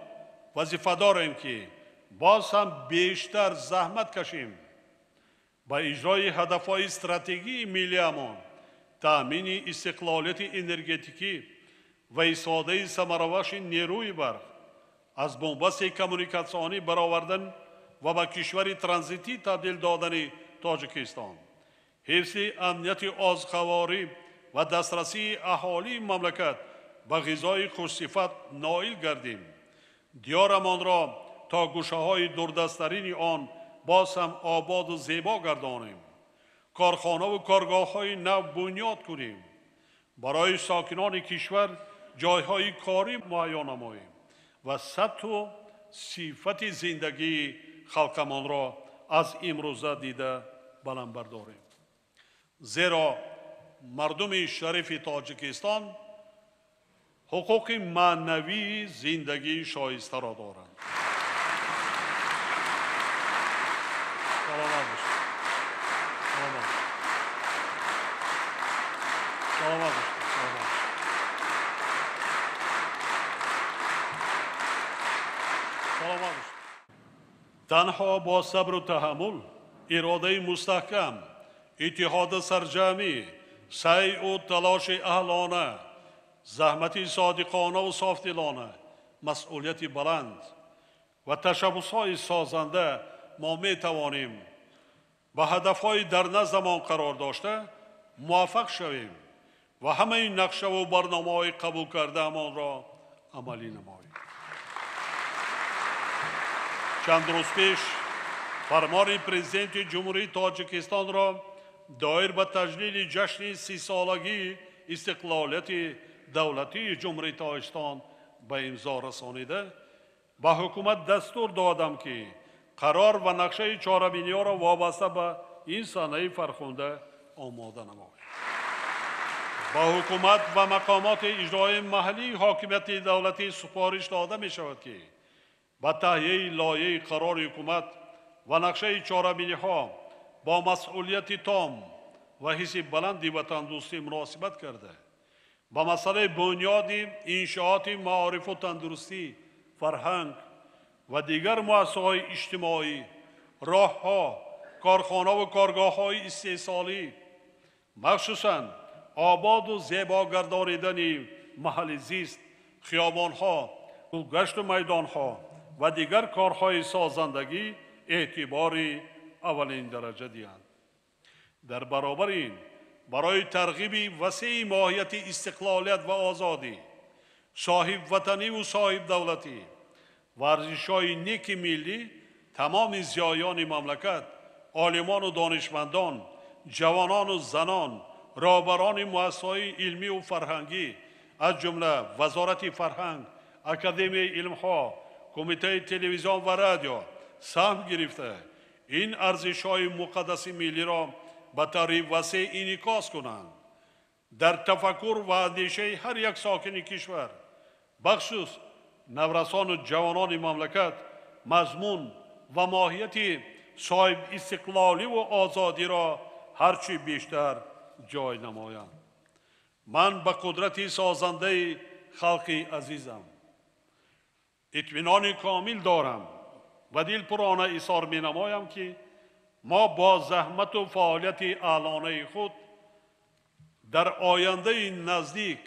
Speaker 2: وظیفه داریم که باز هم بیشتر زحمت کشیم با اجرای هدفهای استراتژی ملیمان، تأمین استقلالیت انرژتیکی و استفاده ثمربخش نیروی برق از بنبست کمونیکاسیونی برآوردن و به کشور ترانزیتی تبدیل دادن تاجیکستان، حفظ امنیت آذخواری و دسترسی اهالی مملکت به غذای خوشصفت نائل گردیم. دیارمان را تا گوشه‌های دوردستترین آن باز هم آباد و زیبا گردانیم. کارخانه و کارگاه‌های نو بنیاد کنیم. برای ساکنان کشور جایهای کاری مهیا نماییم و سطح و صفت زندگی خلقمان را از امروزه دیده بلند برداریم. زیرا مردم شریف تاجیکستان حقوق معنوی زندگی شایسته را دارند. سلامت باشید. سلامت باشید. سلامت باشید. تنها با صبر و تحمل، اراده مستحکم، اتحاد سرجمی، سعی و تلاش اهلانه، زحمت صادقانه و صافدلانه، مسئولیت بلند و تشبس‌های سازنده ما می توانیم به هدف‌های در نظرمان قرار داشته موفق شویم و همه نقشه و برنامه‌های قبول کرده امان را عملی نماییم. چند روز پیش فرمان پرزیدنت جمهوری تاجیکستان را دایر به تجلیل جشن 30 سالگی استقلالیت دولتی جمهوری تاجیکستان به امضا رسانیده به حکومت دستور دادم که قرار و نقشه چاره‌بینی را وابسته به این صحنه فرخنده آماده نماید. با حکومت و مقامات اجرایی محلی حاکمیت دولتی سپارش داده می شود که با تهیه لایحه قرار حکومت و نقشه چاره‌بینی ها با مسئولیت تام و حس بلندی وطن دوستی مناسبت کرده با مسئله بنیادی انشاءات معارف و تندرستی، فرهنگ و دیگر مؤسسه‌های اجتماعی، راه‌ها، کارخانه و کارگاه‌های استحصالی، مخصوصاً آباد و زیبا گردانیدن محل زیست، خیابان‌ها، گشت و میدان‌ها و دیگر کارهای سازندگی اعتبار اولین درجه دهند. در برابر این برای ترغیب وسیع ماهیت استقلالیت و آزادی، صاحب وطنی و صاحب دولتی و ارزش‌های نیک ملی، تمام زیایان مملکت، عالمان و دانشمندان، جوانان و زنان، رهبران مؤسسه‌های علمی و فرهنگی از جمله وزارت فرهنگ، اکادمی علم‌ها، کمیته تلویزیون و رادیو سهم گرفته این ارزش‌های مقدس ملی را به طور وسیع انعکاس کنند. در تفکر و اندیشه هر یک ساکن کشور، بخصوص نورسان و جوانان مملکت، مضمون و ماهیت صاحب استقلالی و آزادی را هرچی بیشتر جای نمایند. من به قدرت سازنده خلق عزیزم اطمینان کامل دارم و دل پرانه اظهار می نمایم که ما با زحمت و فعالیت اعلانه خود در آینده نزدیک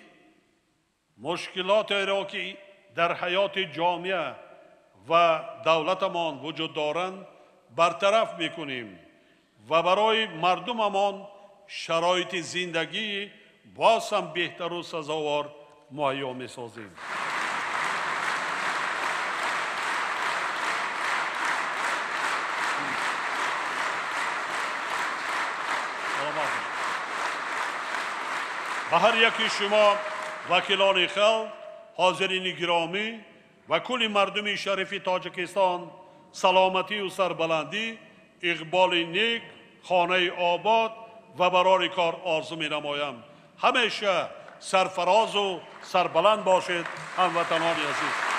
Speaker 2: مشکلات را که در حیات جامعه و دولتمان وجود دارند برطرف میکنیم و برای مردممان شرایط زندگی باز هم بهتر و سزاوار مهیا میسازیم. به هر یکی شما وکیلان خلق، حاضرین گرامی و کل مردم شریف تاجیکستان سلامتی و سربلندی، اقبال نیک، خانه آباد و برای کار آرزو می نمایم. همیشه سرفراز و سربلند باشید هموطنان عزیز.